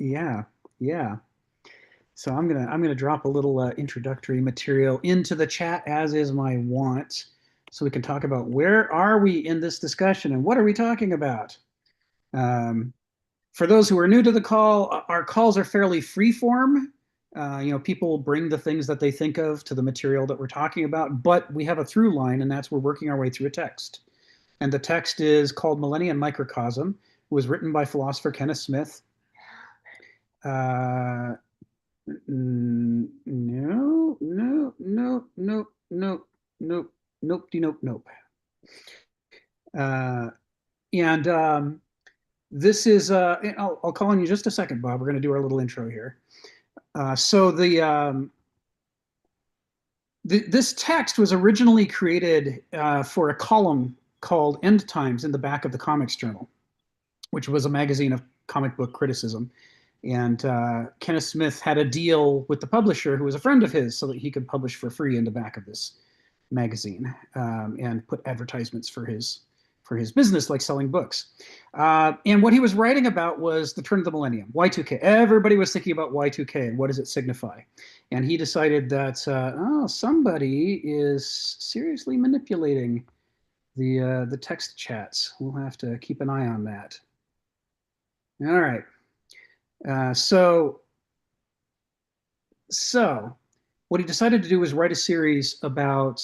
Yeah, yeah. So I'm gonna drop a little introductory material into the chat, as is my wont, so we can talk about where are we in this discussion and what are we talking about. Um, for those who are new to the call, our calls are fairly free form. People bring the things that they think of to the material that we're talking about, but we have a through line, and that's we're working our way through a text. And the text is called Millennia and Microcosm. It was written by philosopher Kenneth Smith. Uh, no, no, no, no, no, nope, nope, nope, nope. Uh, and this is, I'll call on you just a second, Bob. We're going to do our little intro here. This text was originally created for a column called End Times in the back of the Comics Journal, which was a magazine of comic book criticism. And Kenneth Smith had a deal with the publisher, who was a friend of his, so that he could publish for free in the back of this magazine and put advertisements for his business, like selling books. And what he was writing about was the turn of the millennium, Y2K. Everybody was thinking about Y2K and what does it signify. And he decided that somebody is seriously manipulating the text chats. We'll have to keep an eye on that. All right. So what he decided to do was write a series about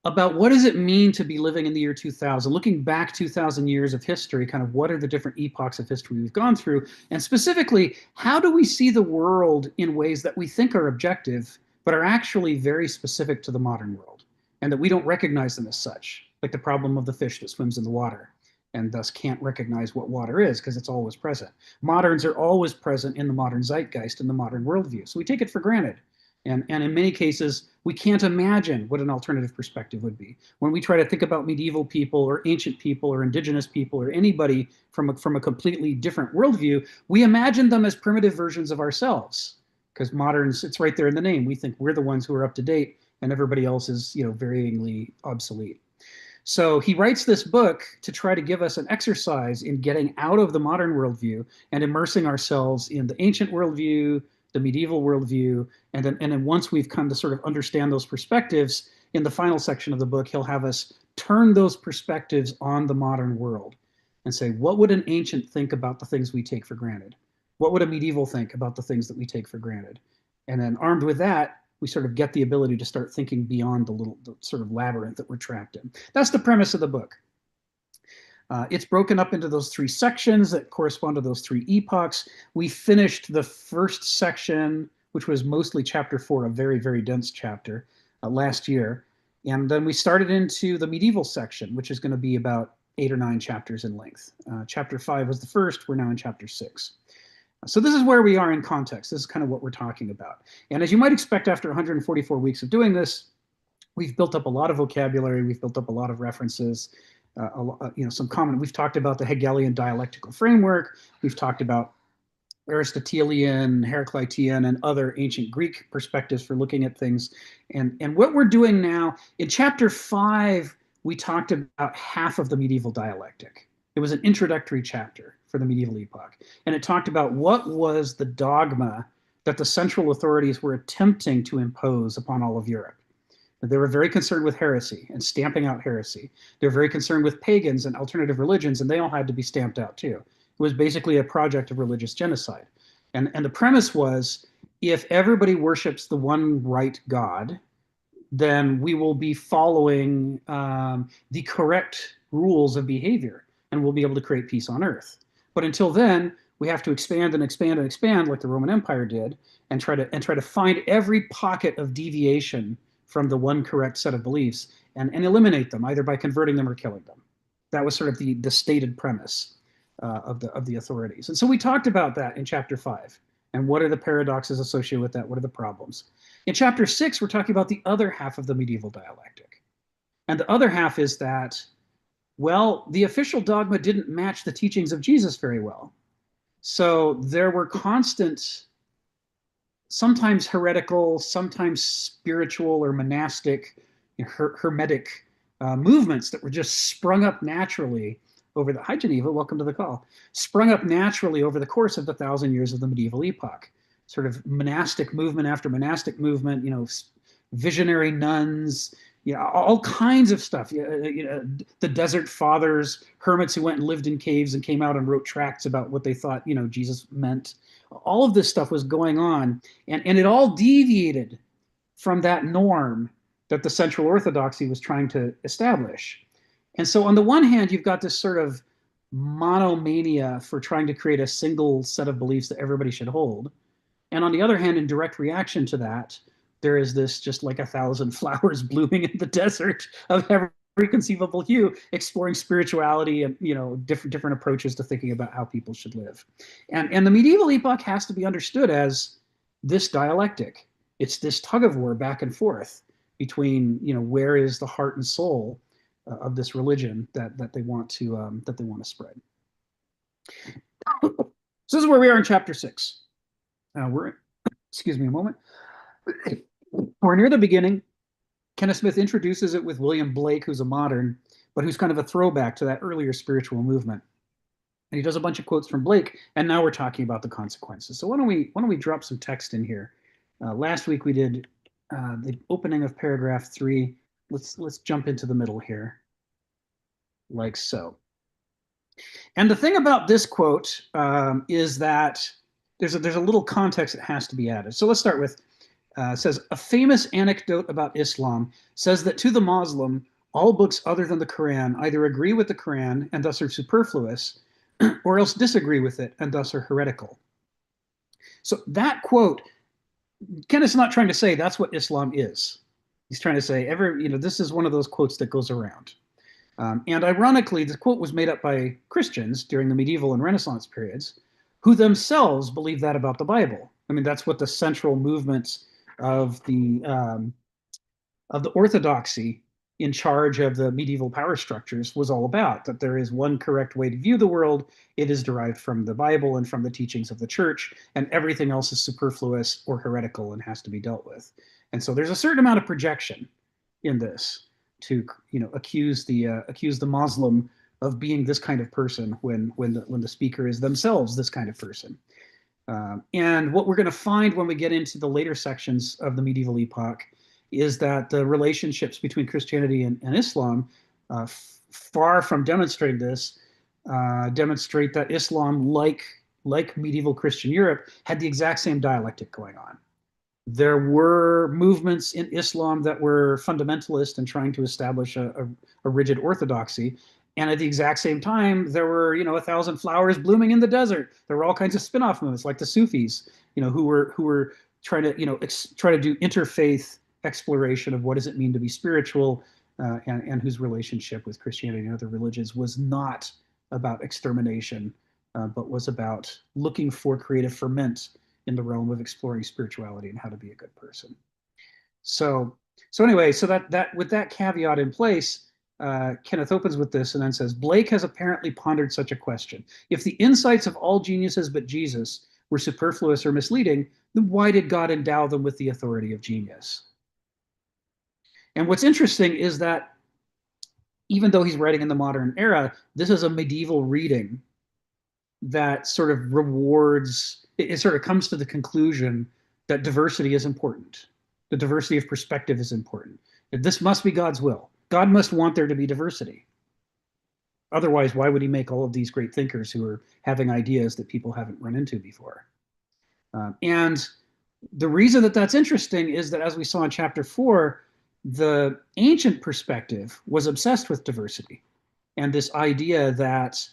what does it mean to be living in the year 2000, looking back 2,000 years of history, kind of what are the different epochs of history we've gone through, and specifically, how do we see the world in ways that we think are objective, but are actually very specific to the modern world, and that we don't recognize them as such, like the problem of the fish that swims in the water and thus can't recognize what water is because it's always present. Moderns are always present in the modern zeitgeist, in the modern worldview. So we take it for granted. And in many cases, we can't imagine what an alternative perspective would be. When we try to think about medieval people or ancient people or indigenous people or anybody from a completely different worldview, we imagine them as primitive versions of ourselves. Because moderns, it's right there in the name. We think we're the ones who are up to date and everybody else is, varyingly obsolete. So he writes this book to try to give us an exercise in getting out of the modern worldview and immersing ourselves in the ancient worldview, the medieval worldview, and then once we've come to sort of understand those perspectives, in the final section of the book, he'll have us turn those perspectives on the modern world and say, what would an ancient think about the things we take for granted? What would a medieval think about the things that we take for granted? And then armed with that, we sort of get the ability to start thinking beyond the sort of labyrinth that we're trapped in. That's the premise of the book. It's broken up into those three sections that correspond to those three epochs. We finished the first section, which was mostly chapter 4, a very, very dense chapter, last year. And then we started into the medieval section, which is going to be about 8 or 9 chapters in length. Chapter 5 was the first. We're now in chapter 6. So this is where we are in context. This is kind of what we're talking about. And as you might expect, after 144 weeks of doing this, we've built up a lot of vocabulary. We've built up a lot of references. Some common. We've talked about the Hegelian dialectical framework. We've talked about Aristotelian, Heraclitean, and other ancient Greek perspectives for looking at things. And what we're doing now, in chapter 5, we talked about half of the medieval dialectic. It was an introductory chapter for the medieval epoch. And it talked about what was the dogma that the central authorities were attempting to impose upon all of Europe. They were very concerned with heresy and stamping out heresy. They were very concerned with pagans and alternative religions, and they all had to be stamped out too. It was basically a project of religious genocide. And the premise was, if everybody worships the one right God, then we will be following the correct rules of behavior, and we'll be able to create peace on earth. But until then, we have to expand and expand and expand, like the Roman Empire did, and try to find every pocket of deviation from the one correct set of beliefs and eliminate them, either by converting them or killing them. That was sort of the stated premise of the authorities. And so we talked about that in chapter 5. And what are the paradoxes associated with that? What are the problems? In chapter 6, we're talking about the other half of the medieval dialectic. And the other half is that, well, the official dogma didn't match the teachings of Jesus very well. So there were constant, sometimes heretical, sometimes spiritual or monastic, hermetic movements that were just sprung up naturally over the, hi Geneva, welcome to the call, sprung up naturally over the course of the 1,000 years of the medieval epoch. Sort of monastic movement after monastic movement, visionary nuns, all kinds of stuff. The desert fathers, hermits who went and lived in caves and came out and wrote tracts about what they thought, Jesus meant. All of this stuff was going on, and it all deviated from that norm that the Central Orthodoxy was trying to establish. And so, on the one hand, you've got this sort of monomania for trying to create a single set of beliefs that everybody should hold. And on the other hand, in direct reaction to that, there is this just like 1,000 flowers blooming in the desert of every conceivable hue, exploring spirituality and different approaches to thinking about how people should live. And the medieval epoch has to be understood as this dialectic. It's this tug of war back and forth between where is the heart and soul of this religion that they want to spread. So this is where we are in chapter 6. Excuse me a moment. We're near the beginning. Kenneth Smith introduces it with William Blake, who's a modern, but who's kind of a throwback to that earlier spiritual movement. And he does a bunch of quotes from Blake, and now we're talking about the consequences. So why don't we drop some text in here? Last week we did the opening of paragraph 3. Let's jump into the middle here, like so. And the thing about this quote is that there's a little context that has to be added. So let's start with, says, a famous anecdote about Islam says that to the Muslim, all books other than the Quran either agree with the Quran and thus are superfluous, or else disagree with it and thus are heretical. So that quote, Kenneth's not trying to say that's what Islam is. He's trying to say this is one of those quotes that goes around. And ironically, the quote was made up by Christians during the medieval and Renaissance periods, who themselves believe that about the Bible. I mean, that's what the central movements of the orthodoxy in charge of the medieval power structures was all about, that there is one correct way to view the world. It is derived from the Bible and from the teachings of the church, and everything else is superfluous or heretical and has to be dealt with. And so there's a certain amount of projection in this to accuse the Muslim of being this kind of person when the speaker is themselves this kind of person. And what we're going to find when we get into the later sections of the medieval epoch is that the relationships between Christianity and Islam, far from demonstrating this, demonstrate that Islam, like medieval Christian Europe, had the exact same dialectic going on. There were movements in Islam that were fundamentalist and trying to establish a rigid orthodoxy. And at the exact same time, there were 1,000 flowers blooming in the desert. There were all kinds of spin-off movements, like the Sufis, who were trying to try to do interfaith exploration of what does it mean to be spiritual, and whose relationship with Christianity and other religions was not about extermination, but was about looking for creative ferment in the realm of exploring spirituality and how to be a good person. So anyway, so that with that caveat in place, Kenneth opens with this and then says, Blake has apparently pondered such a question. If the insights of all geniuses but Jesus were superfluous or misleading, then why did God endow them with the authority of genius? And what's interesting is that even though he's writing in the modern era, this is a medieval reading that sort of rewards, it sort of comes to the conclusion that diversity is important. The diversity of perspective is important. That this must be God's will. God must want there to be diversity. Otherwise, why would he make all of these great thinkers who are having ideas that people haven't run into before? And the reason that that's interesting is that, as we saw in chapter 4, the ancient perspective was obsessed with diversity and this idea that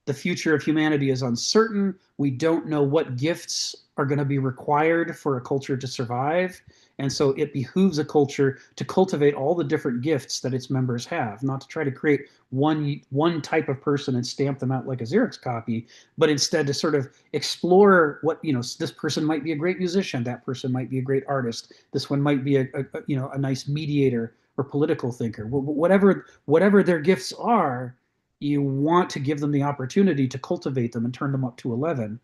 the future of humanity is uncertain. We don't know what gifts are going to be required for a culture to survive. And so it behooves a culture to cultivate all the different gifts that its members have, not to try to create one type of person and stamp them out like a Xerox copy, but instead to sort of explore what, this person might be a great musician, that person might be a great artist, this one might be a nice mediator or political thinker. Whatever their gifts are, you want to give them the opportunity to cultivate them and turn them up to 11,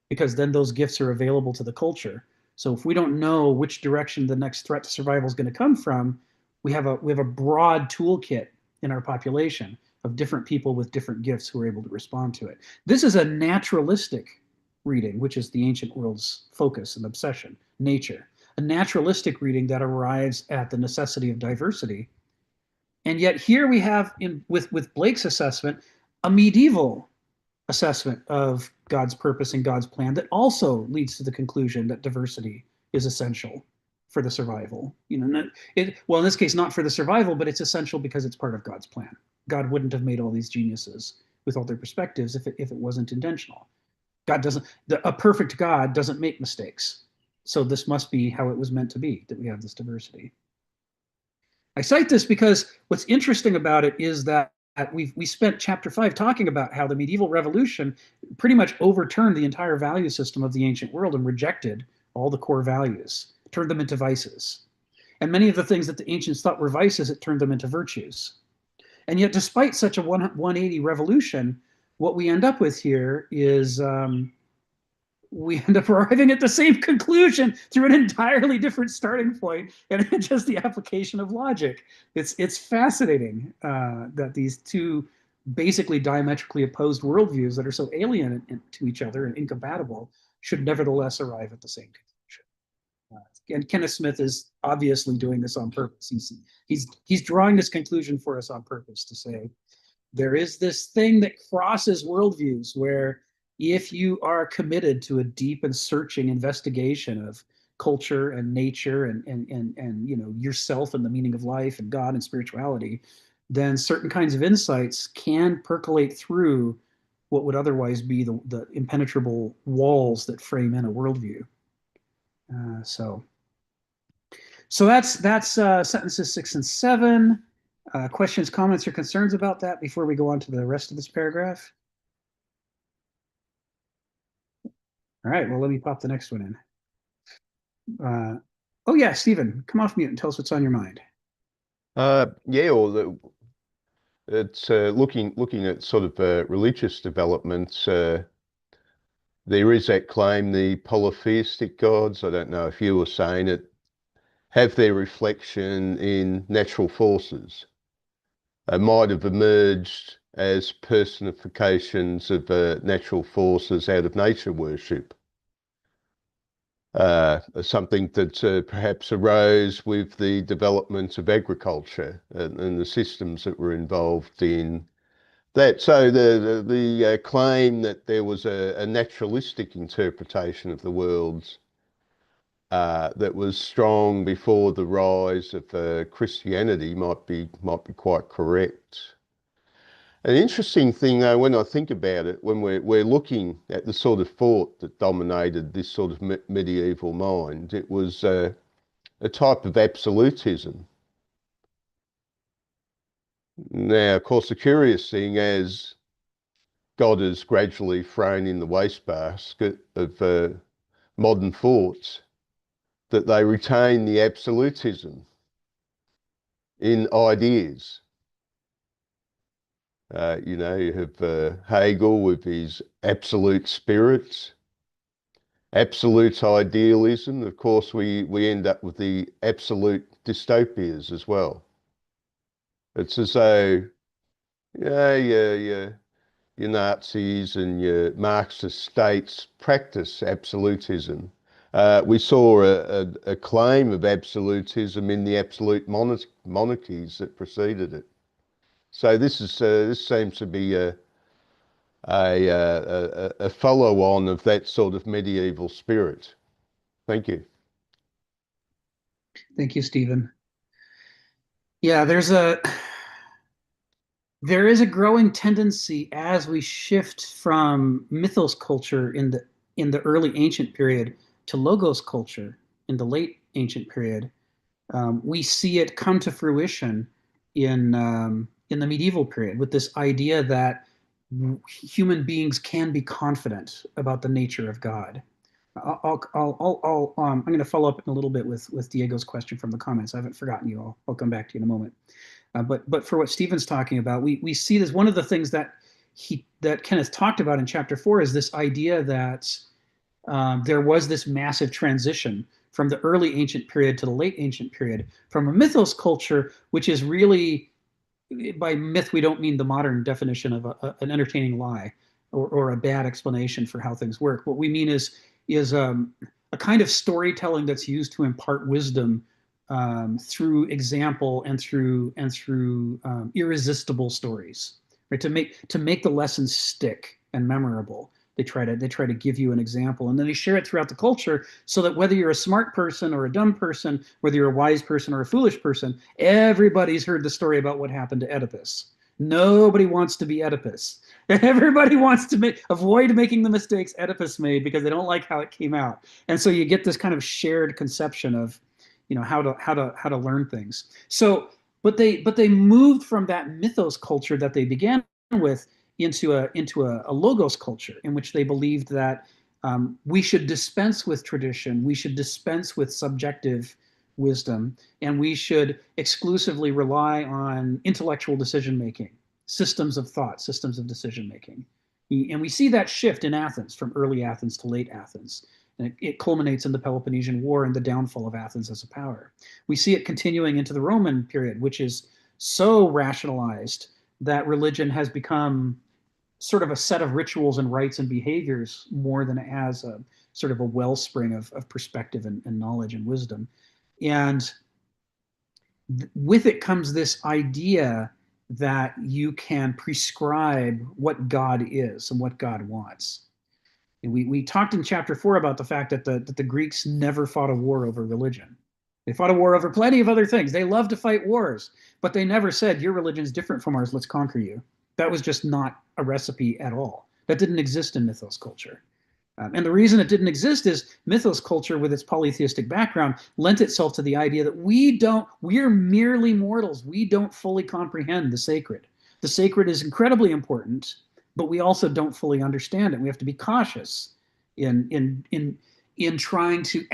because then those gifts are available to the culture. So if we don't know which direction the next threat to survival is going to come from, we have a broad toolkit in our population of different people with different gifts who are able to respond to it. This is a naturalistic reading, which is the ancient world's focus and obsession, nature. A naturalistic reading that arrives at the necessity of diversity. And yet here we have, with Blake's assessment, a medieval assessment of God's purpose and God's plan that also leads to the conclusion that diversity is essential for the survival. Well, in this case, not for the survival, but it's essential because it's part of God's plan. God wouldn't have made all these geniuses with all their perspectives if it wasn't intentional. A perfect God doesn't make mistakes. So this must be how it was meant to be, that we have this diversity. I cite this because what's interesting about it is that we spent chapter 5 talking about how the medieval revolution pretty much overturned the entire value system of the ancient world and rejected all the core values, turned them into vices. And many of the things that the ancients thought were vices, it turned them into virtues. And yet, despite such a 180 revolution, what we end up with here is we end up arriving at the same conclusion through an entirely different starting point and just the application of logic. It's fascinating that these two basically diametrically opposed worldviews that are so alien to each other and incompatible should nevertheless arrive at the same conclusion. And Kenneth Smith is obviously doing this on purpose. He's drawing this conclusion for us on purpose to say there is this thing that crosses worldviews where if you are committed to a deep and searching investigation of culture and nature and yourself and the meaning of life and God and spirituality, then certain kinds of insights can percolate through what would otherwise be the impenetrable walls that frame in a worldview. So that's sentences 6 and 7. Questions, comments, or concerns about that before we go on to the rest of this paragraph? All right, well, let me pop the next one in. Oh, yeah, Stephen, come off mute and tell us what's on your mind. It's looking at sort of religious developments. There is that claim the polytheistic gods, I don't know if you were saying it, have their reflection in natural forces. Might have emerged as personifications of natural forces out of nature worship. Something that perhaps arose with the development of agriculture and the systems that were involved in that. So the claim that there was a naturalistic interpretation of the world that was strong before the rise of Christianity might be quite correct. An interesting thing, though, when I think about it, when we're looking at the sort of thought that dominated this sort of medieval mind, it was a type of absolutism. Now, of course, the curious thing, as God has gradually thrown in the wastebasket of modern thoughts, that they retain the absolutism in ideas. You have Hegel with his absolute spirits, absolute idealism. Of course, we end up with the absolute dystopias as well. It's as though, your Nazis and your Marxist states practice absolutism. We saw a claim of absolutism in the absolute monarchies that preceded it. So this seems to be a follow-on of that sort of medieval spirit. Thank you. Thank you, Stephen. Yeah, there is a growing tendency as we shift from mythos culture in the early ancient period to logos culture in the late ancient period. We see it come to fruition in the medieval period with this idea that human beings can be confident about the nature of God. I'm going to follow up in a little bit with Diego's question from the comments. I haven't forgotten you. I'll come back to you in a moment. But for what Stephen's talking about, we see this. One of the things that Kenneth talked about in chapter 4 is this idea that there was this massive transition from the early ancient period to the late ancient period, from a mythos culture, which is really by myth, we don't mean the modern definition of an entertaining lie or a bad explanation for how things work. What we mean is a kind of storytelling that's used to impart wisdom through example and through irresistible stories, right? To make the lessons stick and memorable. They try to give you an example, and then they share it throughout the culture, so that whether you're a smart person or a dumb person, whether you're a wise person or a foolish person, everybody's heard the story about what happened to Oedipus. Nobody wants to be Oedipus. Everybody wants to avoid making the mistakes Oedipus made because they don't like how it came out. And so you get this kind of shared conception of, how to learn things. So, but they moved from that mythos culture that they began with into a logos culture in which they believed that we should dispense with tradition, we should dispense with subjective wisdom, and we should exclusively rely on intellectual decision making, systems of thought, systems of decision making. And we see that shift in Athens, from early Athens to late Athens. And it culminates in the Peloponnesian War and the downfall of Athens as a power. We see it continuing into the Roman period, which is so rationalized that religion has become sort of a set of rituals and rites and behaviors more than as a sort of a wellspring of perspective and knowledge and wisdom. And with it comes this idea that you can prescribe what God is and what God wants. And we talked in chapter 4 about the fact that the Greeks never fought a war over religion. They fought a war over plenty of other things. They love to fight wars, but they never said, your religion is different from ours, let's conquer you. That was just not a recipe at all. That didn't exist in mythos culture. And the reason it didn't exist is mythos culture, with its polytheistic background, lent itself to the idea that we're merely mortals. We don't fully comprehend the sacred. The sacred is incredibly important, but we also don't fully understand it. We have to be cautious in trying to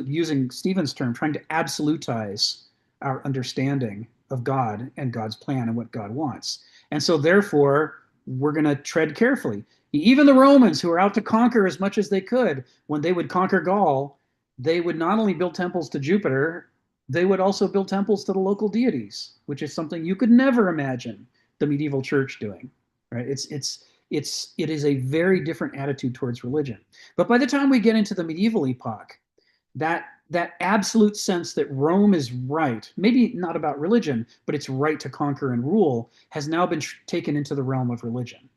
using Stephen's term, trying to absolutize our understanding of God and God's plan and what God wants. And so therefore, we're going to tread carefully. Even the Romans, who were out to conquer as much as they could, when they would conquer Gaul, they would not only build temples to Jupiter, they would also build temples to the local deities, which is something you could never imagine the medieval church doing. Right? It is a very different attitude towards religion. But by the time we get into the medieval epoch, that absolute sense that Rome is right, maybe not about religion, but it's right to conquer and rule, has now been taken into the realm of religion.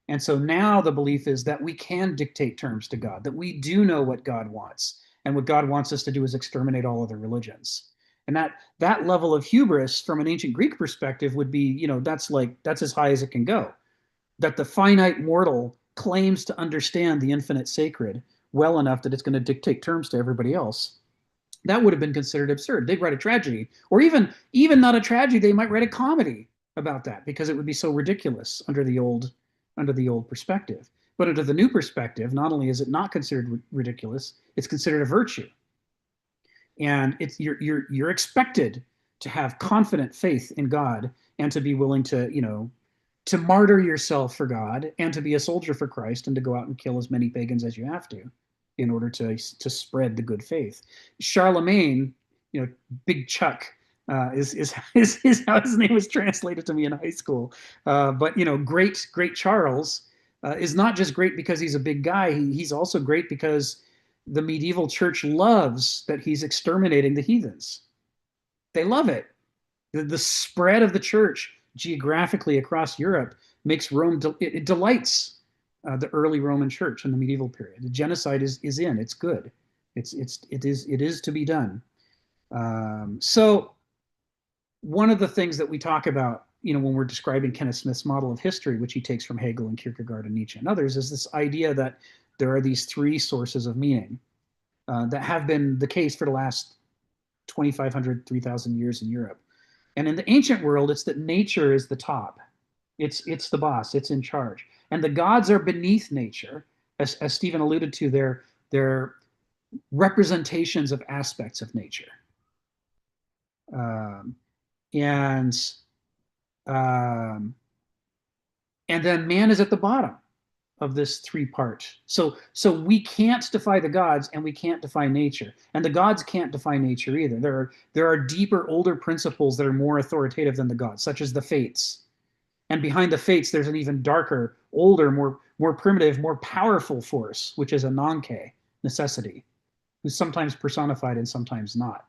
And so now the belief is that we can dictate terms to God, that we do know what God wants. And what God wants us to do is exterminate all other religions. And that level of hubris from an ancient Greek perspective would be, that's as high as it can go. That the finite mortal claims to understand the infinite sacred well enough that it's going to dictate terms to everybody else. That would have been considered absurd. They'd write a tragedy, or even not a tragedy, they might write a comedy about that, because it would be so ridiculous under the old perspective. But under the new perspective, not only is it not considered ridiculous, it's considered a virtue. And you're expected to have confident faith in God, and to be willing to martyr yourself for God, and to be a soldier for Christ, and to go out and kill as many pagans as you have to in order to spread the good faith. Charlemagne, Big Chuck, is how his name was translated to me in high school. But great Charles is not just great because he's a big guy. He's also great because the medieval church loves that he's exterminating the heathens. They love it. The spread of the church geographically across Europe makes Rome, it delights the early Roman church in the medieval period. The genocide is in, it's good. It is to be done. So one of the things that we talk about, when we're describing Kenneth Smith's model of history, which he takes from Hegel and Kierkegaard and Nietzsche and others, is this idea that there are these three sources of meaning that have been the case for the last 2,500, 3,000 years in Europe. And in the ancient world, it's that nature is the top. It's the boss. It's in charge. And the gods are beneath nature, as Stephen alluded to. They're representations of aspects of nature. And then man is at the bottom of this three-part. So we can't defy the gods and we can't defy nature. And the gods can't defy nature either. There are deeper, older principles that are more authoritative than the gods, such as the fates. And behind the fates, there's an even darker, older, more primitive, more powerful force, which is a nonke, necessity, who's sometimes personified and sometimes not.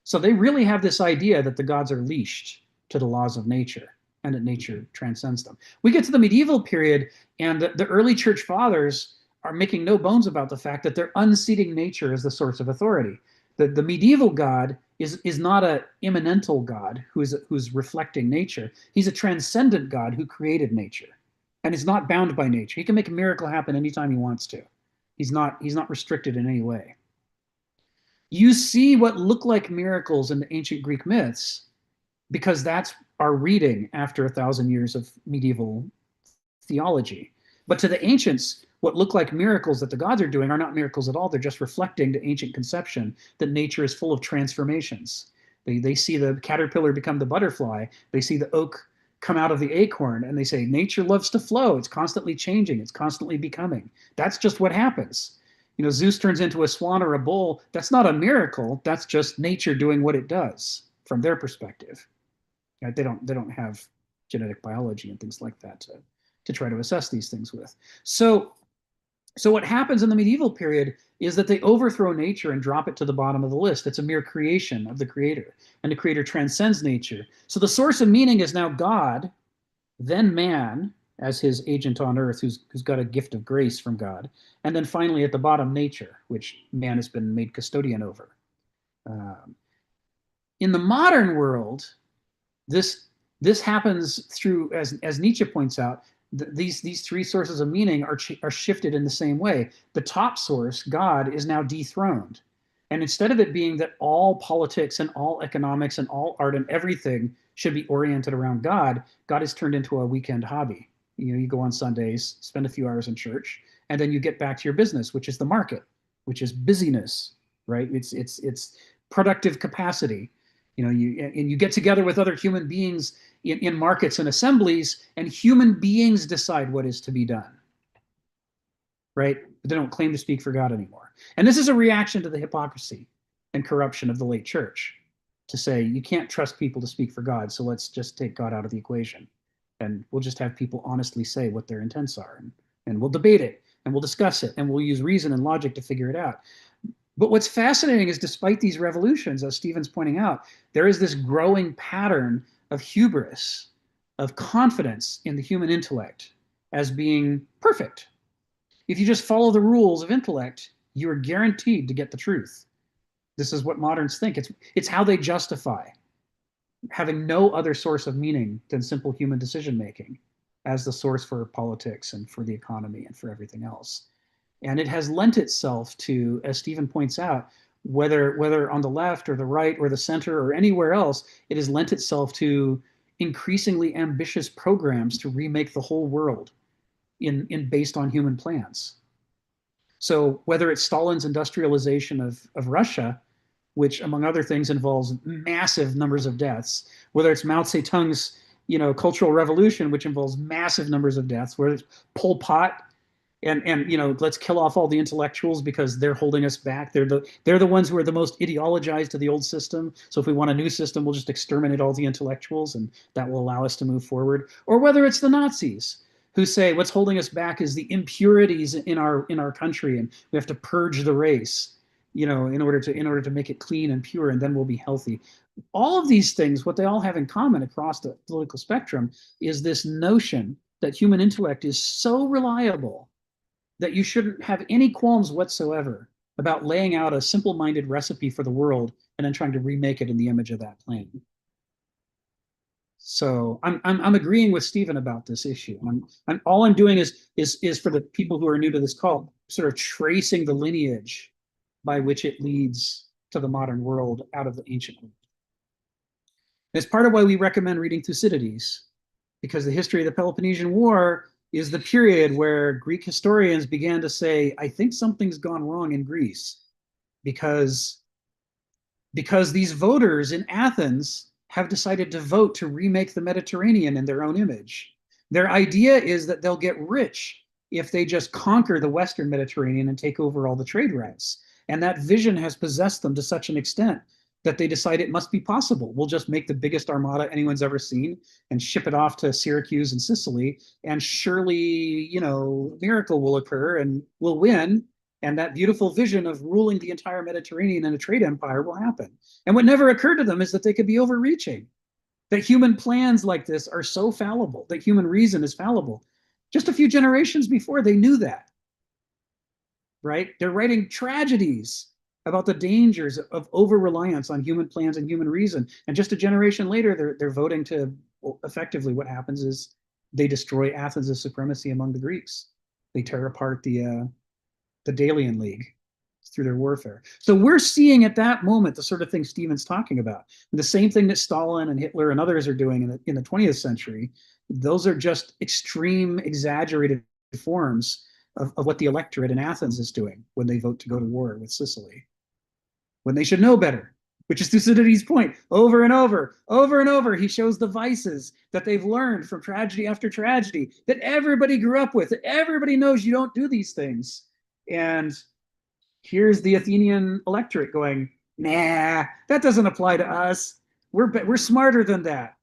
So they really have this idea that the gods are leashed to the laws of nature and that nature transcends them. We get to the medieval period, and the early church fathers are making no bones about the fact that they're unseating nature as the source of authority. The medieval God is not an immanental God who's reflecting nature. He's a transcendent God who created nature and is not bound by nature. He can make a miracle happen anytime he wants to. He's not restricted in any way. You see what look like miracles in the ancient Greek myths because that's our reading after 1,000 years of medieval theology. But to the ancients, what look like miracles that the gods are doing are not miracles at all. They're just reflecting the ancient conception that nature is full of transformations. They see the caterpillar become the butterfly. They see the oak come out of the acorn, and they say, nature loves to flow. It's constantly changing. It's constantly becoming. That's just what happens. Zeus turns into a swan or a bull. That's not a miracle. That's just nature doing what it does from their perspective. Right? They don't have genetic biology and things like that to try to assess these things with. So what happens in the medieval period is that they overthrow nature and drop it to the bottom of the list. It's a mere creation of the creator, and the creator transcends nature. So the source of meaning is now God, then man as his agent on earth who's got a gift of grace from God, and then finally at the bottom, nature, which man has been made custodian over. In the modern world, this happens through, as Nietzsche points out, these three sources of meaning are shifted in the same way. The top source, God, is now dethroned. And instead of it being that all politics and all economics and all art and everything should be oriented around God, God is turned into a weekend hobby. You go on Sundays, spend a few hours in church, and then you get back to your business, which is the market, which is busyness, right? It's productive capacity. You get together with other human beings in markets and assemblies, and human beings decide what is to be done, right? But they don't claim to speak for God anymore. And this is a reaction to the hypocrisy and corruption of the late church, to say you can't trust people to speak for God, so let's just take God out of the equation. And we'll just have people honestly say what their intents are, and we'll debate it, and we'll discuss it, and we'll use reason and logic to figure it out. But what's fascinating is despite these revolutions, as Stephen's pointing out, there is this growing pattern of hubris, of confidence in the human intellect as being perfect. If you just follow the rules of intellect, you are guaranteed to get the truth. This is what moderns think. It's how they justify having no other source of meaning than simple human decision-making as the source for politics and for the economy and for everything else. And it has lent itself to, as Stephen points out, whether on the left or the right or the center or anywhere else, it has lent itself to increasingly ambitious programs to remake the whole world based on human plans. So whether it's Stalin's industrialization of Russia, which among other things involves massive numbers of deaths, whether it's Mao Zedong's cultural revolution, which involves massive numbers of deaths, whether it's Pol Pot, and let's kill off all the intellectuals because they're holding us back. They're the ones who are the most ideologized to the old system. So if we want a new system, we'll just exterminate all the intellectuals, and that will allow us to move forward. Or whether it's the Nazis, who say what's holding us back is the impurities in our country, and we have to purge the race, in order to make it clean and pure, and then we'll be healthy. All of these things, what they all have in common across the political spectrum, is this notion that human intellect is so reliable that you shouldn't have any qualms whatsoever about laying out a simple-minded recipe for the world and then trying to remake it in the image of that plan. So I'm agreeing with Stephen about this issue. All I'm doing is for the people who are new to this call, sort of tracing the lineage by which it leads to the modern world out of the ancient world. And it's part of why we recommend reading Thucydides, because the history of the Peloponnesian War is the period where Greek historians began to say, I think something's gone wrong in Greece, because these voters in Athens have decided to vote to remake the Mediterranean in their own image. Their idea is that they'll get rich if they just conquer the Western Mediterranean and take over all the trade routes. And that vision has possessed them to such an extent that they decide it must be possible. We'll just make the biggest armada anyone's ever seen and ship it off to Syracuse and Sicily, and surely, a miracle will occur and we'll win. And that beautiful vision of ruling the entire Mediterranean in a trade empire will happen. And what never occurred to them is that they could be overreaching, that human plans like this are so fallible, that human reason is fallible. Just a few generations before, they knew that, right? They're writing tragedies about the dangers of over-reliance on human plans and human reason. And just a generation later, they're voting to, well, effectively what happens is they destroy Athens' supremacy among the Greeks. They tear apart the Delian League through their warfare. So we're seeing at that moment the sort of thing Stephen's talking about. And the same thing that Stalin and Hitler and others are doing in the 20th century. Those are just extreme, exaggerated forms of what the electorate in Athens is doing when they vote to go to war with Sicily, when they should know better, which is Thucydides' point. Over and over, over and over, he shows the vices that they've learned from tragedy after tragedy, that everybody grew up with, that everybody knows you don't do these things. And here's the Athenian electorate going, nah, that doesn't apply to us. We're smarter than that.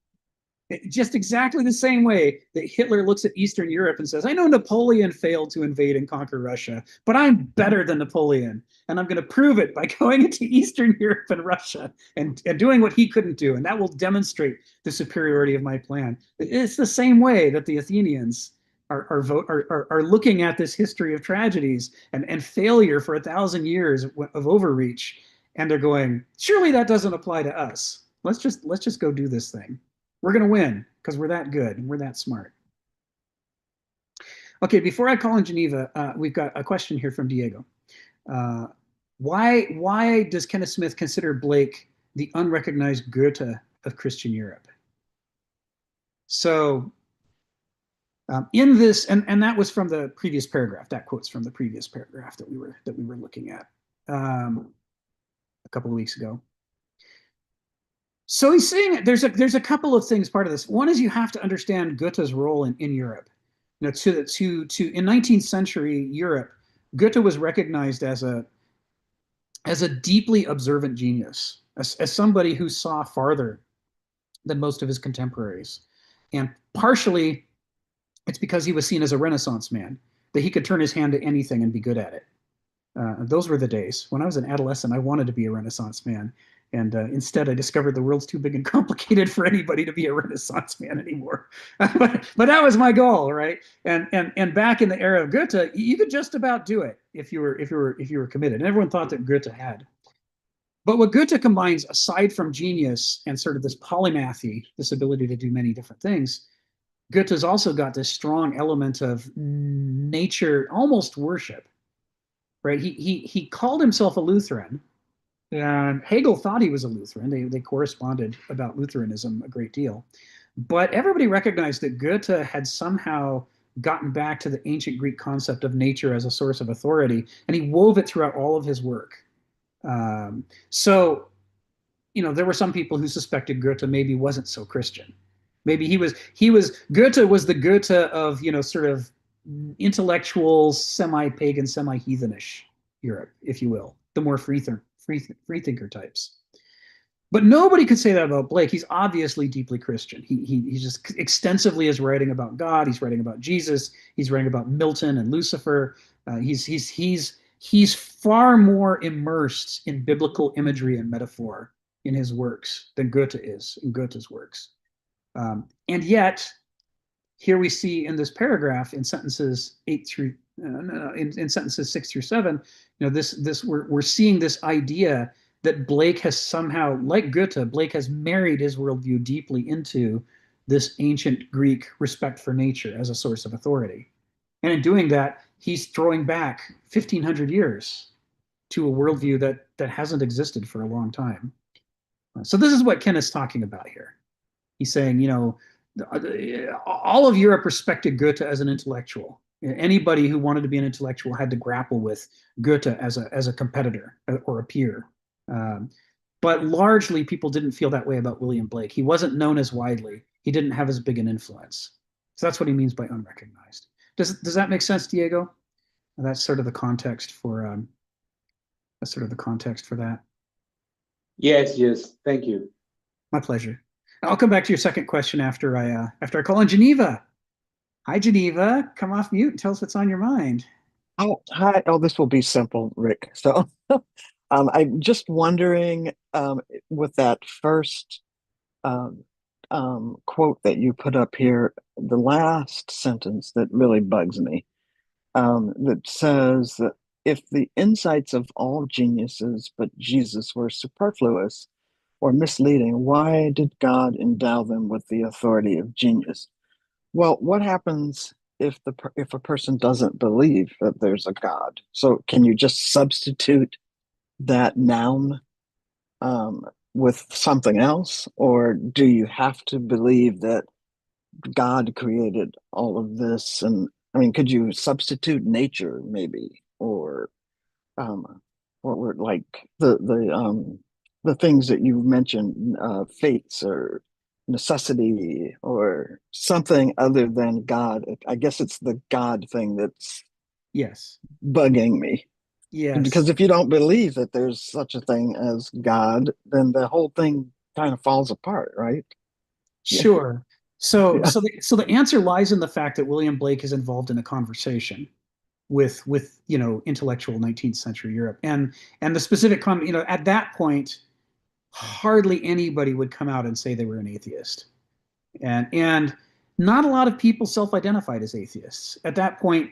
Just exactly the same way that Hitler looks at Eastern Europe and says, I know Napoleon failed to invade and conquer Russia, but I'm better than Napoleon. And I'm going to prove it by going into Eastern Europe and Russia and doing what he couldn't do. And that will demonstrate the superiority of my plan. It's the same way that the Athenians are looking at this history of tragedies and failure for 1,000 years of overreach. And they're going, surely that doesn't apply to us. Let's just go do this thing. We're going to win because we're that good and we're that smart. Okay, before I call in Geneva, we've got a question here from Diego. Why does Kenneth Smith consider Blake the unrecognized Goethe of Christian Europe? So in this, and that was from the previous paragraph. That quote's from the previous paragraph that we were looking at a couple of weeks ago. So he's saying there's a couple of things part of this. One is you have to understand Goethe's role in Europe. In 19th century Europe, Goethe was recognized as a deeply observant genius, as somebody who saw farther than most of his contemporaries. And partially it's because he was seen as a Renaissance man, that he could turn his hand to anything and be good at it. Those were the days. When I was an adolescent, I wanted to be a Renaissance man. And instead, I discovered the world's too big and complicated for anybody to be a Renaissance man anymore. but that was my goal, right? And back in the era of Goethe, you could just about do it if you were committed. And everyone thought that Goethe had. But what Goethe combines, aside from genius and sort of this polymathy, this ability to do many different things, Goethe's also got this strong element of nature, almost worship, right? He called himself a Lutheran. And Hegel thought he was a Lutheran. They corresponded about Lutheranism a great deal. But everybody recognized that Goethe had somehow gotten back to the ancient Greek concept of nature as a source of authority, and he wove it throughout all of his work. So, there were some people who suspected Goethe maybe wasn't so Christian. Maybe Goethe was the Goethe of, sort of intellectual, semi-pagan, semi-heathenish Europe, if you will, the more free thinker types. But nobody could say that about Blake. He's obviously deeply Christian. He just extensively is writing about God. He's writing about Jesus. He's writing about Milton and Lucifer. He's far more immersed in biblical imagery and metaphor in his works than Goethe is in Goethe's works. And yet, here we see in this paragraph, in sentences 6 through 7, we're seeing this idea that Blake has somehow, like Goethe, Blake has married his worldview deeply into this ancient Greek respect for nature as a source of authority. And in doing that, he's throwing back 1,500 years to a worldview that hasn't existed for a long time. So this is what Kenneth's talking about here. He's saying, all of Europe respected Goethe as an intellectual. Anybody who wanted to be an intellectual had to grapple with Goethe as a competitor or a peer. But largely, people didn't feel that way about William Blake. He wasn't known as widely. He didn't have as big an influence. So that's what he means by unrecognized. Does that make sense, Diego? That's sort of the context for that's sort of the context for that. Yes, yes. Thank you. My pleasure. I'll come back to your second question after I call in Geneva. Hi, Geneva. Come off mute and tell us what's on your mind. Oh, hi. Oh, this will be simple, Rick. So, I'm just wondering, with that first um, quote that you put up here, the last sentence that really bugs me, that says that if the insights of all geniuses but Jesus were superfluous or misleading, why did God endow them with the authority of genius? Well, what happens if a person doesn't believe that there's a God? So can you just substitute that noun um, with something else, or do you have to believe that God created all of this? And I mean, could you substitute nature maybe, or what were like the things that you mentioned, fates or necessity or something other than God? I guess it's the God thing that's Yes. bugging me. Yes. Because if you don't believe that there's such a thing as God, then the whole thing kind of falls apart, right? Yeah, Sure. So, yeah. so the answer lies in the fact that William Blake is involved in a conversation with intellectual 19th century Europe, and the specific at that point, hardly anybody would come out and say they were an atheist, and not a lot of people self-identified as atheists at that point.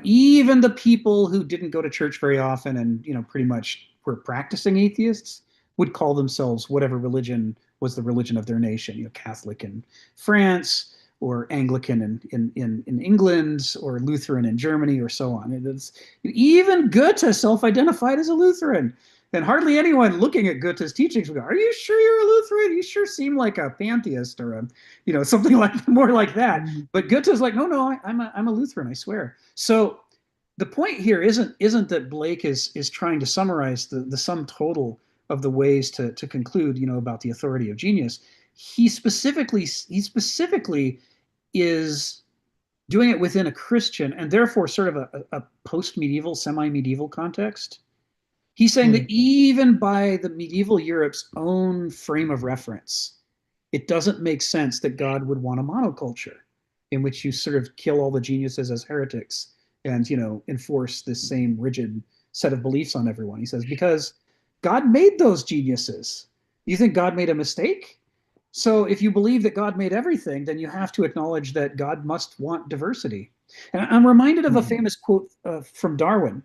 Even the people who didn't go to church very often and pretty much were practicing atheists would call themselves whatever religion was the religion of their nation. Catholic in France, or Anglican in England, or Lutheran in Germany, or so on. Even Goethe self-identified as a Lutheran. And hardly anyone looking at Goethe's teachings would go, "Are you sure you're a Lutheran? You sure seem like a pantheist or something like more like that." Mhm. But Goethe's like, "No, I'm a Lutheran, I swear." So the point here isn't that Blake is trying to summarize the sum total of the ways to conclude about the authority of genius. He specifically is doing it within a Christian and therefore sort of a post-medieval, semi-medieval context. He's saying that Mm. even by the medieval Europe's own frame of reference, it doesn't make sense that God would want a monoculture in which you sort of kill all the geniuses as heretics and enforce this same rigid set of beliefs on everyone. He says because God made those geniuses. You think God made a mistake? So if you believe that God made everything, then you have to acknowledge that God must want diversity. And I'm reminded of a Mm. famous quote from Darwin.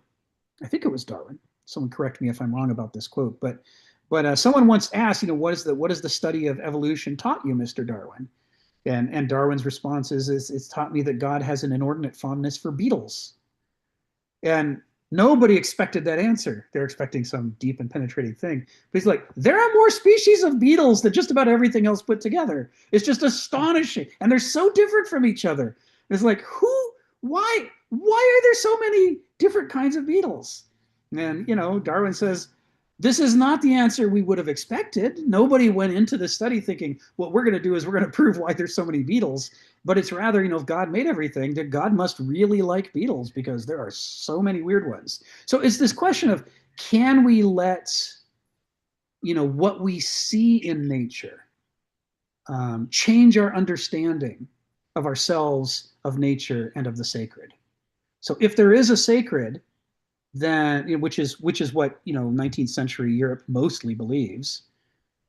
I think it was Darwin. Someone correct me if I'm wrong about this quote, but someone once asked, what is the study of evolution taught you, Mr. Darwin? And Darwin's response is it's taught me that God has an inordinate fondness for beetles. And nobody expected that answer. They're expecting some deep and penetrating thing. But he's like, there are more species of beetles than just about everything else put together. It's just astonishing. And they're so different from each other. It's like, why are there so many different kinds of beetles? And, Darwin says, this is not the answer we would have expected. Nobody went into this study thinking, what we're going to do is we're going to prove why there's so many beetles. But it's rather, if God made everything, that God must really like beetles because there are so many weird ones. So it's this question of, can we let, what we see in nature change our understanding of ourselves, of nature, and of the sacred? So if there is a sacred, then which is what 19th century Europe mostly believes,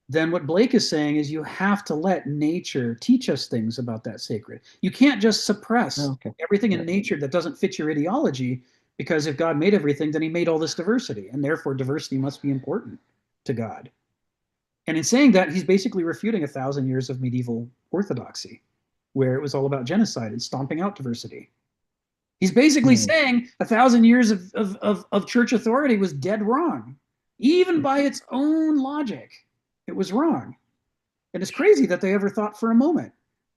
then what Blake is saying is you have to let nature teach us things about that sacred. You can't just suppress Okay. everything Yeah. in nature that doesn't fit your ideology, because if God made everything, then he made all this diversity, and therefore diversity must be important to God. And in saying that, he's basically refuting 1,000 years of medieval orthodoxy, where it was all about genocide and stomping out diversity. He's basically Mm. saying 1,000 years of church authority was dead wrong. Even by its own logic, it was wrong. And it's crazy that they ever thought for a moment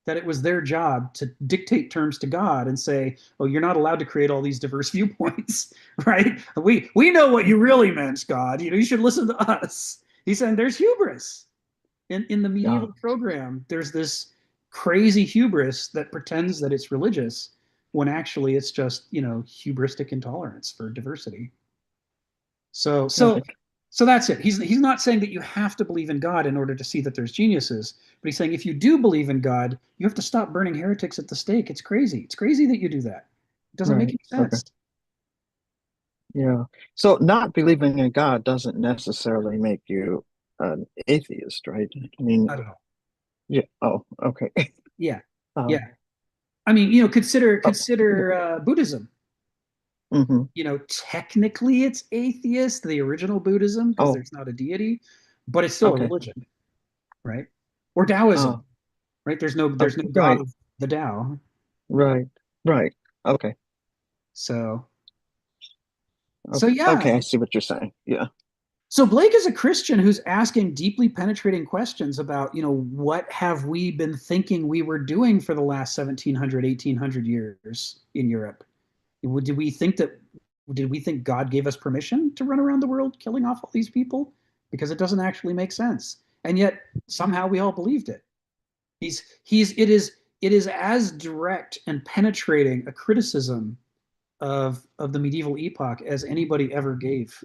that it was their job to dictate terms to God and say, "Oh, you're not allowed to create all these diverse viewpoints," right? We know what you really meant, God. You should listen to us. He's saying there's hubris in the Yeah. medieval program. There's this crazy hubris that pretends that it's religious when actually it's just, hubristic intolerance for diversity. So so Right. so that's it. He's not saying that you have to believe in God in order to see that there's geniuses, but he's saying if you do believe in God, you have to stop burning heretics at the stake. It's crazy. It's crazy that you do that. It doesn't make Right. any Okay. sense. Yeah. So not believing in God doesn't necessarily make you an atheist, right? I mean, Not at all. yeah. Oh, okay. Yeah. Um, Yeah. I mean, consider oh, yeah. Buddhism. Hmm. Technically it's atheist, the original Buddhism, because Oh, there's not a deity, but it's still a okay. religion, right? Or Taoism, Oh, right? There's no God right. of the Tao. Right. Right. Okay. So so Okay. yeah. Okay. I see what you're saying. Yeah. So Blake is a Christian who's asking deeply penetrating questions about, what have we been thinking we were doing for the last 1700, 1800 years in Europe? Did we think that did we think God gave us permission to run around the world killing off all these people? Because it doesn't actually make sense. And yet somehow we all believed it. It is as direct and penetrating a criticism of the medieval epoch as anybody ever gave.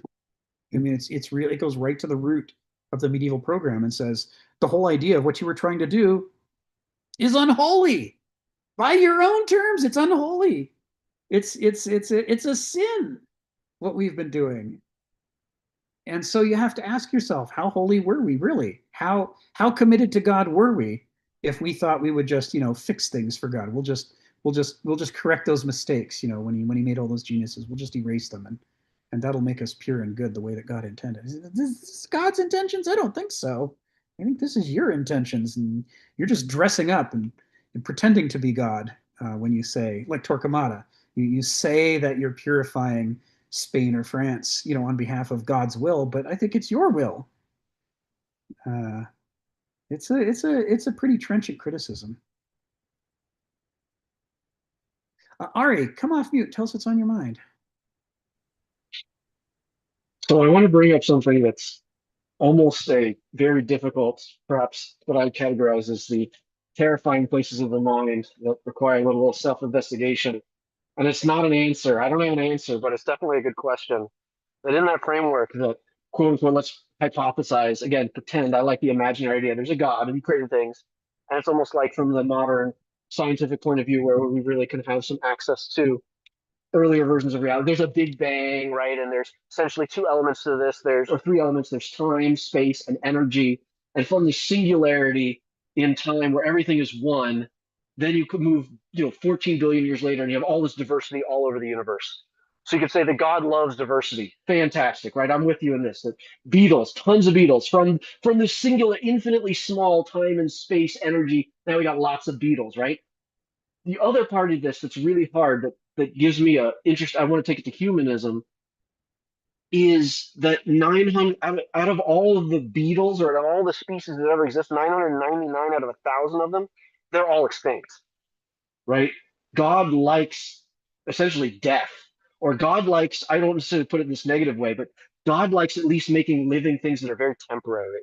I mean, it's really, it goes right to the root of the medieval program and says the whole idea of what you were trying to do is unholy. By your own terms, it's unholy. It's a sin what we've been doing. And so you have to ask yourself, how holy were we really? How committed to God were we if we thought we would just, fix things for God? We'll just correct those mistakes, when he made all those geniuses. We'll just erase them, and that'll make us pure and good the way that God intended. This is God's intentions? I don't think so. I think this is your intentions, and you're just dressing up and pretending to be God when you say, like Torquemada, you say that you're purifying Spain or France, on behalf of God's will, but I think it's your will. Uh, it's a pretty trenchant criticism. Ari, come off mute. Tell us what's on your mind. So I want to bring up something that's almost a very difficult, perhaps what I'd categorize as the terrifying places of the mind that require a little self-investigation. And it's not an answer. I don't have an answer, but it's definitely a good question. That in that framework, that quote unquote, let's hypothesize, again, pretend, I like the imaginary idea. There's a God and he created things. And it's almost like from the modern scientific point of view where we really can have some access to earlier versions of reality. There's a big bang, right? And there's essentially two elements to this. Or three elements. There's time, space, and energy. And from the singularity in time where everything is one, then you could move, 14 billion years later and you have all this diversity all over the universe. So you could say that God loves diversity. Fantastic, right? I'm with you in this. That beetles, tons of beetles from this singular, infinitely small time and space energy. Now we got lots of beetles, right? The other part of this that's really hard that gives me a interest, I want to take it to humanism, is that 900 out of all of the beetles or out of all the species that ever exist, 999 out of 1,000 of them, they're all extinct, right? God likes essentially death, or God likes, I don't necessarily put it in this negative way, but God likes at least making living things that are very temporary.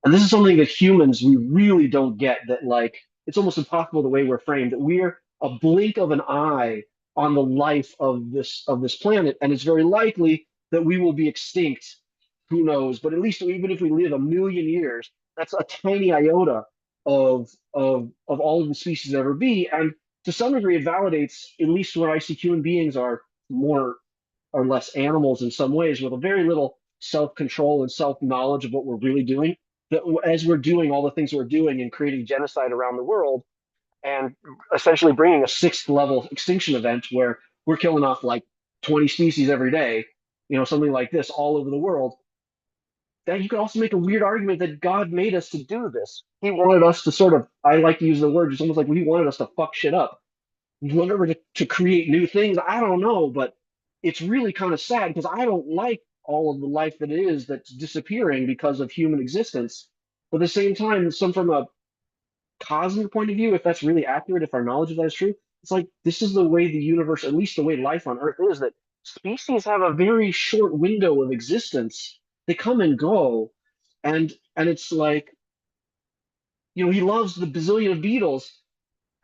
And this is something that humans, we really don't get, that like, it's almost impossible the way we're framed, that we're a blink of an eye on the life of this planet. And it's very likely that we will be extinct. Who knows? But at least even if we live a million years, that's a tiny iota of all of the species that ever be. And to some degree, it validates at least what I see human beings are more or less animals in some ways with a very little self-control and self-knowledge of what we're really doing. That as we're doing all the things we're doing and creating genocide around the world and essentially bringing a sixth level extinction event where we're killing off like 20 species every day, something like this all over the world, that you could also make a weird argument that God made us to do this. He wanted us to sort of, I like to use the word, it's almost like he wanted us to fuck shit up. Whatever to create new things, I don't know, but it's really kind of sad because I don't like all of the life that it is that's disappearing because of human existence. But at the same time, from a cosmic point of view, if that's really accurate, if our knowledge of that is true, it's like this is the way the universe, at least the way life on Earth is, that species have a very short window of existence. They come and go, and it's like, he loves the bazillion of beetles,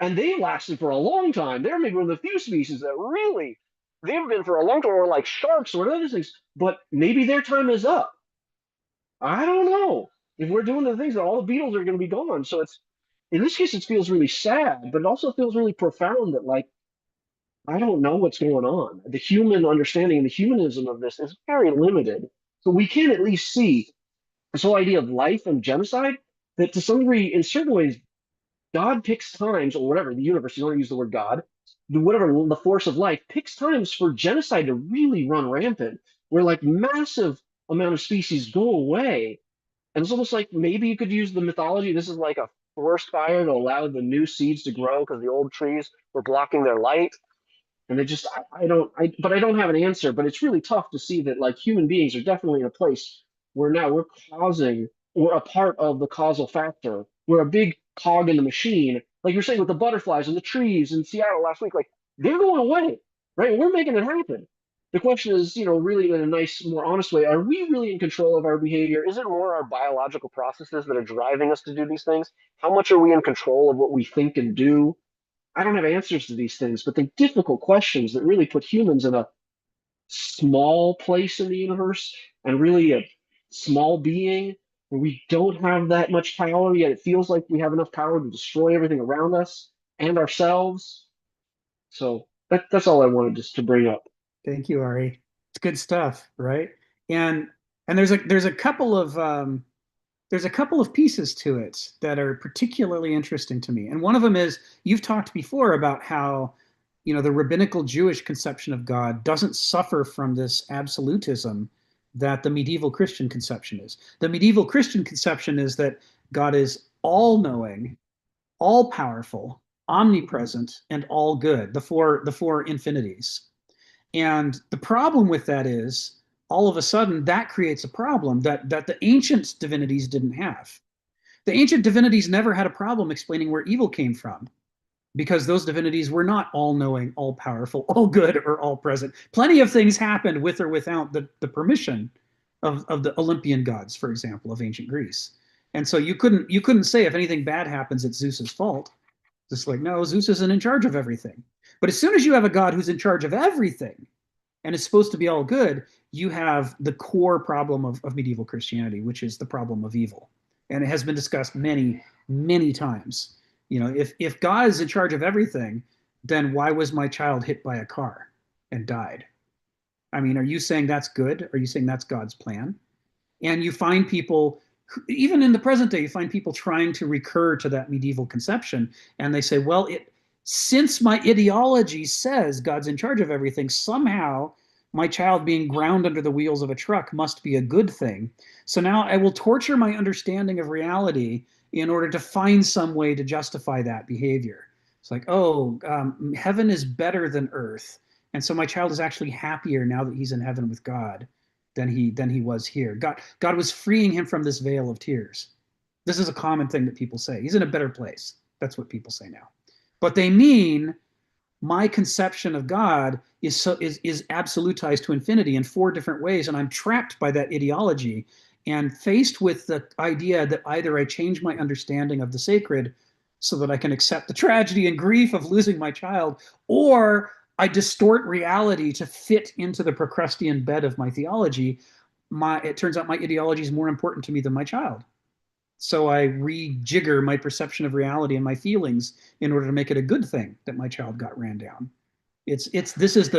And they lasted for a long time. They're maybe one of the few species that really, they've been for a long time, or like sharks or other things, but maybe their time is up. I don't know. If we're doing the things, that all the beetles are going to be gone. So it's, in this case, it feels really sad, but it also feels really profound that, like, I don't know what's going on. The human understanding and the humanism of this is very limited. So we can at least see this whole idea of life and genocide, that to some degree, in certain ways, God picks times, or whatever, the universe, you don't use the word God, whatever, the force of life picks times for genocide to really run rampant, where like massive amount of species go away. And it's almost like maybe you could use the mythology. This is like a forest fire to allow the new seeds to grow because the old trees were blocking their light. And they just, but I don't have an answer. But it's really tough to see that like human beings are definitely in a place where now we're a part of the causal factor. We're a big cog in the machine. Like you're saying with the butterflies and the trees in Seattle last week, like they're going away, right? We're making it happen. The question is, really in a nice, more honest way, are we really in control of our behavior? Is it more our biological processes that are driving us to do these things? How much are we in control of what we think and do? I don't have answers to these things, but they're difficult questions that really put humans in a small place in the universe and really a small being where we don't have that much power, yet it feels like we have enough power to destroy everything around us and ourselves. So that's all I wanted just to bring up. Thank you, Ari. It's good stuff, right? And there's a couple of pieces to it that are particularly interesting to me. And one of them is you've talked before about how the rabbinical Jewish conception of God doesn't suffer from this absolutism that the medieval Christian conception is. The medieval Christian conception is that God is all-knowing, all-powerful, omnipresent, and all good, the four infinities. And the problem with that is all of a sudden that creates a problem that the ancient divinities didn't have. The ancient divinities never had a problem explaining where evil came from because those divinities were not all-knowing, all-powerful, all-good, or all-present. Plenty of things happened with or without the permission of the Olympian gods, for example, of ancient Greece. And so you couldn't say if anything bad happens, it's Zeus's fault. Just like, no, Zeus isn't in charge of everything. But as soon as you have a god who's in charge of everything and is supposed to be all good, you have the core problem of medieval Christianity, which is the problem of evil. And it has been discussed many, many times. If God is in charge of everything, then why was my child hit by a car and died? I mean, are you saying that's good? Are you saying that's God's plan? And you find people, even in the present day, you find people trying to recur to that medieval conception. And they say, well, since my ideology says God's in charge of everything, somehow my child being ground under the wheels of a truck must be a good thing. So now I will torture my understanding of reality in order to find some way to justify that behavior. It's like, heaven is better than earth. And so my child is actually happier now that he's in heaven with God than he was here. God was freeing him from this veil of tears. This is a common thing that people say. He's in a better place. That's what people say now. But they mean my conception of God is absolutized to infinity in 4 different ways, and I'm trapped by that ideology and faced with the idea that either I change my understanding of the sacred so that I can accept the tragedy and grief of losing my child, or I distort reality to fit into the Procrustean bed of my theology. It turns out my ideology is more important to me than my child. So I rejigger my perception of reality and my feelings in order to make it a good thing that my child got ran down. This is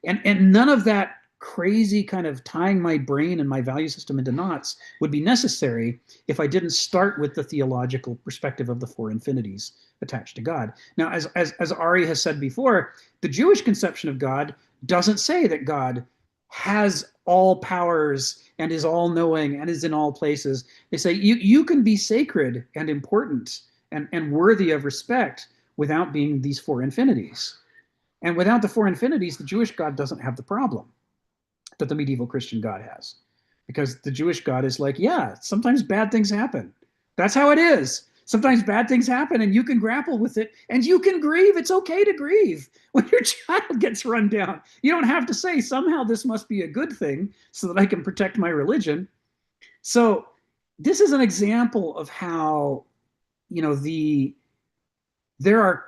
and none of that crazy kind of tying my brain and my value system into knots would be necessary if I didn't start with the theological perspective of the 4 infinities attached to God. Now, as Ari has said before, the Jewish conception of God doesn't say that God has all powers and is all-knowing and is in all places. They say you can be sacred and important and worthy of respect without being these 4 infinities. And without the 4 infinities, the Jewish God doesn't have the problem that the medieval Christian God has. Because the Jewish God is like, yeah, sometimes bad things happen. That's how it is. Sometimes bad things happen and you can grapple with it and you can grieve. It's okay to grieve when your child gets run down. You don't have to say somehow this must be a good thing so that I can protect my religion. So this is an example of how, there are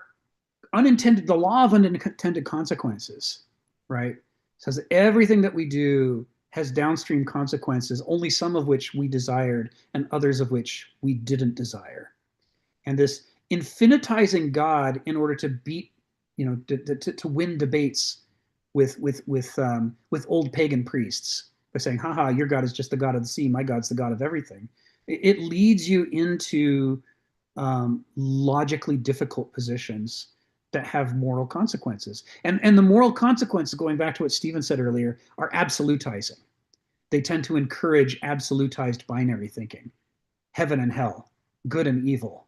the law of unintended consequences, right? Says that everything that we do has downstream consequences, only some of which we desired and others of which we didn't desire. And this infinitizing God in order to beat, to win debates with old pagan priests by saying, haha, your God is just the God of the sea, my God's the God of everything. It leads you into logically difficult positions that have moral consequences. And the moral consequences, going back to what Stephen said earlier, are absolutizing. They tend to encourage absolutized binary thinking, heaven and hell, good and evil,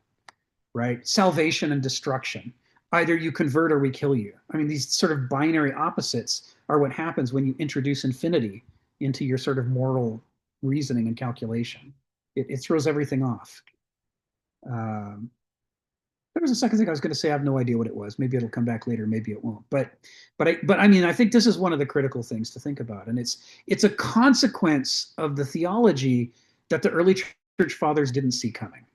right? Salvation and destruction. Either you convert or we kill you. I mean, these sort of binary opposites are what happens when you introduce infinity into your sort of moral reasoning and calculation. It throws everything off. There was a second thing I was going to say. I have no idea what it was. Maybe it'll come back later. Maybe it won't. But I mean, I think this is one of the critical things to think about, and it's a consequence of the theology that the early church fathers didn't see coming.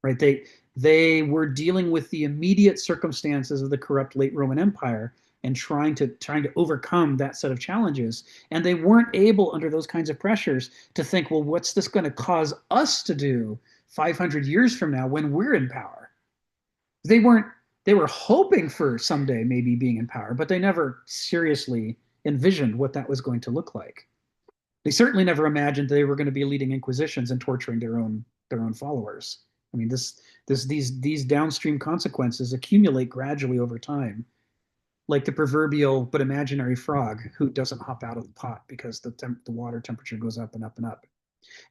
Right? They were dealing with the immediate circumstances of the corrupt late Roman Empire and trying to overcome that set of challenges, and they weren't able, under those kinds of pressures, to think, well, what's this going to cause us to do 500 years from now when we're in power? They were hoping for someday maybe being in power, but they never seriously envisioned what that was going to look like. They certainly never imagined they were going to be leading inquisitions and torturing their own followers. I mean, these downstream consequences accumulate gradually over time, like the proverbial but imaginary frog who doesn't hop out of the pot because the water temperature goes up and up and up.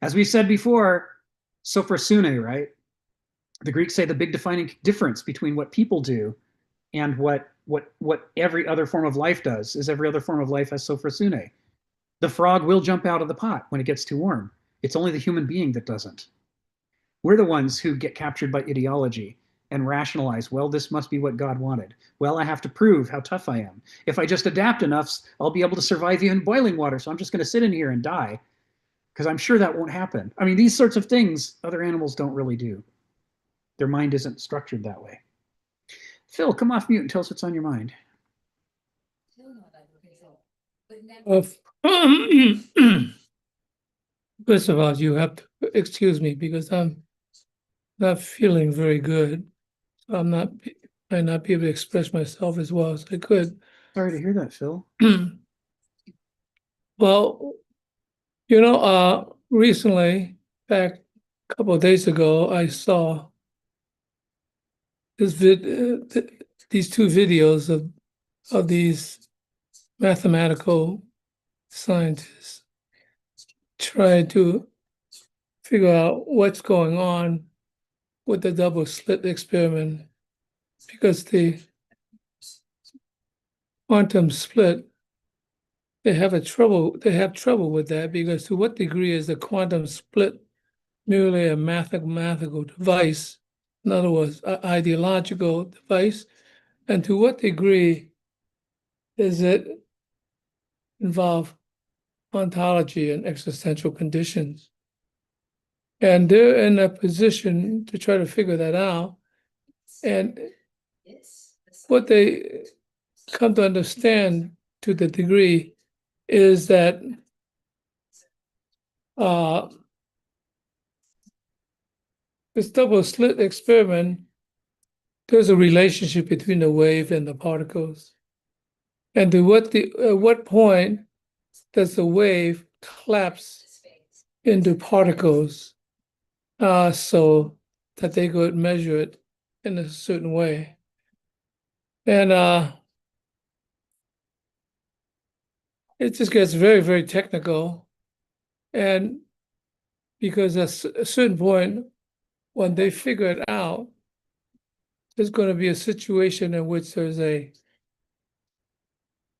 As we said before, sophrosune, right? The Greeks say the big defining difference between what people do and what every other form of life does is every other form of life has sophrosune. The frog will jump out of the pot when it gets too warm. It's only the human being that doesn't. We're the ones who get captured by ideology and rationalize, well, this must be what God wanted. Well, I have to prove how tough I am. If I just adapt enough, I'll be able to survive even boiling water. So I'm just going to sit in here and die because I'm sure that won't happen. I mean, these sorts of things other animals don't really do. Their mind isn't structured that way. Phil, come off mute and tell us what's on your mind. First of all, you have to excuse me because I'm not feeling very good. I might not be able to express myself as well as I could. Sorry to hear that, Phil. Well, recently, back a couple of days ago, I saw these two videos of these mathematical scientists trying to figure out what's going on with the double slit experiment, because the quantum split, they have trouble with that, because to what degree is the quantum split merely a mathematical device, in other words, an ideological device, and to what degree does it involve ontology and existential conditions? And they're in a position to try to figure that out. And what they come to understand to the degree is that this double slit experiment, there's a relationship between the wave and the particles. And to what point does the wave collapse into particles so that they could measure it in a certain way? And it just gets very, very technical. And because at a certain point, when they figure it out, there's going to be a situation in which there's a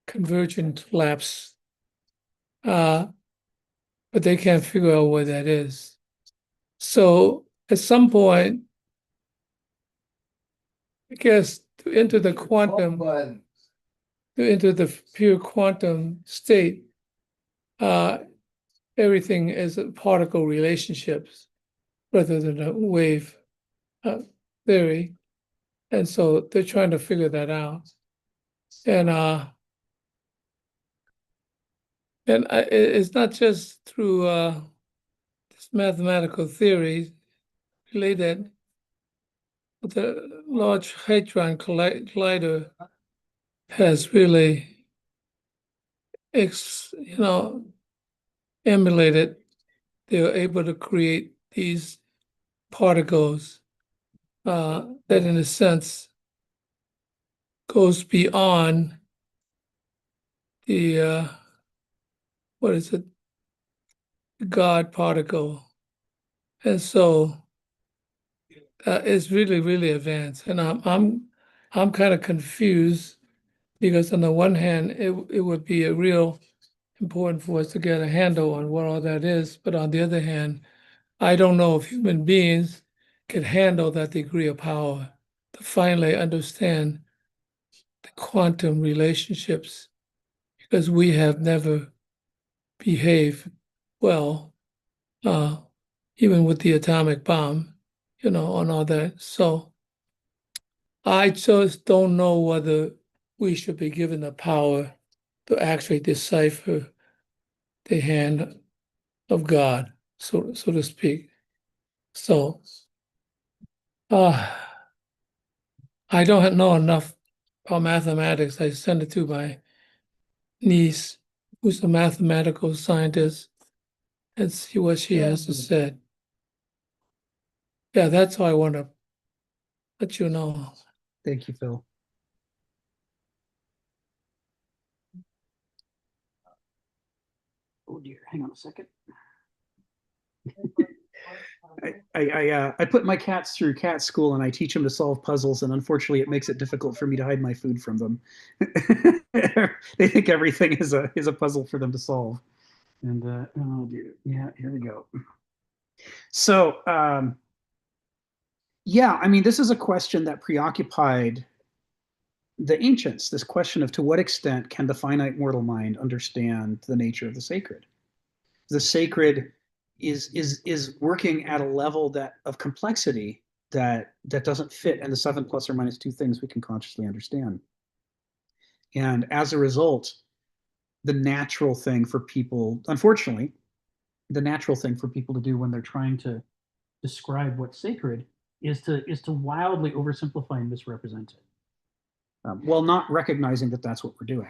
convergent collapse, but they can't figure out what that is. So at some point, I guess to enter the pure quantum state, everything is particle relationships rather than a wave theory. And so they're trying to figure that out. And it's not just through this mathematical theory related, but the Large Hadron Collider has really, emulated. They were able to create these particles that, in a sense, goes beyond the what is it, God particle, and so it's really, really advanced. And I'm kind of confused because on the one hand, it would be a real important for us to get a handle on what all that is, but on the other hand, I don't know if human beings can handle that degree of power to finally understand the quantum relationships, because we have never behaved well, even with the atomic bomb, and all that. So I just don't know whether we should be given the power to actually decipher the hand of God, so to speak. So I don't know enough about mathematics. I sent it to my niece, who's a mathematical scientist, and see what she has to say. Yeah, that's all I want to let you know. Thank you, Phil. Oh dear, hang on a second. I put my cats through cat school and I teach them to solve puzzles, and unfortunately it makes it difficult for me to hide my food from them. They think everything is a puzzle for them to solve. And oh dear, yeah, here we go. So yeah, I mean, this is a question that preoccupied the ancients, this question of to what extent can the finite mortal mind understand the nature of the sacred? The sacred is working at a level that of complexity that doesn't fit in the 7 plus or minus 2 things we can consciously understand. And as a result, the natural thing for people, unfortunately, the natural thing for people to do when they're trying to describe what's sacred is to wildly oversimplify and misrepresent it, while not recognizing that that's what we're doing.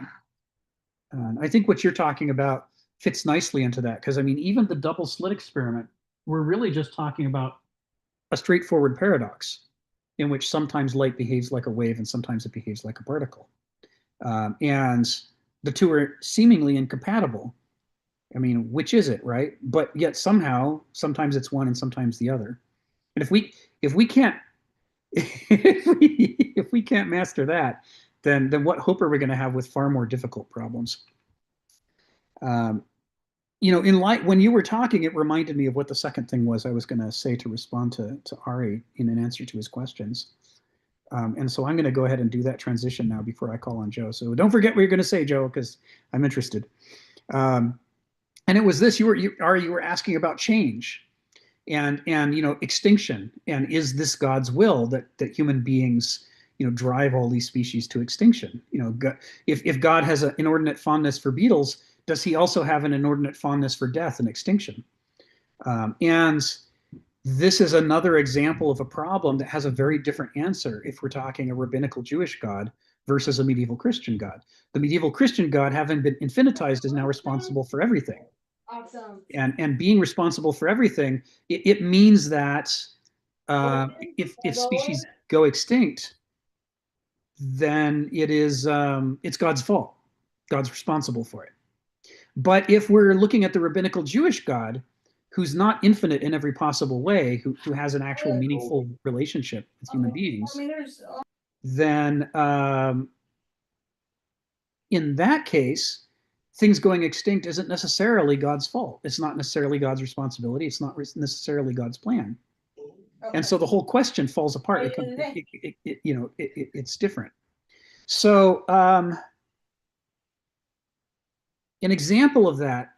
And I think what you're talking about fits nicely into that, because I mean, even the double slit experiment, we're really just talking about a straightforward paradox in which sometimes light behaves like a wave and sometimes it behaves like a particle. And the two are seemingly incompatible. I mean, which is it, right? But yet somehow, sometimes it's one and sometimes the other. And if we can't if we can't master that, then what hope are we going to have with far more difficult problems? In light, when you were talking, it reminded me of what the second thing was I was going to say to respond to Ari in an answer to his questions. And so I'm going to go ahead and do that transition now before I call on Joe. So don't forget what you're going to say, Joe, because I'm interested. And it was this: Ari, you were asking about change and extinction, and is this God's will that human beings drive all these species to extinction? If God has an inordinate fondness for beetles, does he also have an inordinate fondness for death and extinction? And this is another example of a problem that has a very different answer if we're talking a rabbinical Jewish God versus a medieval Christian God. The medieval Christian God, having been infinitized, is now responsible for everything. Awesome. And being responsible for everything, it means that if species go extinct, then it's God's fault. God's responsible for it. But if we're looking at the rabbinical Jewish God, who's not infinite in every possible way, who has an actual meaningful relationship with human beings, then in that case, things going extinct isn't necessarily God's fault. It's not necessarily God's responsibility. It's not necessarily God's plan. Okay. And so the whole question falls apart. It's different. So an example of that,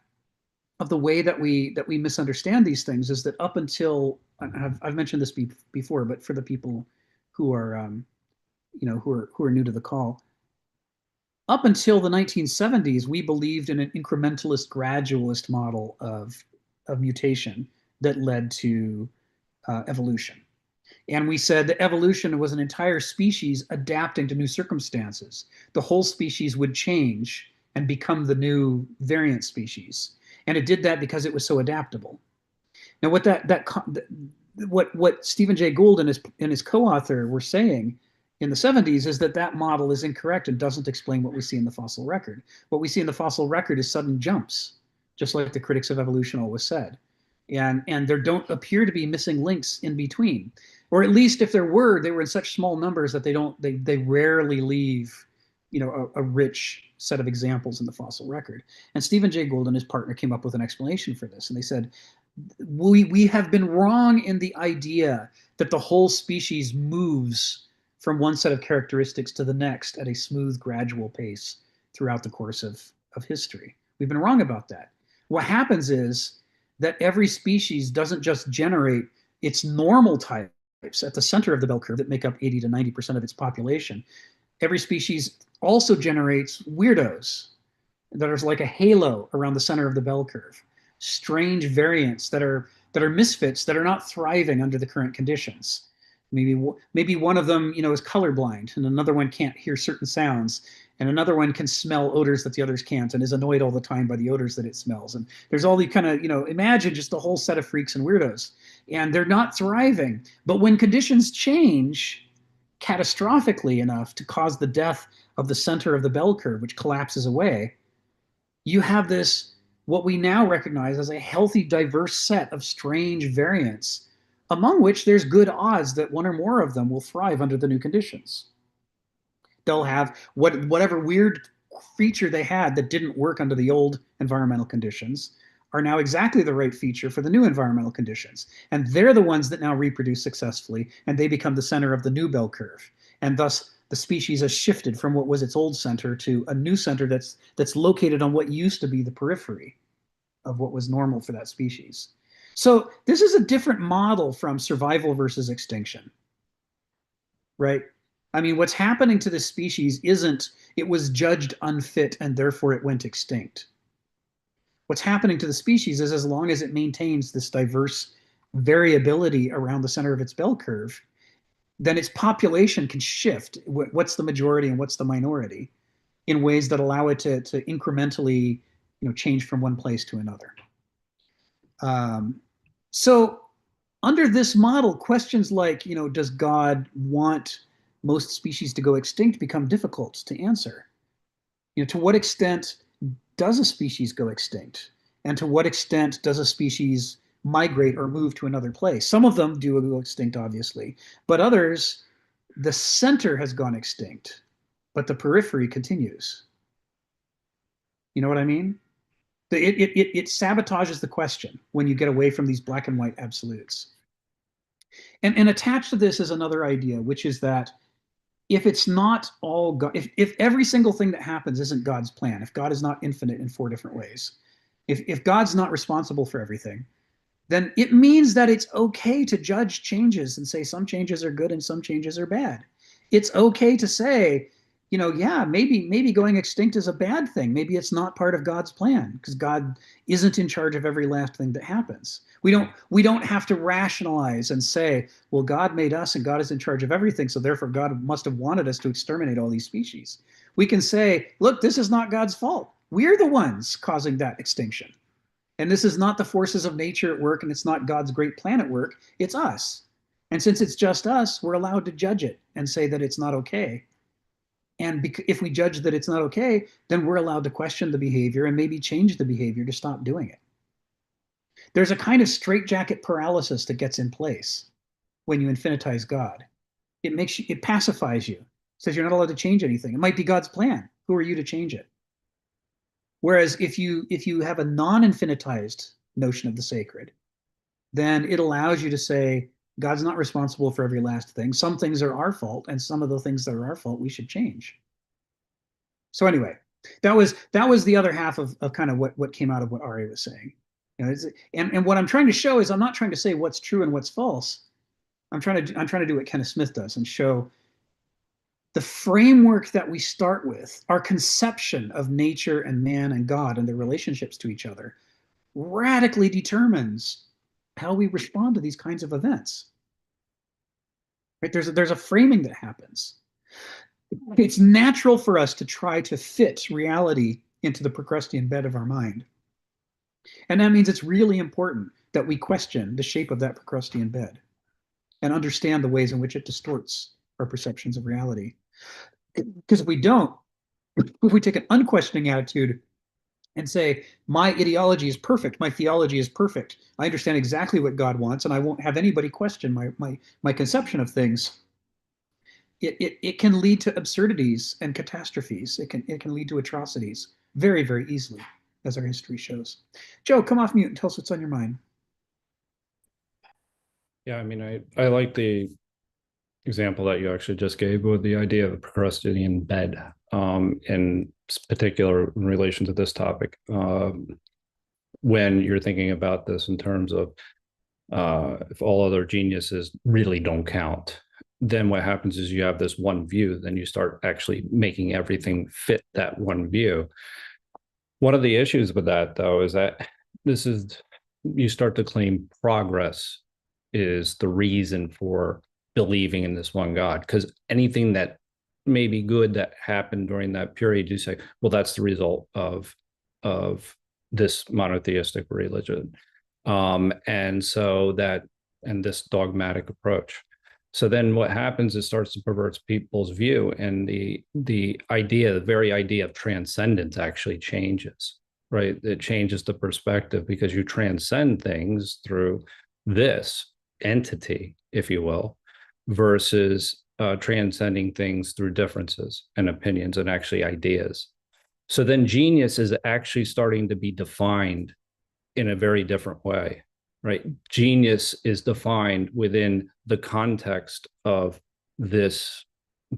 of the way that we misunderstand these things, is that up until I've mentioned this before, but for the people who are who are new to the call. Up until the 1970s, we believed in an incrementalist, gradualist model of mutation that led to evolution. And we said that evolution was an entire species adapting to new circumstances. The whole species would change and become the new variant species. And it did that because it was so adaptable. Now, what Stephen Jay Gould and his co-author were saying in the 70s is that model is incorrect and doesn't explain what we see in the fossil record. What we see in the fossil record is sudden jumps, just like the critics of evolution always said. And there don't appear to be missing links in between. Or at least if there were, they were in such small numbers that they rarely leave, a rich set of examples in the fossil record. And Stephen Jay Gould and his partner came up with an explanation for this. And they said, we have been wrong in the idea that the whole species moves from one set of characteristics to the next at a smooth, gradual pace throughout the course of history. We've been wrong about that. What happens is that every species doesn't just generate its normal types at the center of the bell curve that make up 80 to 90% of its population. Every species also generates weirdos that are like a halo around the center of the bell curve, strange variants that are misfits that are not thriving under the current conditions. Maybe one of them, is colorblind, and another one can't hear certain sounds, and another one can smell odors that the others can't, and is annoyed all the time by the odors that it smells. And there's all the kind of, imagine just a whole set of freaks and weirdos, and they're not thriving. But when conditions change catastrophically enough to cause the death of the center of the bell curve, which collapses away, you have this, what we now recognize as a healthy, diverse set of strange variants, among which there's good odds that one or more of them will thrive under the new conditions. They'll have whatever weird feature they had that didn't work under the old environmental conditions are now exactly the right feature for the new environmental conditions. And they're the ones that now reproduce successfully, and they become the center of the new bell curve. And thus, the species has shifted from what was its old center to a new center that's located on what used to be the periphery of what was normal for that species. So this is a different model from survival versus extinction, right? I mean, what's happening to this species isn't it was judged unfit and therefore it went extinct. What's happening to the species is as long as it maintains this diverse variability around the center of its bell curve, then its population can shift. What's the majority and what's the minority in ways that allow it to incrementally, change from one place to another. So under this model, questions like, does God want most species to go extinct become difficult to answer? To what extent does a species go extinct? And to what extent does a species migrate or move to another place? Some of them do go extinct, obviously, but others, the center has gone extinct, but the periphery continues. You know what I mean? It sabotages the question when you get away from these black and white absolutes. And attached to this is another idea, which is that if it's not all God, if every single thing that happens isn't God's plan, if God is not infinite in 4 different ways, if God's not responsible for everything, then it means that it's okay to judge changes and say some changes are good and some changes are bad. It's okay to say, yeah, maybe going extinct is a bad thing. Maybe it's not part of God's plan because God isn't in charge of every last thing that happens. We don't have to rationalize and say, well, God made us and God is in charge of everything, so therefore God must have wanted us to exterminate all these species. We can say, look, this is not God's fault. We're the ones causing that extinction. And this is not the forces of nature at work, and it's not God's great plan at work. It's us. And since it's just us, we're allowed to judge it and say that it's not okay. And if we judge that it's not okay, then we're allowed to question the behavior and maybe change the behavior to stop doing it. There's a kind of straitjacket paralysis that gets in place when you infinitize God. It pacifies you, says you're not allowed to change anything. It might be God's plan. Who are you to change it? Whereas if you have a non-infinitized notion of the sacred, then it allows you to say, God's not responsible for every last thing. Some things are our fault, and some of the things that are our fault we should change. So anyway, that was the other half of kind of what came out of what Ari was saying. And what I'm trying to show is I'm not trying to say what's true and what's false. I'm trying to do what Kenneth Smith does and show the framework that we start with, our conception of nature and man and God and their relationships to each other, radically determines how we respond to these kinds of events. Right? There's a framing that happens. It's natural for us to try to fit reality into the Procrustean bed of our mind. And that means it's really important that we question the shape of that Procrustean bed and understand the ways in which it distorts our perceptions of reality. Because if we don't, if we take an unquestioning attitude and say, my ideology is perfect, my theology is perfect, I understand exactly what God wants, and I won't have anybody question my conception of things, it can lead to absurdities and catastrophes. It can lead to atrocities very, very easily, as our history shows. Joe, come off mute and tell us what's on your mind. Yeah, I mean, I like the example that you actually just gave with the idea of a Procrustean bed, in particular in relation to this topic. When you're thinking about this in terms of if all other geniuses really don't count, then what happens is you have this one view, then you start actually making everything fit that one view. One of the issues with that, though, is that you start to claim progress is the reason for believing in this one God, because anything that may be good that happened during that period, you say, well, that's the result of this monotheistic religion, and this dogmatic approach. So then what happens is starts to pervert people's view, and the very idea of transcendence actually changes, right? It changes the perspective because you transcend things through this entity, if you will, versus transcending things through differences and opinions and actually ideas. So then genius is actually starting to be defined in a very different way, right? Genius is defined within the context of this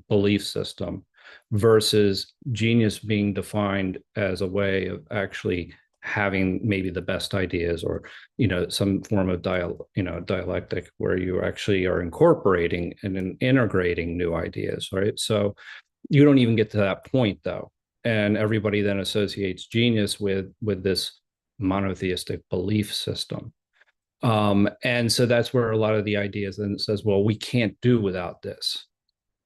belief system versus genius being defined as a way of actually having maybe the best ideas, or some form of dialectic where you actually are incorporating and integrating new ideas, right? So you don't even get to that point, though, and everybody then associates genius with this monotheistic belief system. And so that's where a lot of the ideas then says, well, we can't do without this.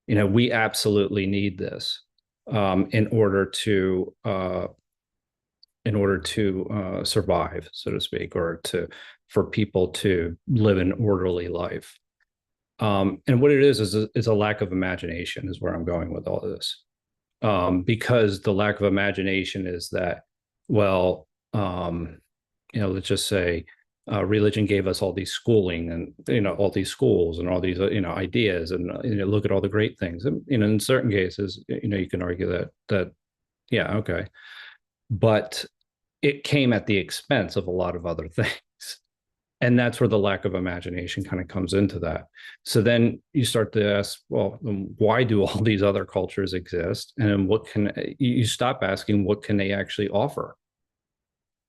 We absolutely need this in order to survive, so to speak, or for people to live an orderly life. And what it is a lack of imagination is where I'm going with all of this. Because the lack of imagination is that, well, let's just say religion gave us all these schooling and, all these schools and all these, ideas, and, look at all the great things. And, in certain cases, you can argue that, yeah, okay. But it came at the expense of a lot of other things. And that's where the lack of imagination kind of comes into that. So then you start to ask, well, why do all these other cultures exist? And you stop asking, what can they actually offer?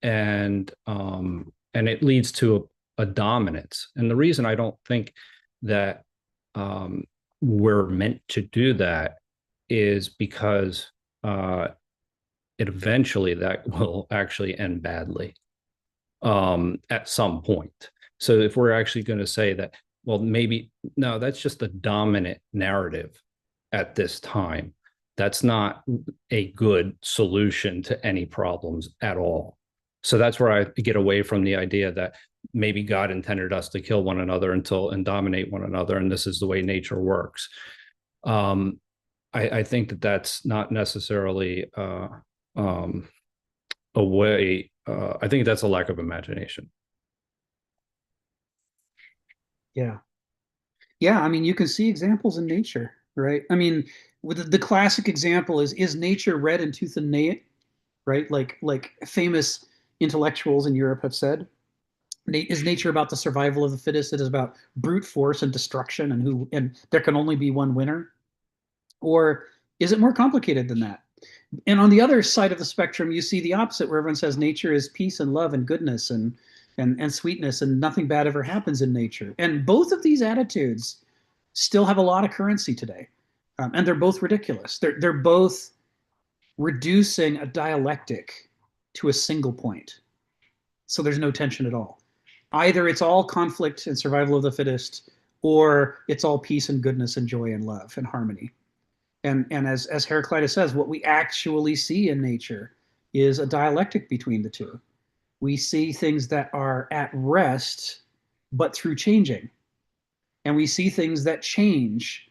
And it leads to a dominance. And the reason I don't think that we're meant to do that is because eventually that will actually end badly at some point. So if we're actually going to say that, well, maybe, no, that's just a dominant narrative at this time. That's not a good solution to any problems at all. So that's where I get away from the idea that maybe God intended us to kill one another and dominate one another, and this is the way nature works. I think that that's not necessarily a way. I think that's a lack of imagination. Yeah. I mean, you can see examples in nature, right? I mean, with the classic example is nature red in tooth and nail, right? Like famous intellectuals in Europe have said. Is nature about the survival of the fittest? It is about brute force and destruction, and there can only be one winner? Or is it more complicated than that? And on the other side of the spectrum, you see the opposite, where everyone says nature is peace and love and goodness and sweetness, and nothing bad ever happens in nature. And both of these attitudes still have a lot of currency today. And they're both ridiculous. They're both reducing a dialectic to a single point. So there's no tension at all. Either it's all conflict and survival of the fittest, or it's all peace and goodness and joy and love and harmony. And as Heraclitus says, what we actually see in nature is a dialectic between the two. We see things that are at rest, but through changing. And we see things that change,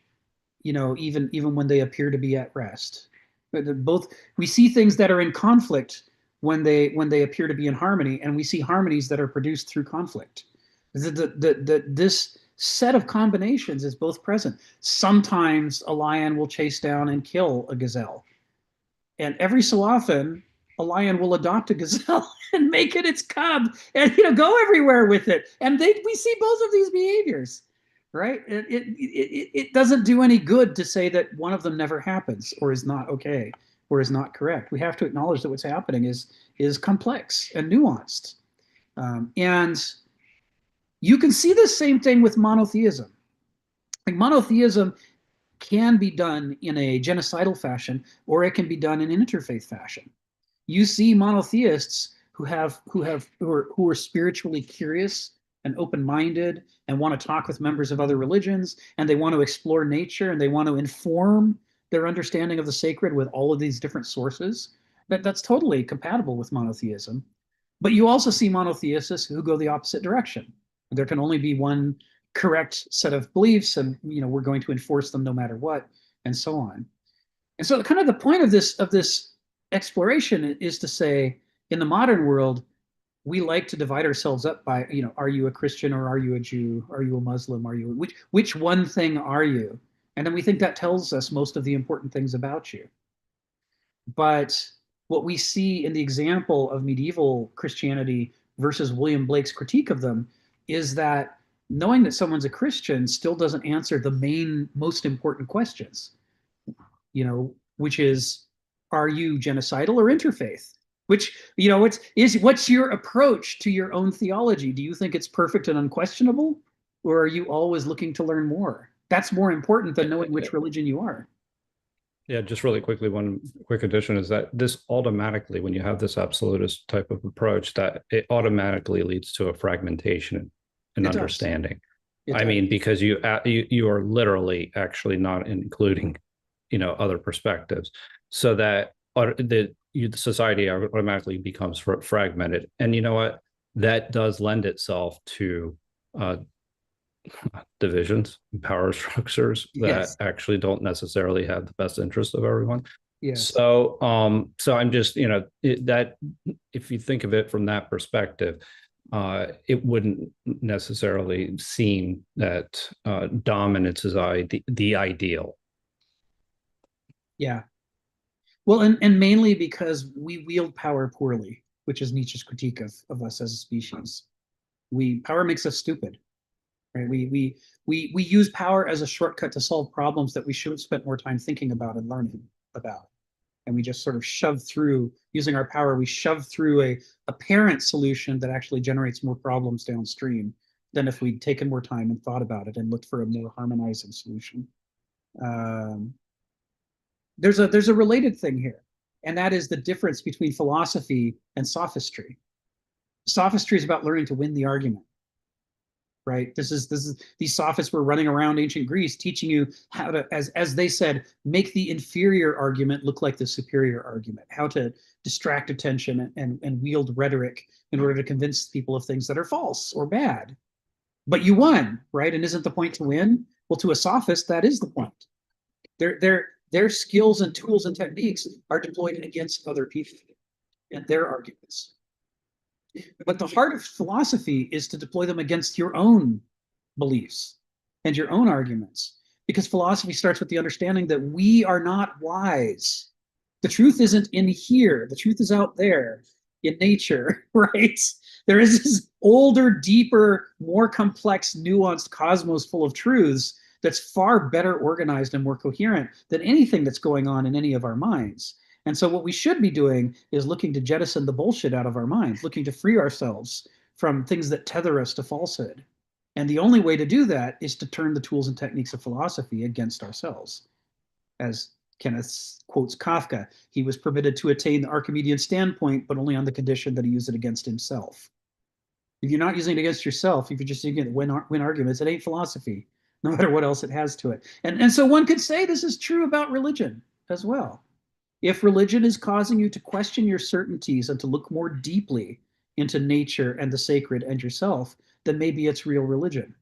even when they appear to be at rest. Both, we see things that are in conflict when they appear to be in harmony, and we see harmonies that are produced through conflict. This set of combinations is both present. Sometimes a lion will chase down and kill a gazelle, and every so often a lion will adopt a gazelle and make it its cub, and go everywhere with it. And we see both of these behaviors, right? It doesn't do any good to say that one of them never happens or is not okay or is not correct. We have to acknowledge that what's happening is complex and nuanced. And you can see the same thing with monotheism. Like, monotheism can be done in a genocidal fashion, or it can be done in an interfaith fashion. You see monotheists who are spiritually curious and open-minded and want to talk with members of other religions, and they want to explore nature, and they want to inform their understanding of the sacred with all of these different sources. That's totally compatible with monotheism. But you also see monotheists who go the opposite direction. There can only be one correct set of beliefs, and we're going to enforce them no matter what, and so on. And so kind of the point of this exploration is to say, in the modern world, we like to divide ourselves up by, are you a Christian, or are you a Jew? Are you a Muslim? Are you which one thing are you? And then we think that tells us most of the important things about you. But what we see in the example of medieval Christianity versus William Blake's critique of them is that knowing that someone's a Christian still doesn't answer the main, most important questions, which is, are you genocidal or interfaith? Which, what's your approach to your own theology? Do you think it's perfect and unquestionable? Or are you always looking to learn more? That's more important than knowing which religion you are. Yeah, just really quickly, one quick addition is that this automatically, when you have this absolutist type of approach, that it automatically leads to a fragmentation in understanding. I mean, because you are literally actually not including, other perspectives, so that the society automatically becomes fragmented. And you know what? That does lend itself to divisions and power structures that actually don't necessarily have the best interest of everyone. Yes. So I'm just, that if you think of it from that perspective, it wouldn't necessarily seem that dominance is the ideal. Yeah. Well, and mainly because we wield power poorly, which is Nietzsche's critique of us as a species. Power makes us stupid. Right? We use power as a shortcut to solve problems that we should have spent more time thinking about and learning about. And we just sort of shove through, using our power, we shove through a apparent solution that actually generates more problems downstream than if we'd taken more time and thought about it and looked for a more harmonizing solution. There's a related thing here, and that is the difference between philosophy and sophistry. Sophistry is about learning to win the argument. Right? This is these sophists were running around ancient Greece teaching you how to, as they said, make the inferior argument look like the superior argument, how to distract attention and wield rhetoric in order to convince people of things that are false or bad. But you won, right? And isn't the point to win? Well, to a sophist, that is the point. Their skills and tools and techniques are deployed against other people and their arguments. But the heart of philosophy is to deploy them against your own beliefs and your own arguments, because philosophy starts with the understanding that we are not wise. The truth isn't in here. The truth is out there in nature, right? There is this older, deeper, more complex, nuanced cosmos full of truths that's far better organized and more coherent than anything that's going on in any of our minds. And so what we should be doing is looking to jettison the bullshit out of our minds, looking to free ourselves from things that tether us to falsehood. And the only way to do that is to turn the tools and techniques of philosophy against ourselves. As Kenneth quotes Kafka, he was permitted to attain the Archimedean standpoint, but only on the condition that he use it against himself. If you're not using it against yourself, if you're just using it to win arguments, it ain't philosophy, no matter what else it has to it. And so one could say this is true about religion as well. If religion is causing you to question your certainties and to look more deeply into nature and the sacred and yourself, then maybe it's real religion.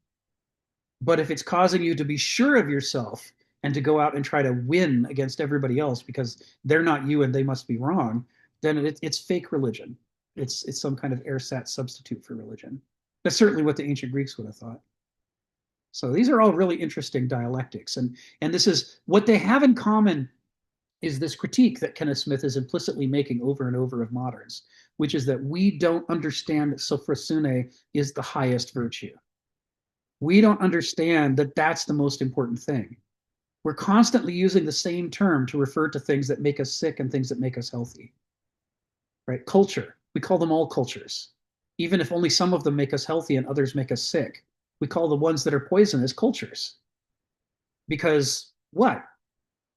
But if it's causing you to be sure of yourself and to go out and try to win against everybody else because they're not you and they must be wrong, then it's fake religion. It's some kind of ersatz substitute for religion. That's certainly what the ancient Greeks would have thought. So these are all really interesting dialectics. And this is what they have in common is this critique that Kenneth Smith is implicitly making over and over of moderns, which is that we don't understand that sophrosune is the highest virtue. We don't understand that that's the most important thing. We're constantly using the same term to refer to things that make us sick and things that make us healthy. Right? Culture. We call them all cultures. Even if only some of them make us healthy and others make us sick, we call the ones that are poisonous cultures. Because what?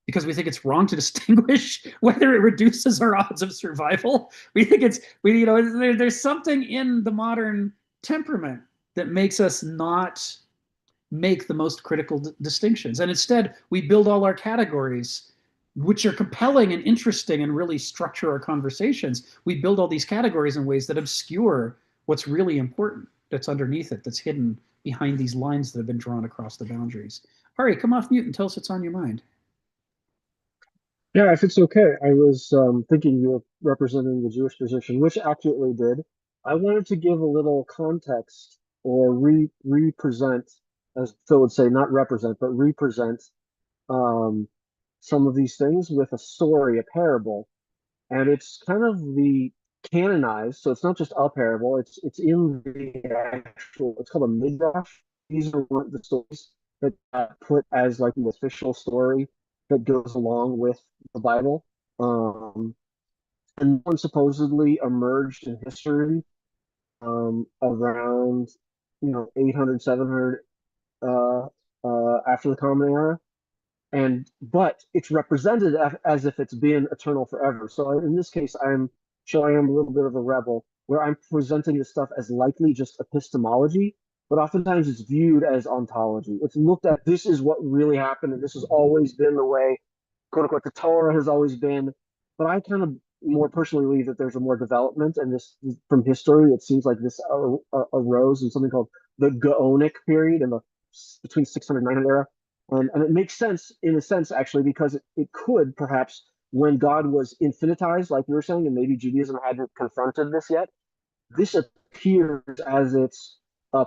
Because we think it's wrong to distinguish whether it reduces our odds of survival. We think there's something in the modern temperament that makes us not make the most critical distinctions. And instead, we build all our categories, which are compelling and interesting and really structure our conversations. We build all these categories in ways that obscure what's really important that's underneath it, that's hidden behind these lines that have been drawn across the boundaries. Ari, come off mute and tell us what's on your mind. Yeah, if it's okay, I was thinking you were representing the Jewish position, which accurately did. I wanted to give a little context or represent, as Phil would say, not represent, but represent some of these things with a story, a parable. And it's kind of the canonized, so it's not just a parable, it's in the actual, it's called a midrash. These are the stories that put as like the official story that goes along with the Bible. And one supposedly emerged in history around 800, 700 after the Common Era. But it's represented as if it's been eternal forever. So in this case, I'm showing I'm a little bit of a rebel, where I'm presenting this stuff as likely just epistemology, but oftentimes it's viewed as ontology. It's looked at, this is what really happened, and this has always been the way, quote unquote, the Torah has always been. But I kind of more personally believe that there's a more development, and this from history, it seems like this arose in something called the Gaonic period in the between 600 and 900 era. And it makes sense in a sense, actually, because it could perhaps, when God was infinitized, like you were saying, and maybe Judaism hadn't confronted this yet, this appears as its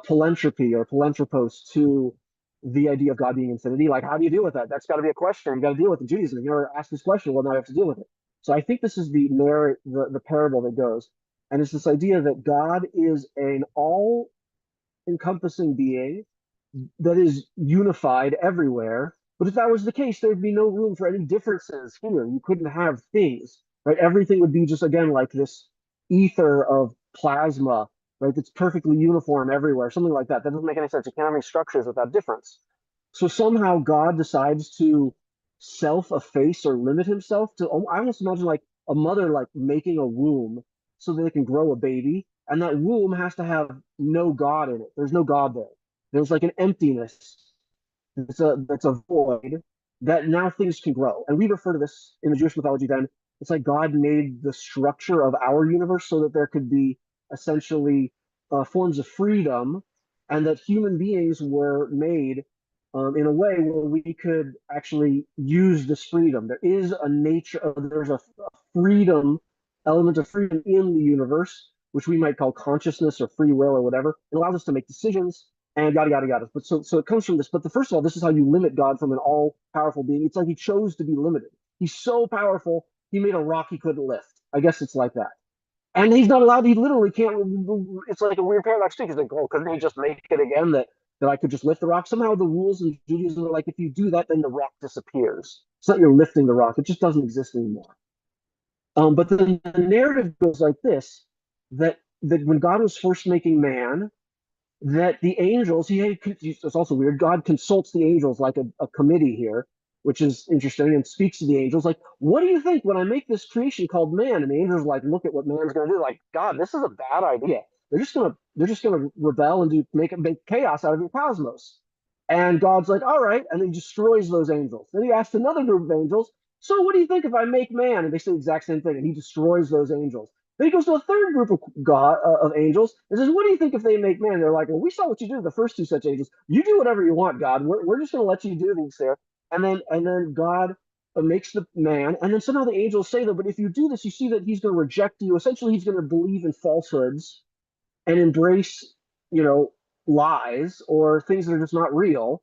philanthropy or philanthropos to the idea of God being infinity. Like, how do you deal with that? That's got to be a question you got to deal with in Judaism. You ask this question, well, now I have to deal with it. So I think this is the parable that goes, and it's this idea that God is an all-encompassing being that is unified everywhere. But if that was the case, there'd be no room for any differences here. You couldn't have things, right? Everything would be just, again, like this ether of plasma, right? That's perfectly uniform everywhere, something like that. That doesn't make any sense. You can't have any structures without difference. So somehow God decides to self-efface or limit himself to, I almost imagine like a mother like making a womb so that they can grow a baby. And that womb has to have no God in it. There's no God there. There's like an emptiness. That's a void that now things can grow. And we refer to this in the Jewish mythology then. It's like God made the structure of our universe so that there could be essentially forms of freedom, and that human beings were made in a way where we could actually use this freedom. There is a nature, there's a freedom, element of freedom in the universe, which we might call consciousness or free will or whatever. It allows us to make decisions and yada, yada, yada. But so it comes from this. But first of all, this is how you limit God from an all-powerful being. It's like he chose to be limited. He's so powerful, he made a rock he couldn't lift. I guess it's like that. And he's not allowed, he literally can't, it's like a weird paradox too. He's like, oh, couldn't he just make it again that I could just lift the rock? Somehow the rules in Judaism are like, if you do that, then the rock disappears. It's not you're lifting the rock. It just doesn't exist anymore. But then the narrative goes like this, that when God was first making man, that the angels, it's also weird, God consults the angels like a committee here, which is interesting, and speaks to the angels like, what do you think when I make this creation called man? And the angels like, look at what man's going to do. Like, God, this is a bad idea. They're just gonna rebel and make chaos out of your cosmos. And God's like, all right, and he destroys those angels. Then he asks another group of angels, so what do you think if I make man? And they say the exact same thing, and he destroys those angels. Then he goes to a third group of angels and says, what do you think if they make man? And they're like, well, we saw what you did to the first two such angels. You do whatever you want, God. We're just going to let you do these there. And then God makes the man, and then somehow the angels say that, but if you do this, you see that he's going to reject you. Essentially, he's going to believe in falsehoods and embrace, lies or things that are just not real.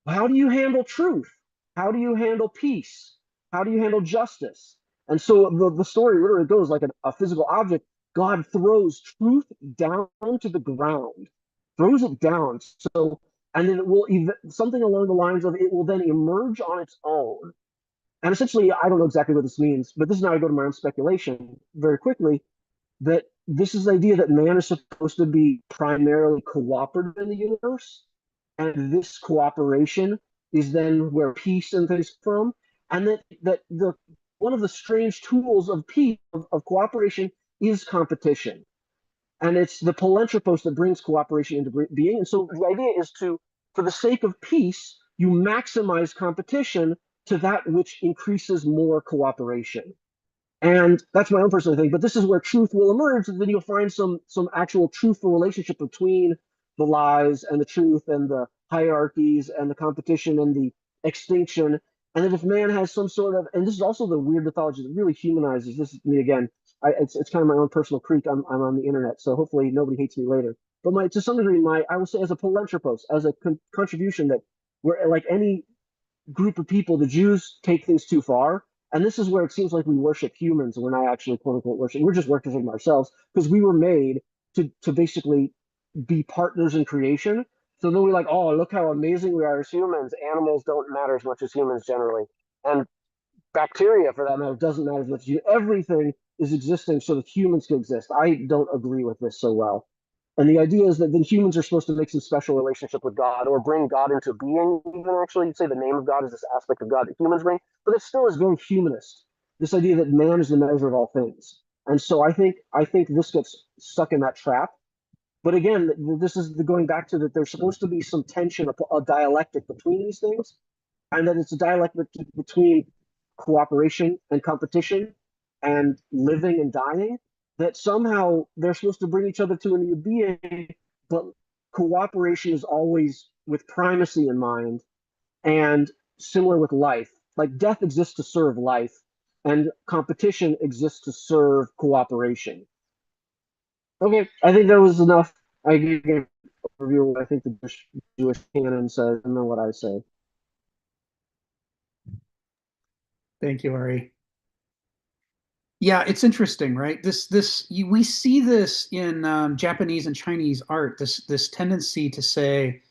How do you handle truth? How do you handle peace? How do you handle justice? And so the story literally goes like a physical object. God throws truth down to the ground, throws it down. So, and then it will something along the lines of it will then emerge on its own. And essentially, I don't know exactly what this means, but this is now I go to my own speculation very quickly, that this is the idea that man is supposed to be primarily cooperative in the universe, and this cooperation is then where peace and things come from, and that the one of the strange tools of peace of cooperation is competition, and it's the palanthropos that brings cooperation into being. And so the idea is to, for the sake of peace, you maximize competition to that which increases more cooperation. And that's my own personal thing, but this is where truth will emerge. And then you'll find some actual truthful relationship between the lies and the truth and the hierarchies and the competition and the extinction. And that if man has some sort of, and this is also the weird mythology that really humanizes, this is me again, it's kind of my own personal creek. I'm on the internet, so hopefully nobody hates me later. But to some degree, I will say as a palanthropos, as a contribution that where like any group of people, the Jews take things too far. And this is where it seems like we worship humans and we're not actually quote unquote worship. We're just worshiping ourselves because we were made to basically be partners in creation. So then we're like, oh, look how amazing we are as humans. Animals don't matter as much as humans generally. And bacteria, for that matter, doesn't matter as much as you. Everything is existing so that humans can exist. I don't agree with this so well. And the idea is that then humans are supposed to make some special relationship with God or bring God into being. Even actually, you'd say the name of God is this aspect of God that humans bring, but it still is very humanist. This idea that man is the measure of all things. And so I think this gets stuck in that trap. But again, this is going back to that there's supposed to be some tension, a dialectic between these things, and that it's a dialectic between cooperation and competition and living and dying, that somehow they're supposed to bring each other to a new being, but cooperation is always with primacy in mind. And similar with life, like death exists to serve life and competition exists to serve cooperation. Okay, I think that was enough. I gave an overview of what I think the Jewish canon says, and then what I say. Thank you, Ari. Yeah, it's interesting, right? We see this in Japanese and Chinese art. This tendency to say,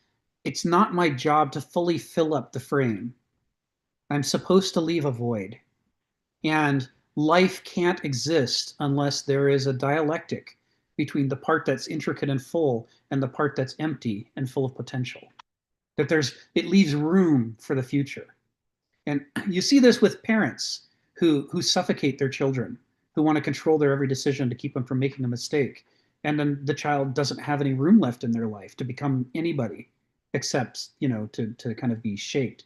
it's not my job to fully fill up the frame. I'm supposed to leave a void, and life can't exist unless there is a dialectic between the part that's intricate and full and the part that's empty and full of potential. That it leaves room for the future. And you see this with parents who suffocate their children, who want to control their every decision to keep them from making a mistake. And then the child doesn't have any room left in their life to become anybody except, to kind of be shaped.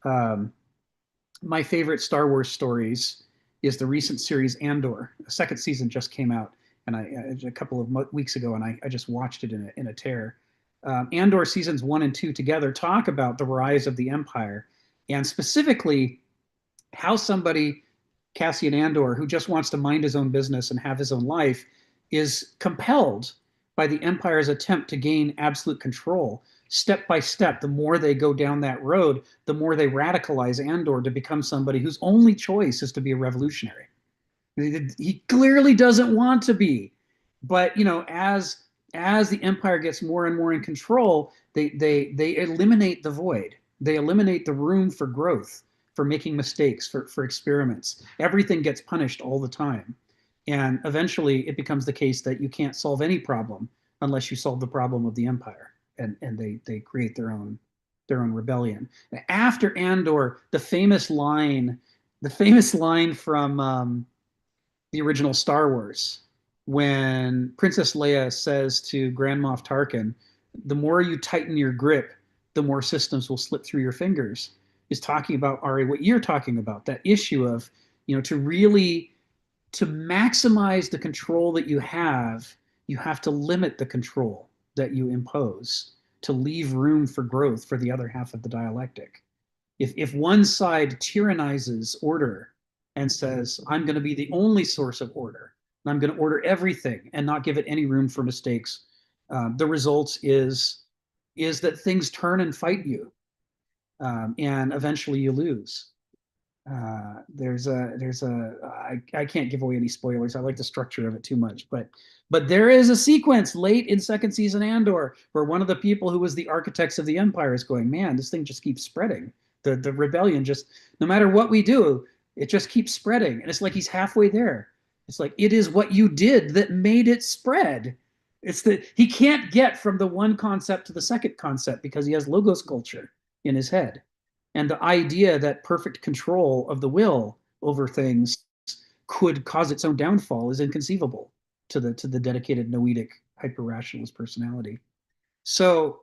My favorite Star Wars stories is the recent series Andor. The second season just came out, and a couple of weeks ago, and I just watched it in a tear. Andor seasons 1 and 2 together talk about the rise of the Empire, and specifically how somebody, Cassian Andor, who just wants to mind his own business and have his own life, is compelled by the Empire's attempt to gain absolute control. Step by step, the more they go down that road, the more they radicalize Andor to become somebody whose only choice is to be a revolutionary. He clearly doesn't want to be, but as the Empire gets more and more in control, they eliminate the void. They eliminate the room for growth, for making mistakes, for experiments. Everything gets punished all the time. And eventually it becomes the case that you can't solve any problem unless you solve the problem of the Empire. And they create their own their own rebellion. After Andor, the famous line from the original Star Wars, when Princess Leia says to Grand Moff Tarkin, "The more you tighten your grip, the more systems will slip through your fingers," is talking about, Ari, what you're talking about, that issue of, to maximize the control that you have to limit the control that you impose to leave room for growth for the other half of the dialectic. If one side tyrannizes order and says, "I'm going to be the only source of order, and I'm going to order everything and not give it any room for mistakes," the result is that things turn and fight you, and eventually you lose. I can't give away any spoilers. I like the structure of it too much, but there is a sequence late in second season Andor where one of the people who was the architects of the Empire is going, "Man, this thing just keeps spreading. The rebellion just, no matter what we do, it just keeps spreading." And it's like he's halfway there. It's like, it is what you did that made it spread. It's that he can't get from the one concept to the second concept because he has logos culture in his head. And the idea that perfect control of the will over things could cause its own downfall is inconceivable to the dedicated noetic hyper-rationalist personality. So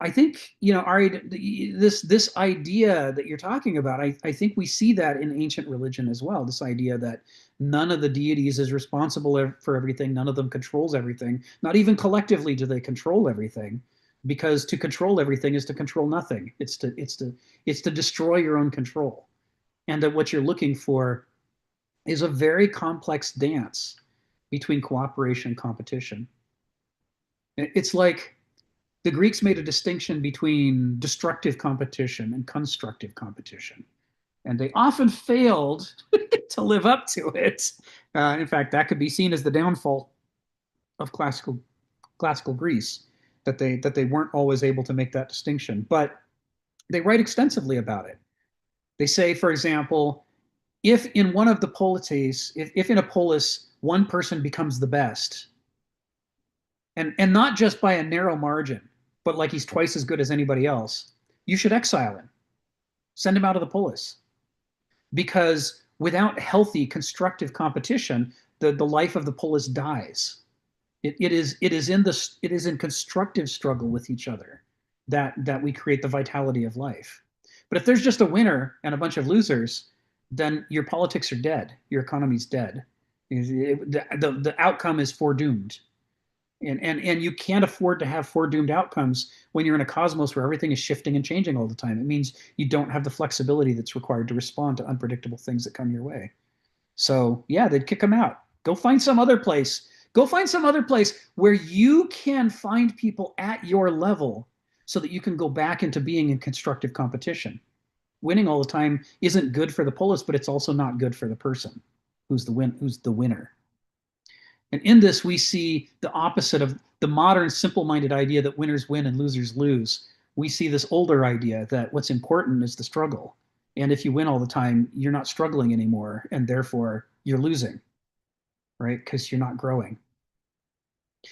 I think, Ari, this idea that you're talking about, I think we see that in ancient religion as well. This idea that none of the deities is responsible for everything, none of them controls everything. Not even collectively do they control everything, because to control everything is to control nothing. It's to destroy your own control. And that what you're looking for is a very complex dance between cooperation and competition. It's like the Greeks made a distinction between destructive competition and constructive competition, and they often failed to live up to it. In fact, that could be seen as the downfall of classical Greece, that they weren't always able to make that distinction. But they write extensively about it. They say, for example, if in one of the polities, if in a polis one person becomes the best, and not just by a narrow margin, but like he's twice as good as anybody else, you should exile him, send him out of the polis. Because without healthy, constructive competition, the life of the polis dies. It is in constructive struggle with each other that we create the vitality of life. But if there's just a winner and a bunch of losers, then your politics are dead. Your economy's dead. The outcome is foredoomed. And you can't afford to have foredoomed outcomes when you're in a cosmos where everything is shifting and changing all the time. It means you don't have the flexibility that's required to respond to unpredictable things that come your way. So yeah, they'd kick them out. Go find some other place. Go find some other place where you can find people at your level so that you can go back into being in constructive competition. Winning all the time isn't good for the polis, but it's also not good for the person who's the winner. And in this, we see the opposite of the modern simple-minded idea that winners win and losers lose. We see this older idea that what's important is the struggle. And if you win all the time, you're not struggling anymore, and therefore you're losing, right? Because you're not growing.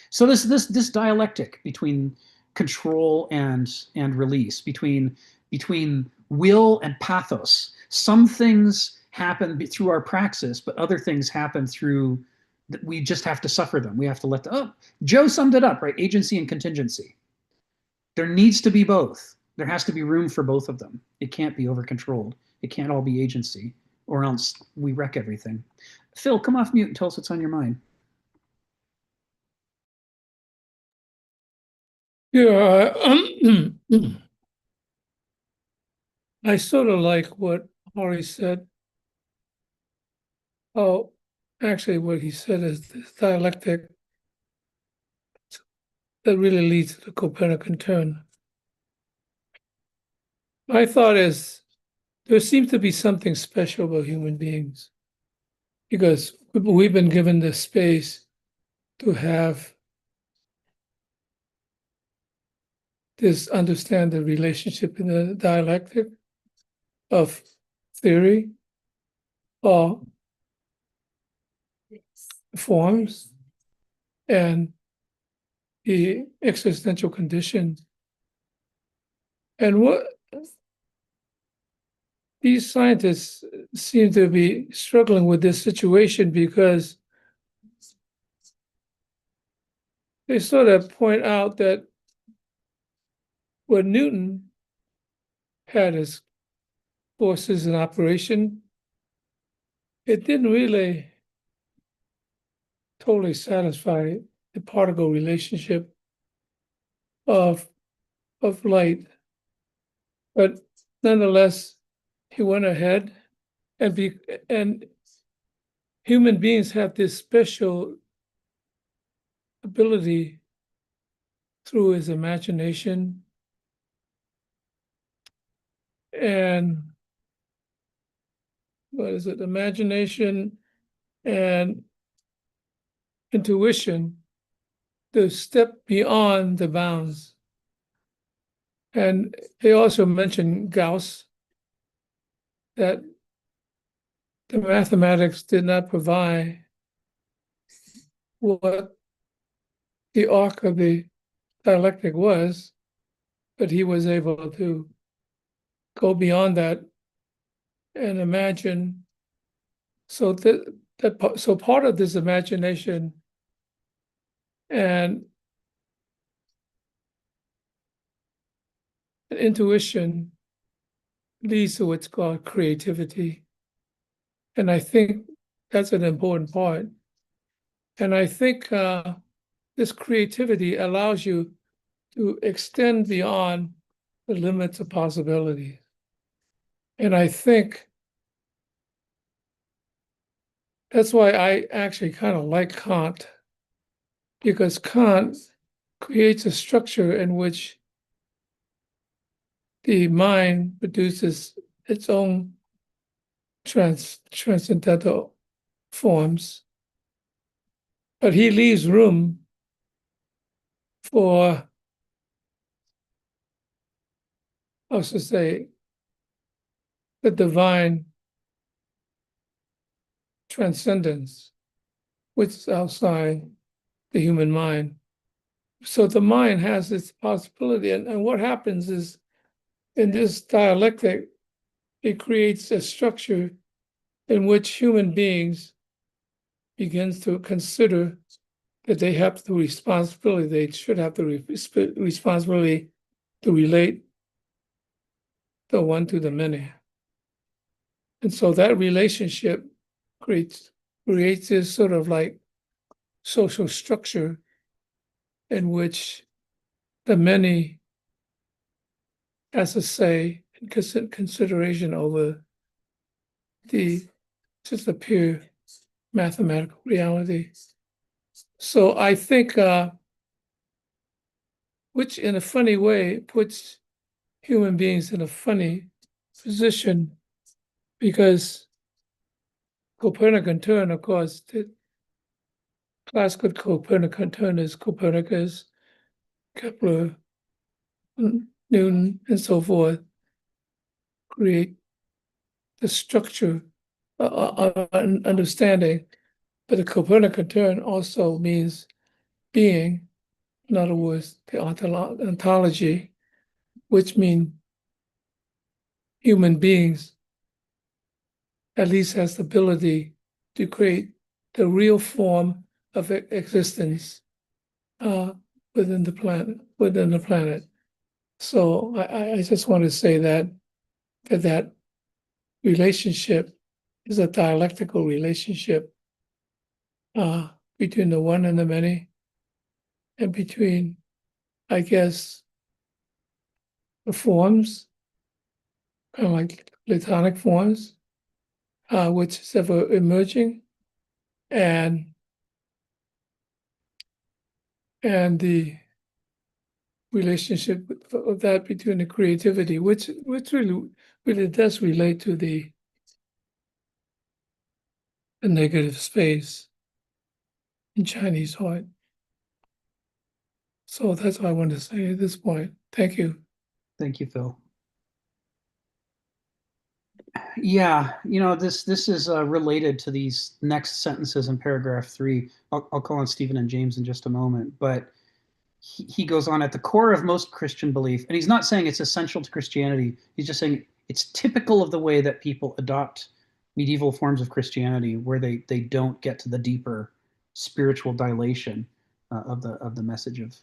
So this dialectic between control and release, between will and pathos. Some things happen through our praxis, but other things happen through, we just have to suffer them. We have to let them. Oh, Joe summed it up, right? Agency and contingency. There needs to be both. There has to be room for both of them. It can't be over-controlled. It can't all be agency, or else we wreck everything. Phil, come off mute and tell us what's on your mind. Yeah, I sort of like what Ari said. Oh, actually, what he said is this dialectic that really leads to the Copernican turn. My thought is there seems to be something special about human beings because we've been given the space to have this, understand the relationship in the dialectic of theory or forms and the existential conditions And what these scientists seem to be struggling with this situation because they sort of point out that when Newton had his forces in operation, it didn't really totally satisfy the particle relationship of light. But nonetheless, he went ahead and human beings have this special ability through his imagination and what is it? Imagination and intuition to step beyond the bounds. And they also mentioned Gauss, that the mathematics did not provide what the arc of the dialectic was, but he was able to go beyond that and imagine. So so part of this imagination and intuition leads to what's called creativity. And I think that's an important part. And I think this creativity allows you to extend beyond the limits of possibility. And I think that's why I actually kind of like Kant, because Kant creates a structure in which the mind produces its own transcendental forms, but he leaves room for, I should say, the divine transcendence, which is outside the human mind. So the mind has its possibility. And what happens is, in this dialectic, it creates a structure in which human beings begins to consider that they have the responsibility, they should have the responsibility to relate the one to the many. And so that relationship creates this sort of like social structure in which the many has a say and consideration over just the pure mathematical reality. So I think, which in a funny way puts human beings in a funny position, because Copernican turn, of course, the classical Copernican turn is Copernicus, Kepler, Newton, and so forth, create the structure of understanding. But the Copernican turn also means being, in other words, the ontology, which means human beings at least has the ability to create the real form of existence within the planet. So I just want to say that relationship is a dialectical relationship between the one and the many, and between, I guess, the forms, kind of like Platonic forms, which is ever emerging, and the relationship of that between the creativity, which really does relate to the negative space in Chinese art. So that's what I want to say at this point. Thank you. Thank you, Phil. Yeah, this is related to these next sentences in paragraph 3. I'll call on Stephen and James in just a moment, but he goes on, at the core of most Christian belief, and he's not saying it's essential to Christianity, he's just saying it's typical of the way that people adopt medieval forms of Christianity, where they don't get to the deeper spiritual dilation of the message of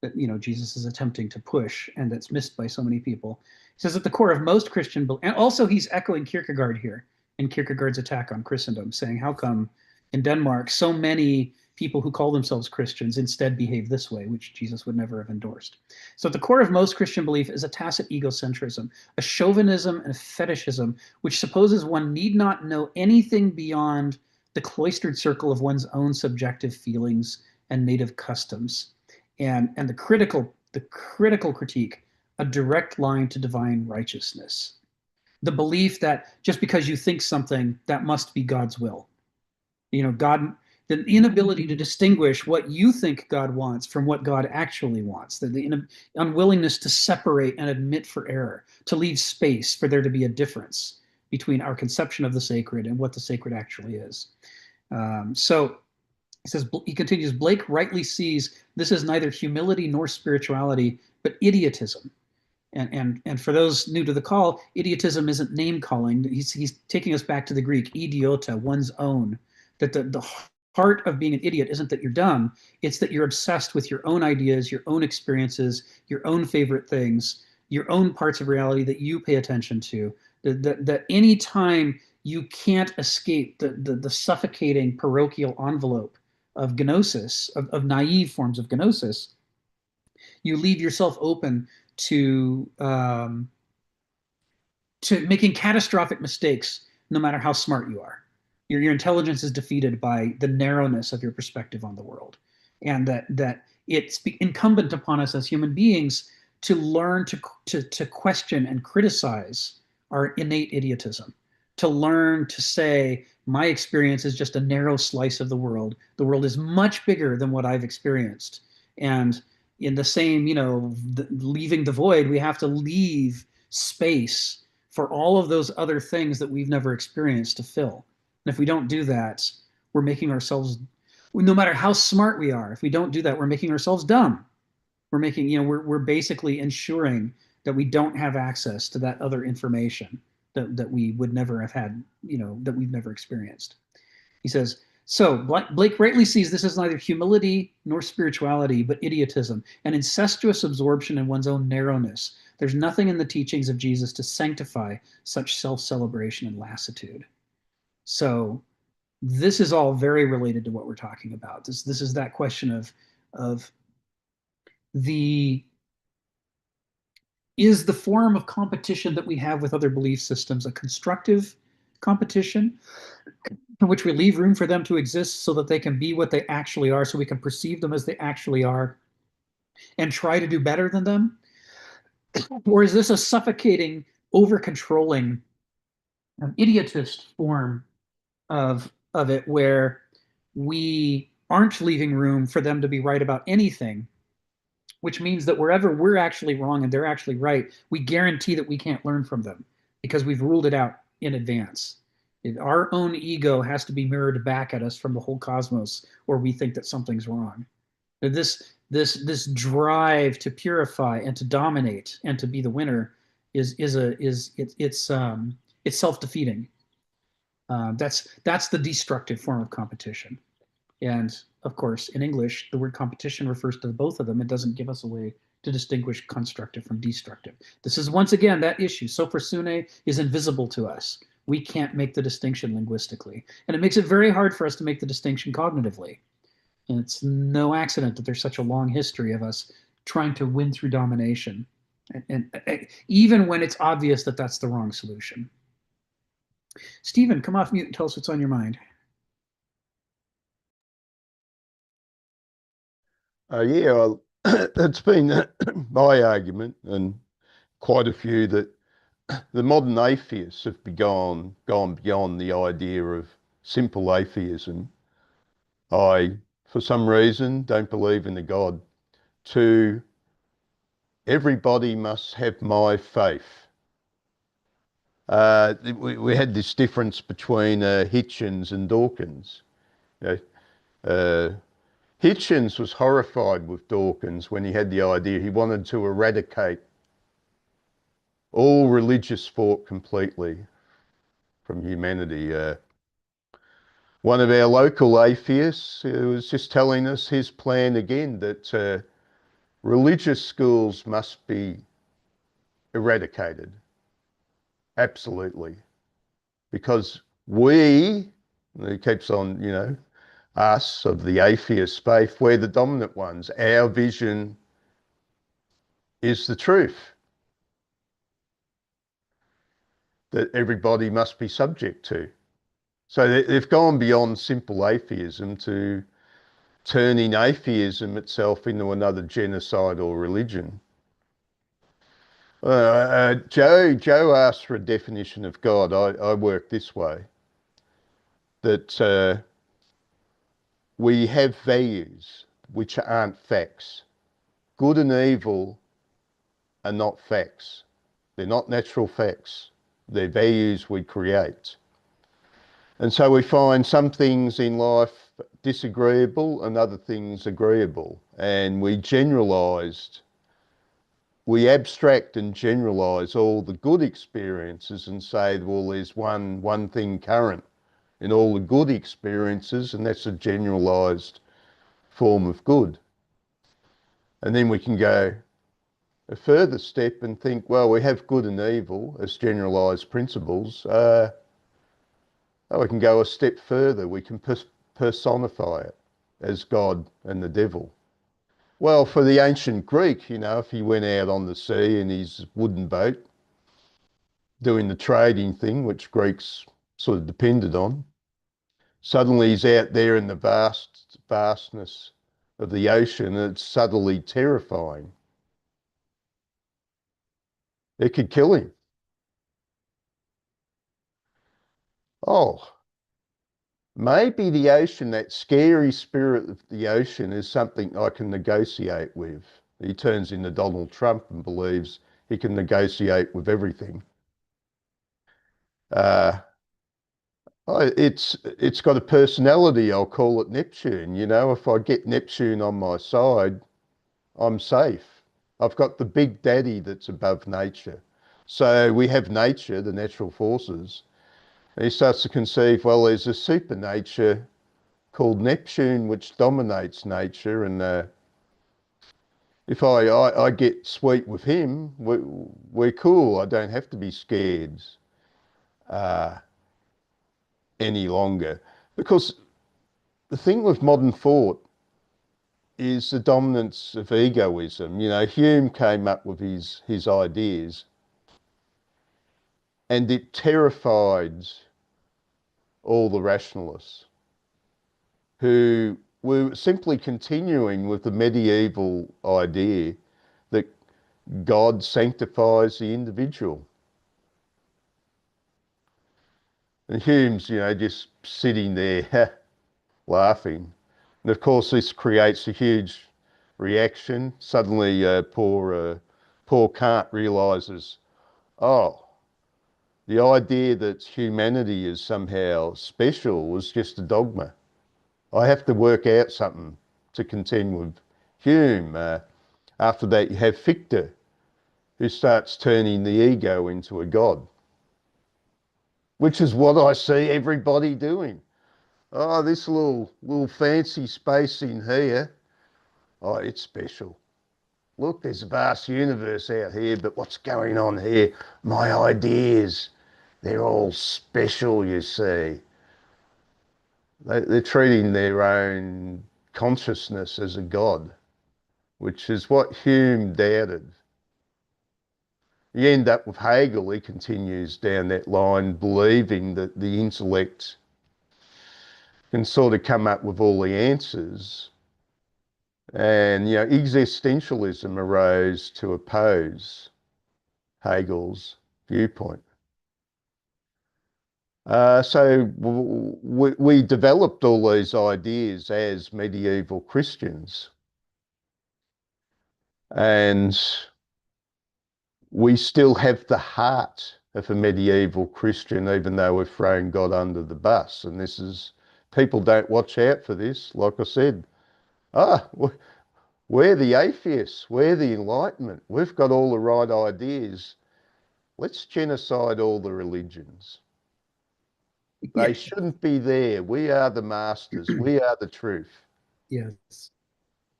that, you know, Jesus is attempting to push, and that's missed by so many people. He says at the core of most Christian, and also he's echoing Kierkegaard here in Kierkegaard's attack on Christendom, saying how come in Denmark so many people who call themselves Christians instead behave this way, which Jesus would never have endorsed. So at the core of most Christian belief is a tacit egocentrism, a chauvinism and a fetishism, which supposes one need not know anything beyond the cloistered circle of one's own subjective feelings and native customs. And the critical critique, a direct line to divine righteousness. The belief that just because you think something, that must be God's will. You know, God, the inability to distinguish what you think God wants from what God actually wants, the unwillingness to separate and admit for error, to leave space for there to be a difference between our conception of the sacred and what the sacred actually is. So he says, he continues, Blake rightly sees this as neither humility nor spirituality, but idiotism. And for those new to the call, idiotism isn't name calling. He's taking us back to the Greek, idiota, one's own. That the heart of being an idiot isn't that you're dumb, it's that you're obsessed with your own ideas, your own experiences, your own favorite things, your own parts of reality that you pay attention to. That any time you can't escape the suffocating parochial envelope of gnosis, of naive forms of gnosis, you leave yourself open to making catastrophic mistakes, no matter how smart you are. Your intelligence is defeated by the narrowness of your perspective on the world, and that it's incumbent upon us as human beings to learn to question and criticize our innate idiotism, to learn to say, my experience is just a narrow slice of the world. The world is much bigger than what I've experienced. And in the same, leaving the void, we have to leave space for all of those other things that we've never experienced to fill. And if we don't do that, we're making ourselves, no matter how smart we are, if we don't do that, we're making ourselves dumb. We're basically ensuring that we don't have access to that other information that we would never have had, that we've never experienced. He says, so Blake rightly sees this as neither humility nor spirituality, but idiotism, an incestuous absorption in one's own narrowness. There's nothing in the teachings of Jesus to sanctify such self-celebration and lassitude. So this is all very related to what we're talking about. This is that question of is the form of competition that we have with other belief systems a constructive competition in which we leave room for them to exist so that they can be what they actually are, so we can perceive them as they actually are and try to do better than them? Or is this a suffocating, over-controlling, idiotist form of it, where we aren't leaving room for them to be right about anything, which means that wherever we're actually wrong and they're actually right, we guarantee that we can't learn from them because we've ruled it out in advance. Our own ego has to be mirrored back at us from the whole cosmos, or we think that something's wrong. This drive to purify and to dominate and to be the winner is self-defeating. That's the destructive form of competition. And of course, in English, the word competition refers to both of them. It doesn't give us a way to distinguish constructive from destructive. This is once again that issue. Soprasune is invisible to us. We can't make the distinction linguistically. And it makes it very hard for us to make the distinction cognitively. And it's no accident that there's such a long history of us trying to win through domination, and even when it's obvious that that's the wrong solution. Stephen, come off mute and tell us what's on your mind. Yeah, it's been my argument, and quite a few, that the modern atheists have gone beyond the idea of simple atheism. I, for some reason, don't believe in a God, to everybody must have my faith. We had this difference between Hitchens and Dawkins. Hitchens was horrified with Dawkins when he had the idea. He wanted to eradicate all religious thought completely from humanity. One of our local atheists was just telling us his plan again, that religious schools must be eradicated. Absolutely. Because we, and he keeps on, you know, us of the atheist faith, we're the dominant ones. Our vision is the truth that everybody must be subject to. So they've gone beyond simple atheism to turning atheism itself into another genocidal religion. Joe asked for a definition of God. I work this way, that we have values which aren't facts. Good and evil are not facts. They're not natural facts. They're values we create. And so we find some things in life disagreeable and other things agreeable. And we abstract and generalise all the good experiences and say, well, there's one thing current in all the good experiences, and that's a generalised form of good. And then we can go a further step and think, well, we have good and evil as generalised principles. We can go a step further. We can personify it as God and the devil. Well, for the ancient Greek, you know, if he went out on the sea in his wooden boat, doing the trading thing, which Greeks sort of depended on, suddenly he's out there in the vastness of the ocean, and it's subtly terrifying. It could kill him. Oh, maybe the ocean, that scary spirit of the ocean, is something I can negotiate with. He turns into Donald Trump and believes he can negotiate with everything. It's got a personality. I'll call it Neptune. You know, if I get Neptune on my side, I'm safe. I've got the big daddy that's above nature. So we have nature, the natural forces. And he starts to conceive, well, there's a super nature called Neptune which dominates nature, and if I get sweet with him, we're cool. I don't have to be scared any longer. Because the thing with modern thought is the dominance of egoism. You know, Hume came up with his ideas, and it terrified all the rationalists who were simply continuing with the medieval idea that God sanctifies the individual. And Hume's, you know, just sitting there laughing. And of course, this creates a huge reaction. Suddenly, poor Kant realises, oh, the idea that humanity is somehow special was just a dogma. I have to work out something to contend with Hume. After that, you have Fichte, who starts turning the ego into a god, which is what I see everybody doing. Oh, this little fancy space in here, oh, it's special. Look, there's a vast universe out here, but what's going on here? My ideas, they're all special, you see. They're treating their own consciousness as a god, which is what Hume doubted. You end up with Hegel. He continues down that line, believing that the intellect can sort of come up with all the answers. And, you know, existentialism arose to oppose Hegel's viewpoint. So we developed all these ideas as medieval Christians. And we still have the heart of a medieval Christian, even though we've thrown God under the bus. And this is, people don't watch out for this. Like I said, Ah, we're the atheists, we're the Enlightenment, we've got all the right ideas. Let's genocide all the religions. They Yes. shouldn't be there. We are the masters, we are the truth. Yes.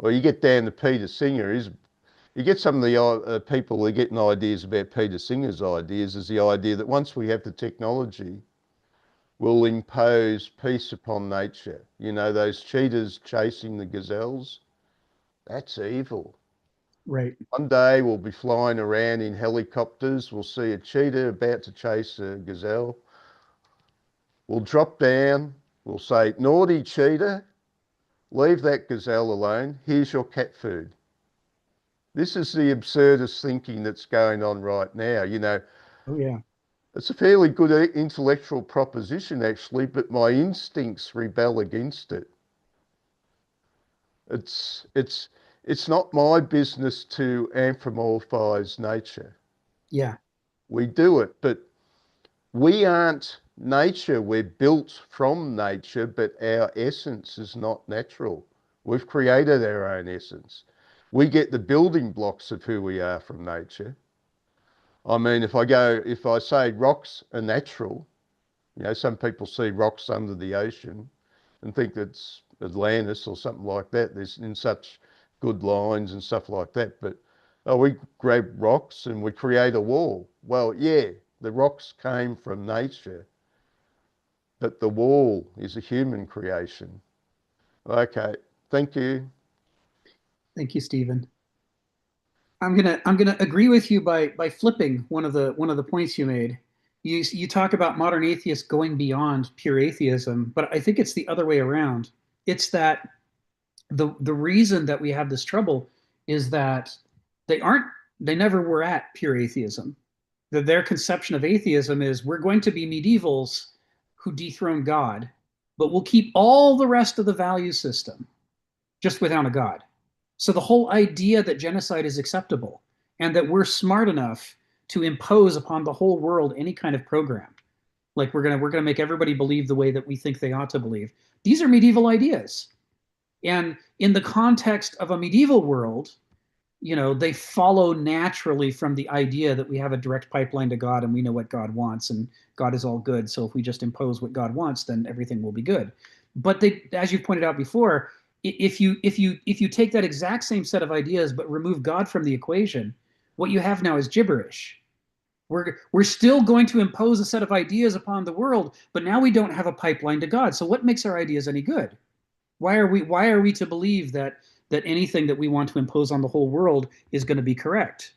Well, you get down to Peter Singer, you get some of the people who are getting ideas about Peter Singer's ideas is the idea that once we have the technology, we'll impose peace upon nature. You know, those cheetahs chasing the gazelles, that's evil. Right. One day we'll be flying around in helicopters, we'll see a cheetah about to chase a gazelle. We'll drop down, we'll say, naughty cheetah, leave that gazelle alone, here's your cat food. This is the absurdist thinking that's going on right now. You know, Oh, yeah. it's a fairly good intellectual proposition, actually, but my instincts rebel against it. It's not my business to anthropomorphize nature. Yeah. We do it, but we aren't nature. We're built from nature, but our essence is not natural. We've created our own essence. We get the building blocks of who we are from nature. I mean, if I say rocks are natural, you know, some people see rocks under the ocean and think it's Atlantis or something like that. There's in such good lines and stuff like that. But we grab rocks and we create a wall. Well, yeah, the rocks came from nature, but the wall is a human creation. Okay, thank you. Thank you, Stephen. I'm gonna agree with you by flipping one of the points you made. You talk about modern atheists going beyond pure atheism, but I think it's the other way around. It's that the reason that we have this trouble is that they aren't they never were at pure atheism. That their conception of atheism is we're going to be medievals who dethrone God, but we'll keep all the rest of the value system just without a God. So the whole idea that genocide is acceptable and that we're smart enough to impose upon the whole world any kind of program, like we're gonna make everybody believe the way that we think they ought to believe. These are medieval ideas, and in the context of a medieval world, you know, they follow naturally from the idea that we have a direct pipeline to God and we know what God wants and God is all good. So if we just impose what God wants, then everything will be good. But they, as you pointed out before, if you take that exact same set of ideas but remove God from the equation, what you have now is gibberish. We're still going to impose a set of ideas upon the world, but now we don't have a pipeline to God. So what makes our ideas any good? Why are we to believe that anything that we want to impose on the whole world is going to be correct?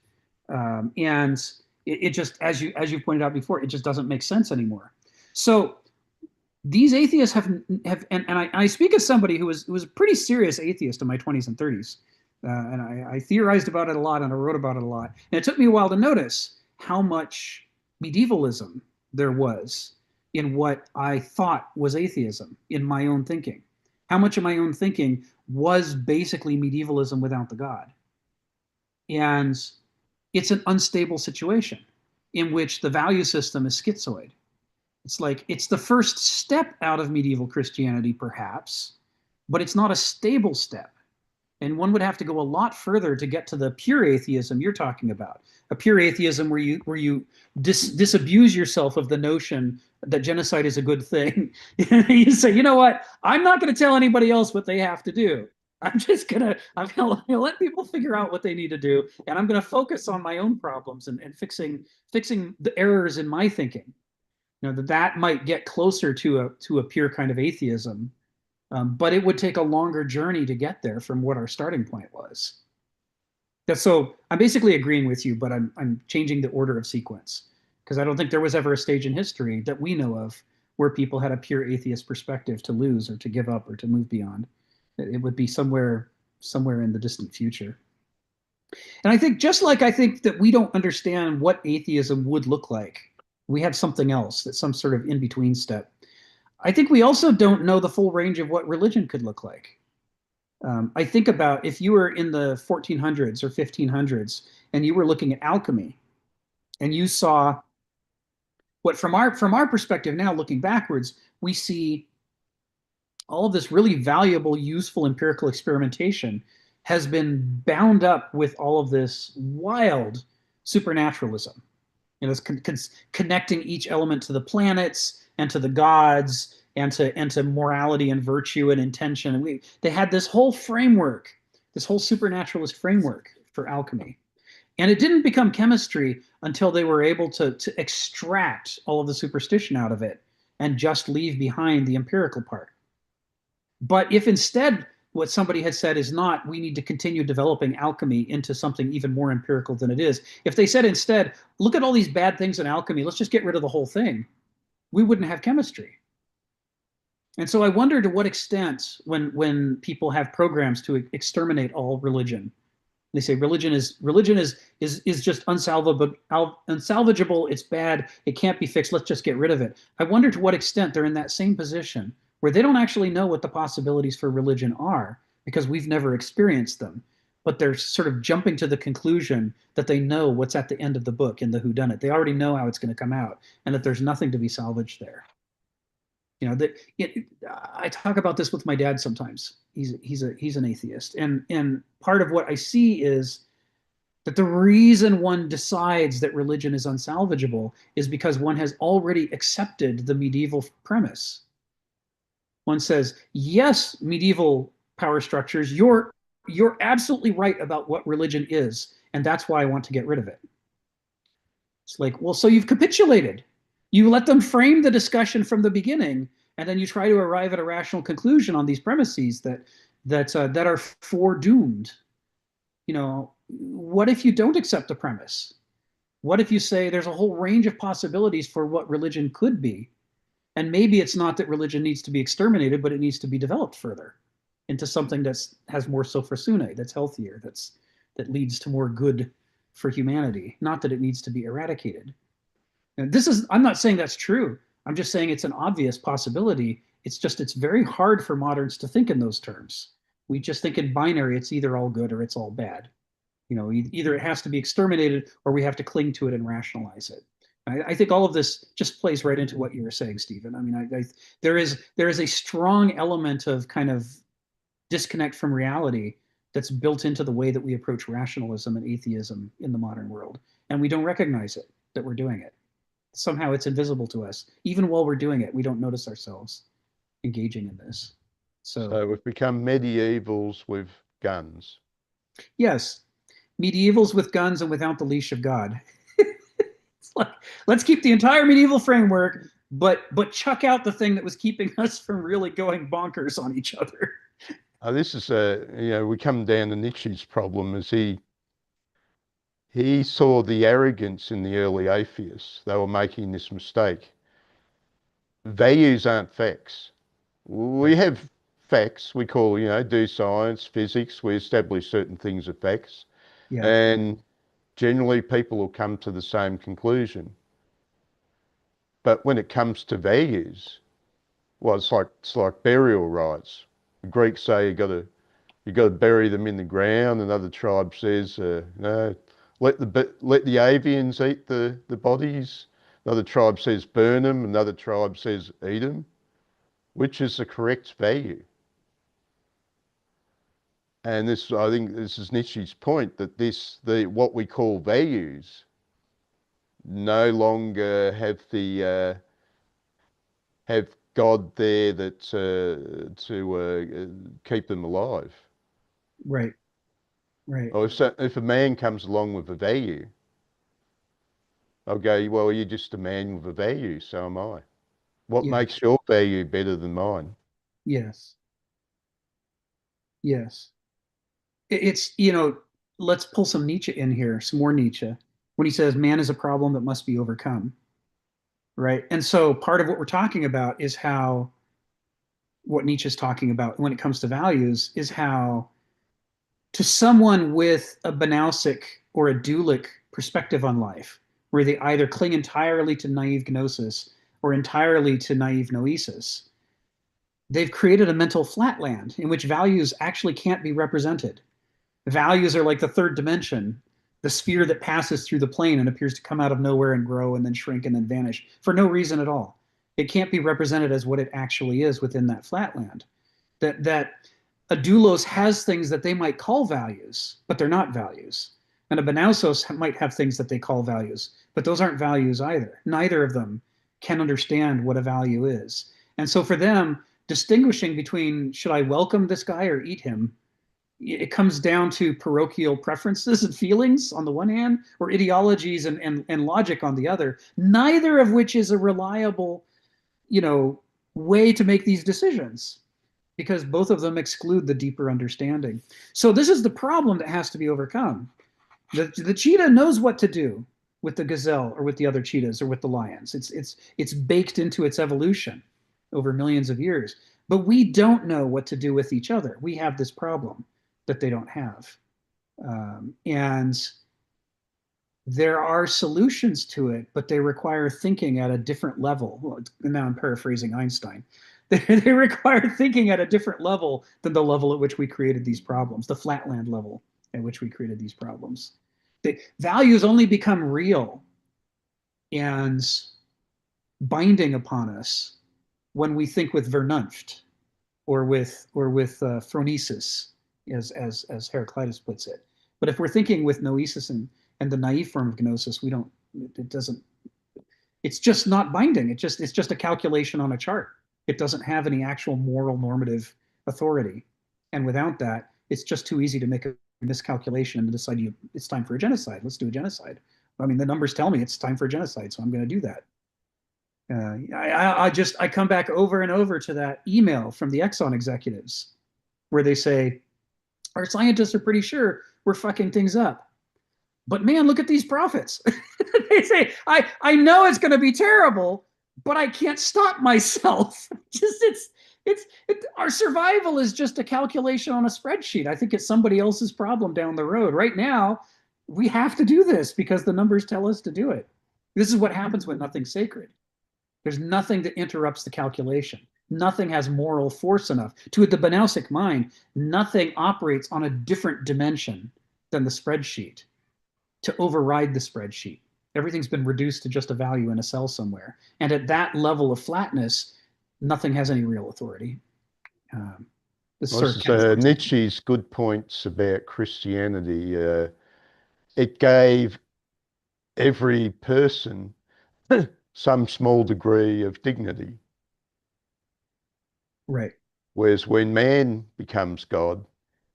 And it just, as you pointed out before, it just doesn't make sense anymore. So these atheists and I speak as somebody who was a pretty serious atheist in my 20s and 30s. And I theorized about it a lot and I wrote about it a lot. And it took me a while to notice how much medievalism there was in what I thought was atheism in my own thinking. How much of my own thinking was basically medievalism without the God. And it's an unstable situation in which the value system is schizoid. It's like it's the first step out of medieval Christianity, perhaps, but it's not a stable step. And one would have to go a lot further to get to the pure atheism you're talking about. A pure atheism where you disabuse yourself of the notion that genocide is a good thing. You say, you know what? I'm not going to tell anybody else what they have to do. I'm gonna let people figure out what they need to do, and I'm gonna focus on my own problems and fixing the errors in my thinking. You know, that might get closer to a pure kind of atheism, but it would take a longer journey to get there from what our starting point was. So I'm basically agreeing with you, but I'm changing the order of sequence because I don't think there was ever a stage in history that we know of where people had a pure atheist perspective to lose or to give up or to move beyond. It would be somewhere in the distant future. And I think just like I think that we don't understand what atheism would look like, we have something else that's some sort of in-between step. I think we also don't know the full range of what religion could look like. I think about if you were in the 1400s or 1500s and you were looking at alchemy and you saw what from our perspective now looking backwards, we see all of this really valuable, useful empirical experimentation has been bound up with all of this wild supernaturalism. It's connecting each element to the planets and to the gods and to morality and virtue and intention. And they had this whole framework, this whole supernaturalist framework for alchemy. And it didn't become chemistry until they were able to extract all of the superstition out of it and just leave behind the empirical part. But if instead what somebody had said is not, we need to continue developing alchemy into something even more empirical than it is. If they said instead, look at all these bad things in alchemy, let's just get rid of the whole thing, we wouldn't have chemistry. And so I wonder to what extent when people have programs to exterminate all religion, they say religion is just unsalvageable, it's bad, it can't be fixed, let's just get rid of it. I wonder to what extent they're in that same position where they don't actually know what the possibilities for religion are because we've never experienced them, but they're sort of jumping to the conclusion that they know what's at the end of the book in the whodunit. They already know how it's going to come out and that there's nothing to be salvaged there. I talk about this with my dad sometimes. He's an atheist, and part of what I see is that the reason one decides that religion is unsalvageable is because one has already accepted the medieval premise. One says, yes, medieval power structures, you're absolutely right about what religion is, and that's why I want to get rid of it. It's like, well, so you've capitulated. You let them frame the discussion from the beginning, and then you try to arrive at a rational conclusion on these premises that are foredoomed. What if you don't accept the premise? What if you say there's a whole range of possibilities for what religion could be? And maybe it's not that religion needs to be exterminated, but it needs to be developed further into something that has more sophrosune, that's healthier, that leads to more good for humanity. Not that it needs to be eradicated. And I'm not saying that's true. I'm just saying it's an obvious possibility. It's very hard for moderns to think in those terms. We just think in binary, it's either all good or it's all bad. Either it has to be exterminated or we have to cling to it and rationalize it. I think all of this just plays right into what you were saying, Stephen. I mean, there is a strong element of kind of disconnect from reality that's built into the way that we approach rationalism and atheism in the modern world. And we don't recognize it, that we're doing it. Somehow it's invisible to us. Even while we're doing it, we don't notice ourselves engaging in this. So we've become medievals with guns. Yes, medievals with guns and without the leash of God. It's like, let's keep the entire medieval framework, but chuck out the thing that was keeping us from really going bonkers on each other. This is we come down to Nietzsche's problem as he saw the arrogance in the early atheists. They were making this mistake. Values aren't facts. We have facts. We call, do science, physics. We establish certain things are facts. Yeah. And generally people will come to the same conclusion. But when it comes to values, well, it's like burial rites. The Greeks say you got to bury them in the ground. Another tribe says, no, let the avians eat the bodies. Another tribe says burn them. Another tribe says eat them. Which is the correct value? And I think this is Nietzsche's point, that what we call values no longer have God there to keep them alive. Right. Or if a man comes along with a value, I'll go, well, you're just a man with a value, so am I. What makes your value better than mine? Yes. It's, let's pull some Nietzsche in here, some more Nietzsche, when he says man is a problem that must be overcome. Right. And so part of what we're talking about is how what Nietzsche's talking about when it comes to values is how to someone with a Banausic or a dualic perspective on life, where they either cling entirely to naive gnosis or entirely to naive noesis, they've created a mental flatland in which values actually can't be represented. Values are like the third dimension, the sphere that passes through the plane and appears to come out of nowhere and grow and then shrink and then vanish for no reason at all. It can't be represented as what it actually is within that flatland. that a doulos has things that they might call values, but they're not values. And a benausos might have things that they call values, but those aren't values either. Neither of them can understand what a value is. And so for them, distinguishing between should I welcome this guy or eat him, it comes down to parochial preferences and feelings on the one hand, or ideologies and logic on the other, neither of which is a reliable, way to make these decisions, because both of them exclude the deeper understanding. So this is the problem that has to be overcome. The cheetah knows what to do with the gazelle or with the other cheetahs or with the lions. It's baked into its evolution over millions of years. But we don't know what to do with each other. We have this problem that they don't have. And there are solutions to it, but they require thinking at a different level. Well, now I'm paraphrasing Einstein. They require thinking at a different level than the level at which we created these problems, the flatland level at which we created these problems. The values only become real and binding upon us when we think with Vernunft or with phronesis, as Heraclitus puts it. But if we're thinking with noesis and the naive form of gnosis, it's just not binding. It's just a calculation on a chart. It doesn't have any actual moral normative authority. And without that, it's just too easy to make a miscalculation and to decide it's time for a genocide. Let's do a genocide. I mean, the numbers tell me it's time for a genocide, so I'm going to do that. I come back over and over to that email from the Exxon executives where they say, our scientists are pretty sure we're fucking things up. But man, look at these profits. They say, I know it's going to be terrible, but I can't stop myself. Our survival is just a calculation on a spreadsheet. I think it's somebody else's problem down the road. Right now, we have to do this because the numbers tell us to do it. This is what happens when nothing's sacred. There's nothing that interrupts the calculation. Nothing has moral force enough. To the Benausic mind, nothing operates on a different dimension than the spreadsheet to override the spreadsheet. Everything's been reduced to just a value in a cell somewhere. And at that level of flatness, nothing has any real authority. Nietzsche's good points about Christianity. It gave every person some small degree of dignity. Right. Whereas when man becomes God,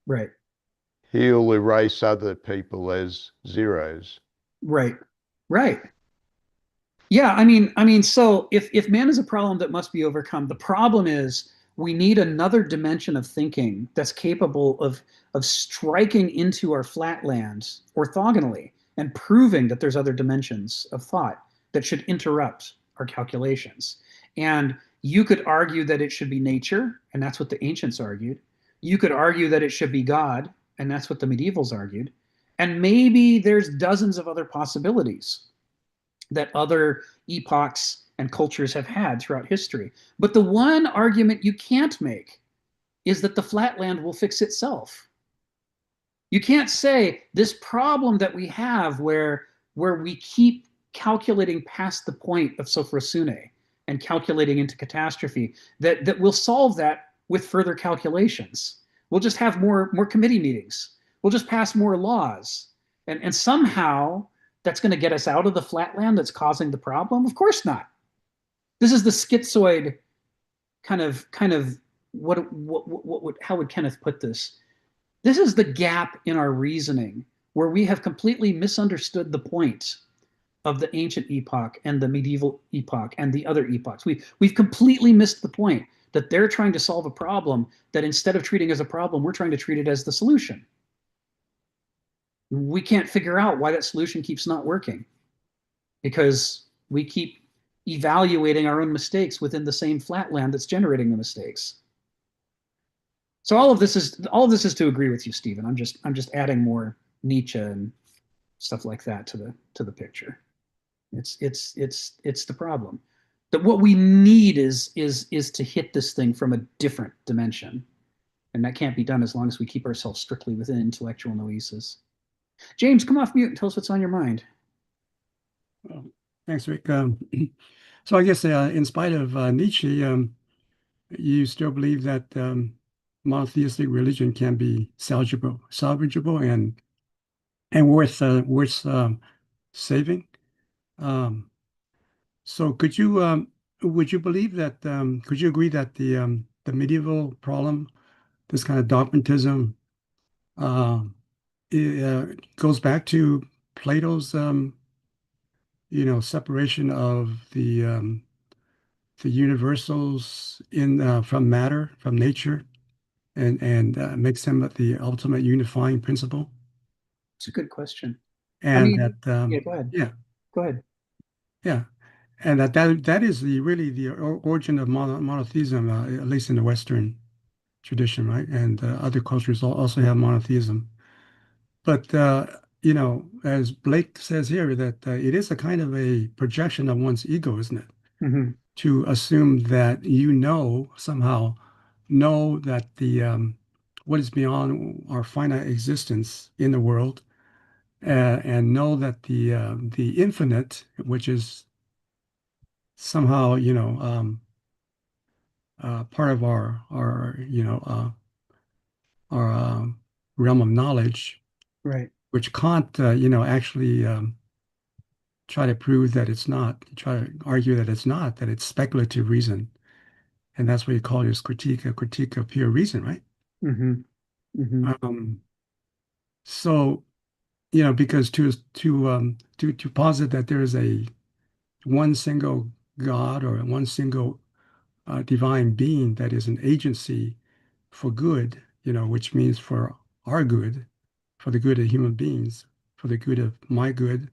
right, he'll erase other people as zeros. Right. Right. Yeah, I mean, so if man is a problem that must be overcome, the problem is we need another dimension of thinking that's capable of striking into our flatlands orthogonally and proving that there's other dimensions of thought that should interrupt our calculations. And you could argue that it should be nature, and that's what the ancients argued. You could argue that it should be God, and that's what the medievals argued. And maybe there's dozens of other possibilities that other epochs and cultures have had throughout history. But the one argument you can't make is that the flatland will fix itself. You can't say this problem that we have where we keep calculating past the point of sophrosune and calculating into catastrophe, that we'll solve that with further calculations. We'll just have more committee meetings. We'll just pass more laws. And somehow that's going to get us out of the flatland that's causing the problem? Of course not. This is the schizoid kind of how would Kenneth put this? This is the gap in our reasoning where we have completely misunderstood the point of the ancient epoch and the medieval epoch and the other epochs. We've completely missed the point that they're trying to solve a problem that instead of treating as a problem, we're trying to treat it as the solution. We can't figure out why that solution keeps not working because we keep evaluating our own mistakes within the same flatland that's generating the mistakes. So all of this is to agree with you, Stephen. I'm just adding more Nietzsche and stuff like that to the picture. It's the problem. That what we need is to hit this thing from a different dimension. And that can't be done as long as we keep ourselves strictly within intellectual noesis. James, come off mute and tell us what's on your mind. Thanks, Rick. So I guess in spite of Nietzsche, you still believe that monotheistic religion can be salvageable and worth saving. So would you believe that could you agree that the medieval problem, this kind of dogmatism, goes back to Plato's separation of the universals in from matter, from nature, and makes them the ultimate unifying principle? It's a good question. I And mean, that yeah, go ahead. yeah, Go ahead. yeah, and that is really the origin of monotheism, at least in the Western tradition, right? And other cultures also have monotheism. But as Blake says here, that it is a kind of a projection of one's ego, isn't it? Mm-hmm. To assume that somehow know that the what is beyond our finite existence in the world, and know that the infinite, which is somehow part of our realm of knowledge, Right. which Kant actually try to prove that it's not, try to argue that it's not, that it's speculative reason. And that's what he called his critique, a critique of pure reason, right? Mm-hmm. Mm-hmm. So, because to posit that there is a one single God or one single divine being that is an agency for good, which means for our good, for the good of human beings, for the good of my good,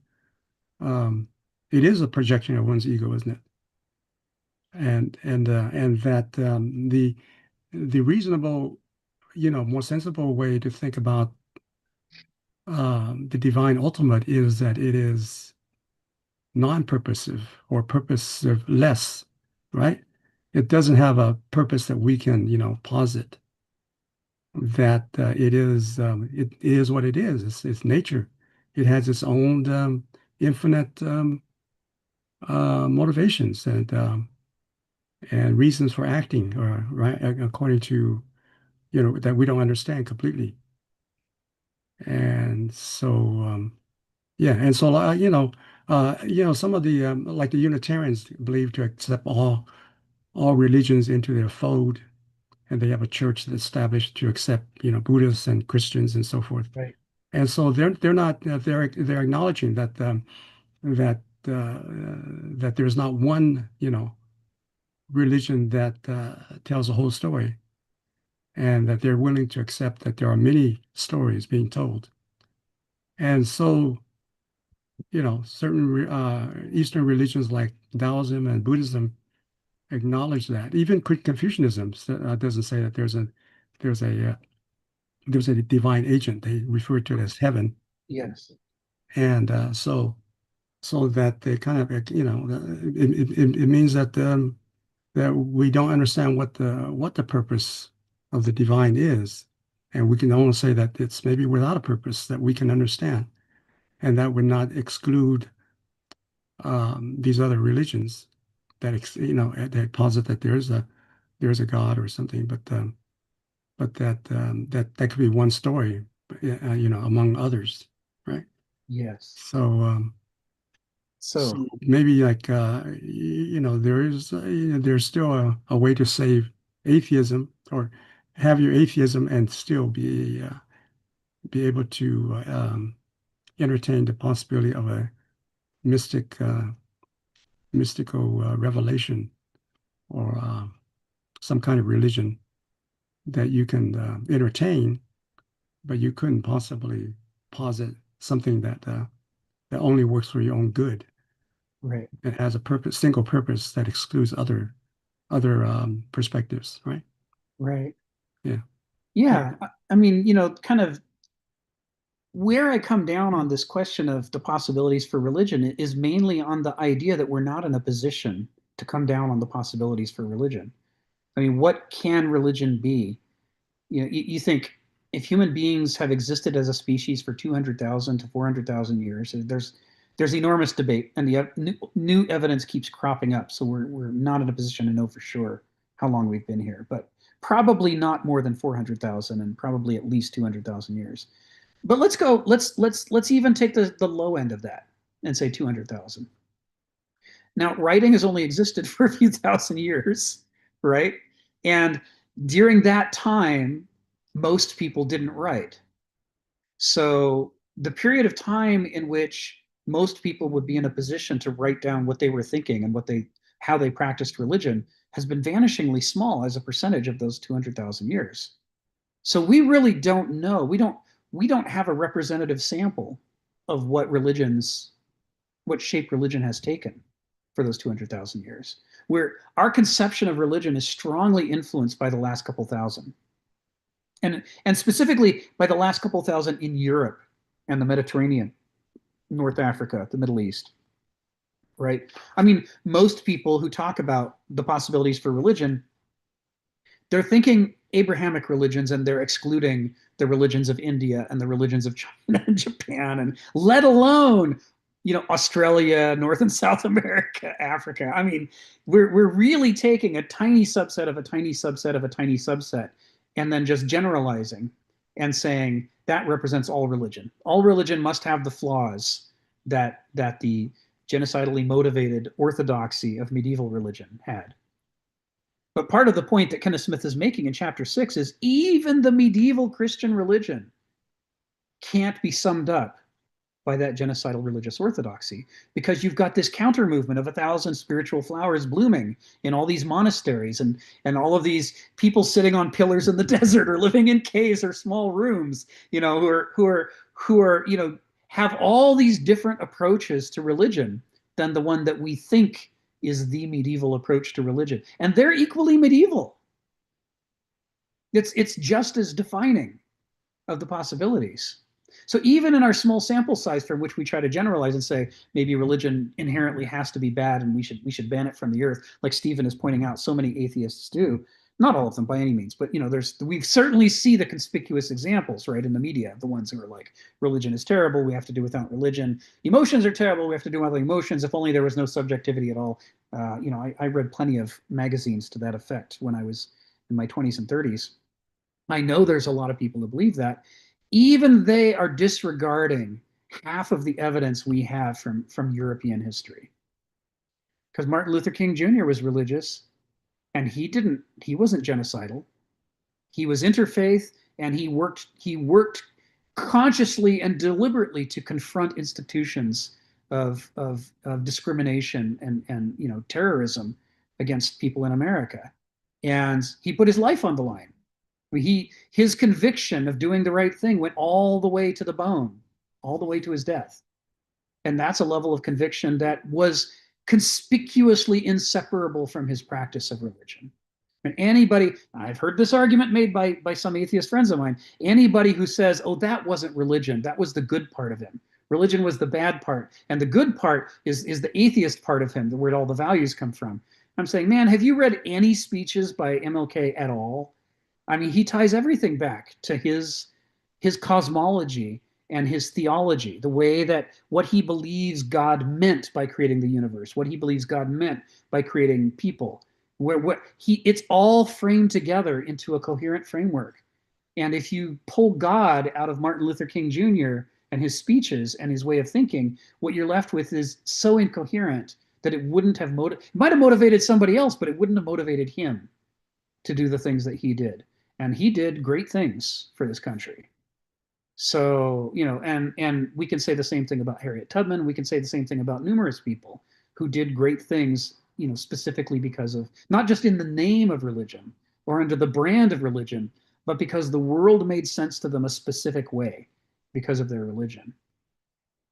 it is a projection of one's ego, isn't it? And that the reasonable, more sensible way to think about the divine ultimate is that it is non-purposive or purposiveless, right? It doesn't have a purpose that we can, posit. That it is what it is. It's nature. It has its own infinite motivations and reasons for acting, or right, according to that we don't understand completely. And so yeah, and so some of the like the Unitarians believe to accept all religions into their fold, and they have a church that's established to accept Buddhists and Christians and so forth. Right. And so they're not they're acknowledging that that there's not one religion that tells the whole story, and that they're willing to accept that there are many stories being told. And so, certain Eastern religions like Taoism and Buddhism acknowledge that. Even Confucianism doesn't say that there's a there's a divine agent. They refer to it as heaven. Yes. And so that they kind of it means that that we don't understand what the purpose of the divine is, and we can only say that it's maybe without a purpose that we can understand, and that would not exclude these other religions that that posit that there's a God or something, but that could be one story, among others, right? Yes. So So maybe like there's still a way to save atheism, or have your atheism and still be able to entertain the possibility of a mystical revelation, or some kind of religion that you can entertain, but you couldn't possibly posit something that only works for your own good. right. It has a purpose, single purpose that excludes other perspectives, right? Right. Yeah. Yeah. I mean, kind of where I come down on this question of the possibilities for religion is mainly on the idea that we're not in a position to come down on the possibilities for religion. I mean, what can religion be? You think if human beings have existed as a species for 200,000 to 400,000 years, there's enormous debate, and the new evidence keeps cropping up. So we're not in a position to know for sure how long we've been here. But probably not more than 400,000 and probably at least 200,000 years. But let's even take the low end of that and say 200,000. Now, writing has only existed for a few thousand years, right? And during that time, most people didn't write. So the period of time in which most people would be in a position to write down what they were thinking and how they practiced religion has been vanishingly small as a percentage of those 200,000 years. So we really don't know. We don't have a representative sample of what shape religion has taken for those 200,000 years. Where our conception of religion is strongly influenced by the last couple thousand. And specifically by the last couple thousand in Europe and the Mediterranean, North Africa, the Middle East, right? I mean, most people who talk about the possibilities for religion, they're thinking Abrahamic religions and they're excluding the religions of India and the religions of China and Japan, and let alone, Australia, North and South America, Africa. I mean, we're really taking a tiny subset of a tiny subset of a tiny subset and then just generalizing and saying that represents all religion. All religion must have the flaws that the genocidally motivated orthodoxy of medieval religion had. But part of the point that Kenneth Smith is making in chapter 6 is even the medieval Christian religion can't be summed up by that genocidal religious orthodoxy, because you've got this counter movement of 1,000 spiritual flowers blooming in all these monasteries and all of these people sitting on pillars in the desert or living in caves or small rooms, who are have all these different approaches to religion than the one that we think is the medieval approach to religion. And they're equally medieval. It's just as defining of the possibilities. So even in our small sample size from which we try to generalize and say maybe religion inherently has to be bad and we should ban it from the earth, like Stephen is pointing out so many atheists do, not all of them by any means, but we certainly see the conspicuous examples, right, in the media, the ones who are like, religion is terrible, we have to do without religion. Emotions are terrible, we have to do without emotions. If only there was no subjectivity at all. I read plenty of magazines to that effect when I was in my 20s and 30s. I know there's a lot of people who believe that. Even they are disregarding half of the evidence we have from European history. Because Martin Luther King Jr. was religious, and he wasn't genocidal. He was interfaith, and he worked consciously and deliberately to confront institutions of discrimination and terrorism against people in America. And he put his life on the line. His conviction of doing the right thing went all the way to the bone, all the way to his death. And that's a level of conviction that was conspicuously inseparable from his practice of religion. And anybody, I've heard this argument made by some atheist friends of mine, anybody who says, oh, that wasn't religion, that was the good part of him. Religion was the bad part, and the good part is the atheist part of him, where all the values come from. I'm saying, man, have you read any speeches by MLK at all? I mean, he ties everything back to his cosmology and his theology, the way that what he believes God meant by creating the universe, what he believes God meant by creating people, it's all framed together into a coherent framework. And if you pull God out of Martin Luther King Jr. and his speeches and his way of thinking, what you're left with is so incoherent that it wouldn't have might have motivated somebody else, but it wouldn't have motivated him to do the things that he did. And he did great things for this country. So, and we can say the same thing about Harriet Tubman. We can say the same thing about numerous people who did great things, specifically because of, not just in the name of religion or under the brand of religion, but because the world made sense to them a specific way because of their religion.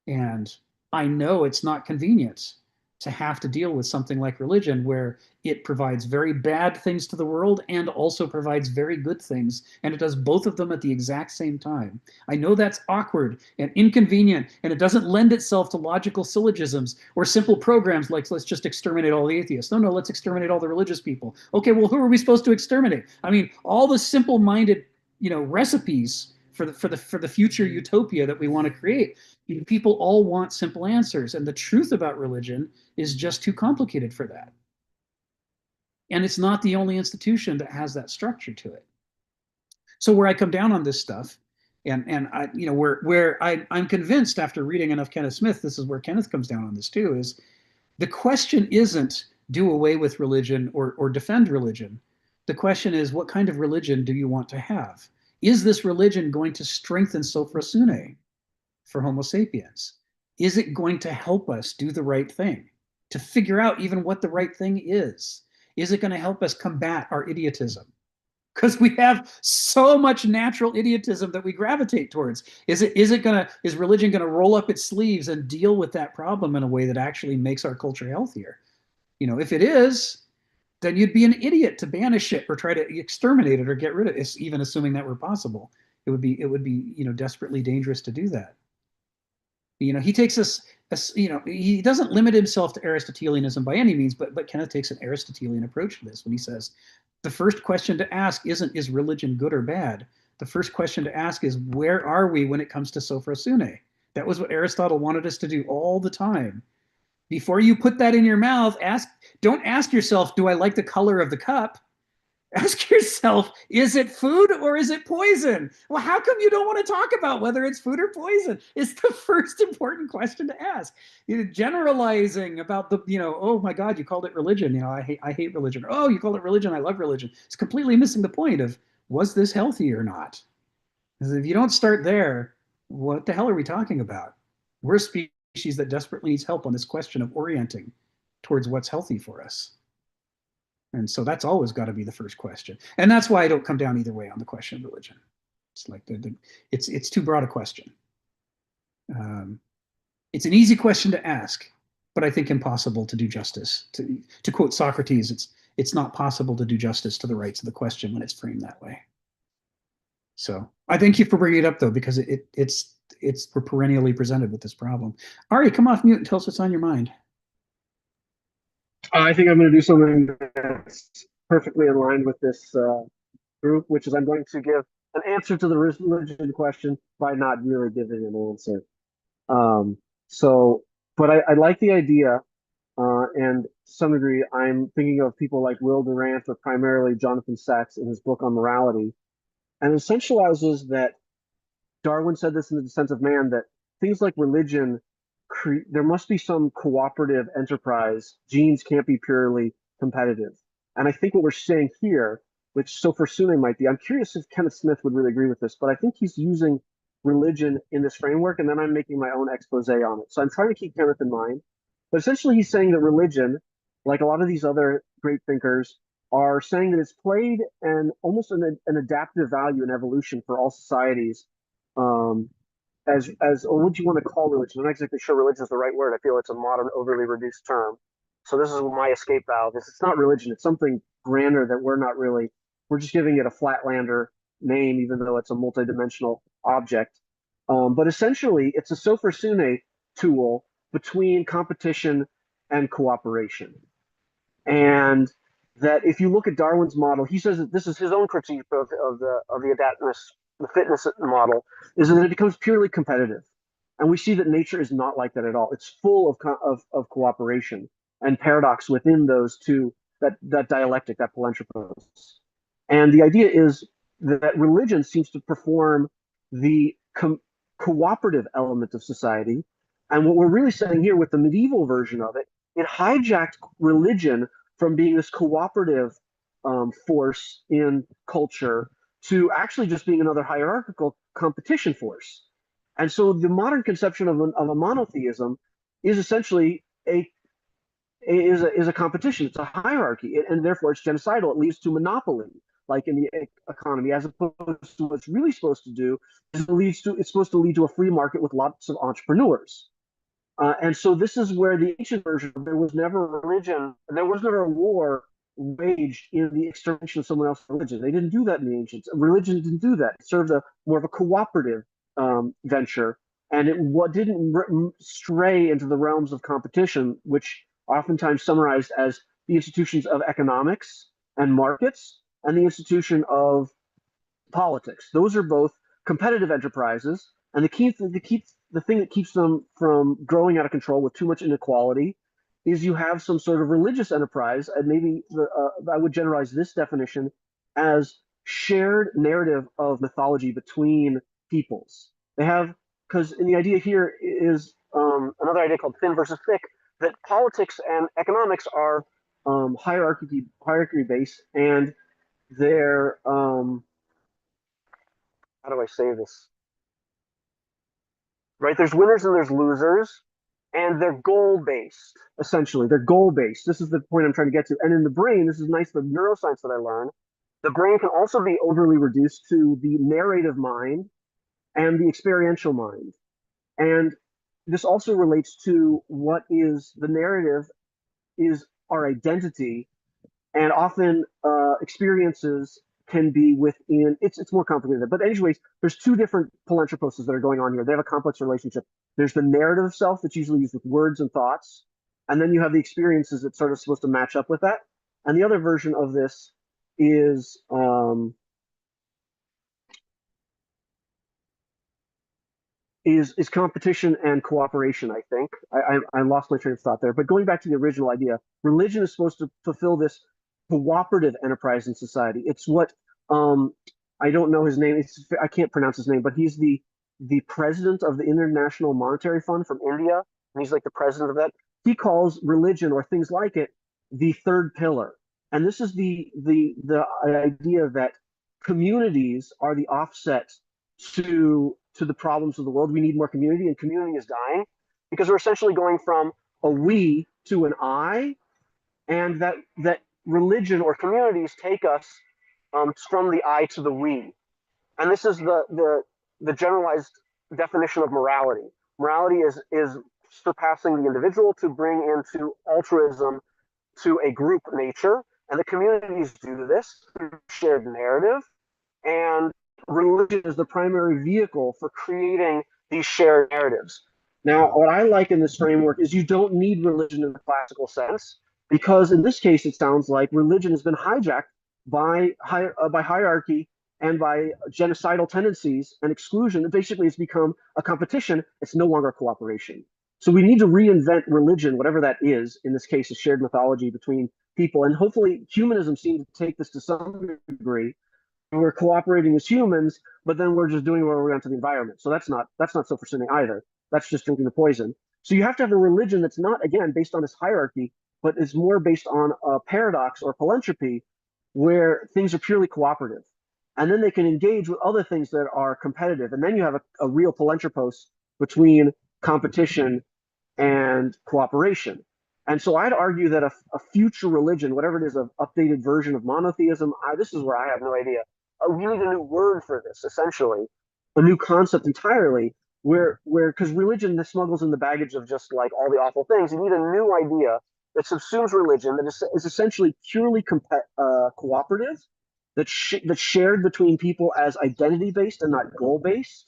And I know it's not convenient to have to deal with something like religion, where it provides very bad things to the world and also provides very good things, and it does both of them at the exact same time. I know that's awkward and inconvenient, and it doesn't lend itself to logical syllogisms or simple programs like, let's just exterminate all the atheists. No, let's exterminate all the religious people. Okay, well, who are we supposed to exterminate? I mean, all the simple-minded, recipes for the future utopia that we want to create. People all want simple answers, and the truth about religion is just too complicated for that. And it's not the only institution that has that structure to it. So where I come down on this stuff, and I, I'm convinced after reading enough Kenneth Smith, this is where Kenneth comes down on this too, is the question isn't do away with religion or defend religion. The question is, what kind of religion do you want to have? Is this religion going to strengthen sophra sune for Homo sapiens? Is it going to help us do the right thing, to figure out even what the right thing is? Is it going to help us combat our idiotism? Because we have so much natural idiotism that we gravitate towards. Is religion gonna roll up its sleeves and deal with that problem in a way that actually makes our culture healthier? If it is, then you'd be an idiot to banish it or try to exterminate it or get rid of it, even assuming that were possible. It would be desperately dangerous to do that. He takes us, he doesn't limit himself to Aristotelianism by any means, but Kenneth takes an Aristotelian approach to this when he says, the first question to ask isn't, is religion good or bad? The first question to ask is, where are we when it comes to sophra sune? That was what Aristotle wanted us to do all the time. Before you put that in your mouth, don't ask yourself, do I like the color of the cup? Ask yourself, is it food or is it poison? Well, how come you don't want to talk about whether it's food or poison? It's the first important question to ask. Generalizing about oh my God, you called it religion. I hate religion. Oh, you called it religion. I love religion. It's completely missing the point of, was this healthy or not? Because if you don't start there, what the hell are we talking about? We're a species that desperately needs help on this question of orienting towards what's healthy for us. And so that's always got to be the first question. And that's why I don't come down either way on the question of religion. It's like it's too broad a question. It's an easy question to ask, but I think impossible to do justice. To quote Socrates, it's not possible to do justice to the rights of the question when it's framed that way. So I thank you for bringing it up, though, because we're perennially presented with this problem. Ari, come off mute and tell us what's on your mind. I think I'm going to do something that's perfectly in line with this group, which is I'm going to give an answer to the religion question by not really giving an answer. But I like the idea, and to some degree, I'm thinking of people like Will Durant or primarily Jonathan Sachs in his book on morality, and essentializes that Darwin said this in The Descent of Man, that things like religion, there must be some cooperative enterprise. Genes can't be purely competitive. And I think what we're saying here, which sophra sune might be, I'm curious if Kenneth Smith would really agree with this, but I think he's using religion in this framework, and then I'm making my own expose on it. So I'm trying to keep Kenneth in mind. But essentially, he's saying that religion, like a lot of these other great thinkers, are saying that it's played almost an adaptive value in evolution for all societies. Or what do you want to call religion? I'm not exactly sure religion is the right word. I feel it's a modern, overly reduced term. So this is my escape valve. It's not religion. It's something grander that we're just giving it a flatlander name, even though it's a multidimensional object. But essentially, it's a sophra sune tool between competition and cooperation. And that if you look at Darwin's model, he says that this is his own critique of the adaptiveness, the fitness model, is that it becomes purely competitive. And we see that nature is not like that at all. It's full of cooperation and paradox within those two, that dialectic, that palentrophos. And the idea is that religion seems to perform the cooperative element of society. And what we're really saying here with the medieval version of it, it hijacked religion from being this cooperative force in culture to actually just being another hierarchical competition force. And so the modern conception of a monotheism is essentially a competition. It's a hierarchy, and therefore it's genocidal. It leads to monopoly, like in the economy, as opposed to what's really supposed to do is it's supposed to lead to a free market with lots of entrepreneurs. And so this is where the ancient version, there was never religion, there was never a war waged in the extermination of someone else's religion. They didn't do that in the ancients. Religion didn't do that. It served more of a cooperative venture, and it didn't stray into the realms of competition, which oftentimes summarized as the institutions of economics and markets and the institution of politics. Those are both competitive enterprises, and the thing that keeps them from growing out of control with too much inequality is you have some sort of religious enterprise, and maybe I would generalize this definition as shared narrative of mythology between peoples. They have, because the idea here is another idea called thin versus thick, that politics and economics are hierarchy based, and they're how do I say this? Right? There's winners and there's losers, and they're goal based. Essentially, they're goal based. This is the point I'm trying to get to. And in the brain, this is nice. The neuroscience that I learned, the brain can also be overly reduced to the narrative mind and the experiential mind. And this also relates to what is the narrative is our identity, and often experiences can be within it's more complicated. But anyways, there's two different palanthroposes that are going on here. They have a complex relationship. There's the narrative self that's usually used with words and thoughts, and then you have the experiences that sort of supposed to match up with that. And the other version of this is competition and cooperation. I think I lost my train of thought there. But going back to the original idea, religion is supposed to fulfill this cooperative enterprise in society. It's what I don't know his name. I can't pronounce his name, but he's the president of the International Monetary Fund from India, and he's like the president of that. He calls religion or things like it the third pillar, and this is the idea that communities are the offset to the problems of the world. We need more community, and community is dying because we're essentially going from a we to an I, and that religion or communities take us from the I to the we. And this is the generalized definition of morality. Morality is surpassing the individual to bring into altruism to a group nature, and the communities do this through shared narrative, and religion is the primary vehicle for creating these shared narratives. Now, what I like in this framework is you don't need religion in the classical sense, because in this case, it sounds like religion has been hijacked by hierarchy and by genocidal tendencies and exclusion. And basically, it's become a competition. It's no longer a cooperation. So we need to reinvent religion, whatever that is. In this case, a shared mythology between people. And hopefully, humanism seems to take this to some degree. We're cooperating as humans, but then we're just doing what we're going to the environment. So that's not self-sustaining either. That's just drinking the poison. So you have to have a religion that's not, again, based on this hierarchy, but is more based on a paradox or philanthropy, where things are purely cooperative. And then they can engage with other things that are competitive. And then you have a real palanthropos between competition and cooperation. And so I'd argue that a future religion, whatever it is, an updated version of monotheism, this is where I have no idea. We need a new word for this, essentially, a new concept entirely, where because religion smuggles in the baggage of just like all the awful things. You need a new idea that subsumes religion, that is essentially purely cooperative, that's shared between people as identity-based and not goal-based,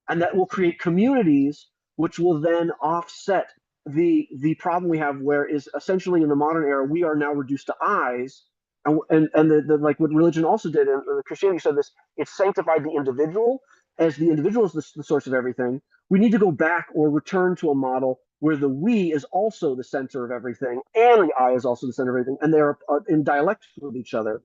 and that will create communities which will then offset the problem we have, where is essentially in the modern era we are now reduced to I's, and the like what religion also did, and Christianity said this, it sanctified the individual, as the individual is the source of everything. We need to go back or return to a model where the we is also the center of everything, and the I is also the center of everything, and they're in dialectic with each other.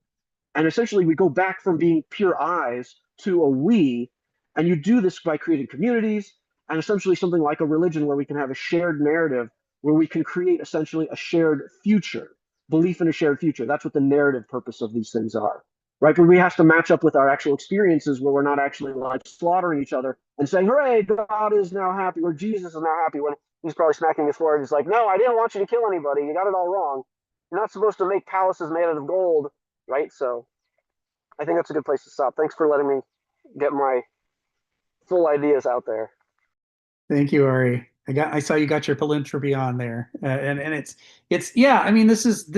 And essentially, we go back from being pure I's to a we, and you do this by creating communities, and essentially something like a religion where we can have a shared narrative, where we can create essentially a shared future, belief in a shared future. That's what the narrative purpose of these things are, right? But we have to match up with our actual experiences, where we're not actually like slaughtering each other and saying, hooray, God is now happy, or Jesus is now happy, when he's probably smacking his forehead. He's like, no, I didn't want you to kill anybody. You got it all wrong. You're not supposed to make palaces made out of gold, right? So I think that's a good place to stop. Thanks for letting me get my full ideas out there. Thank you, Ari. I saw you got your philanthropy on there, and it's yeah. I mean, this is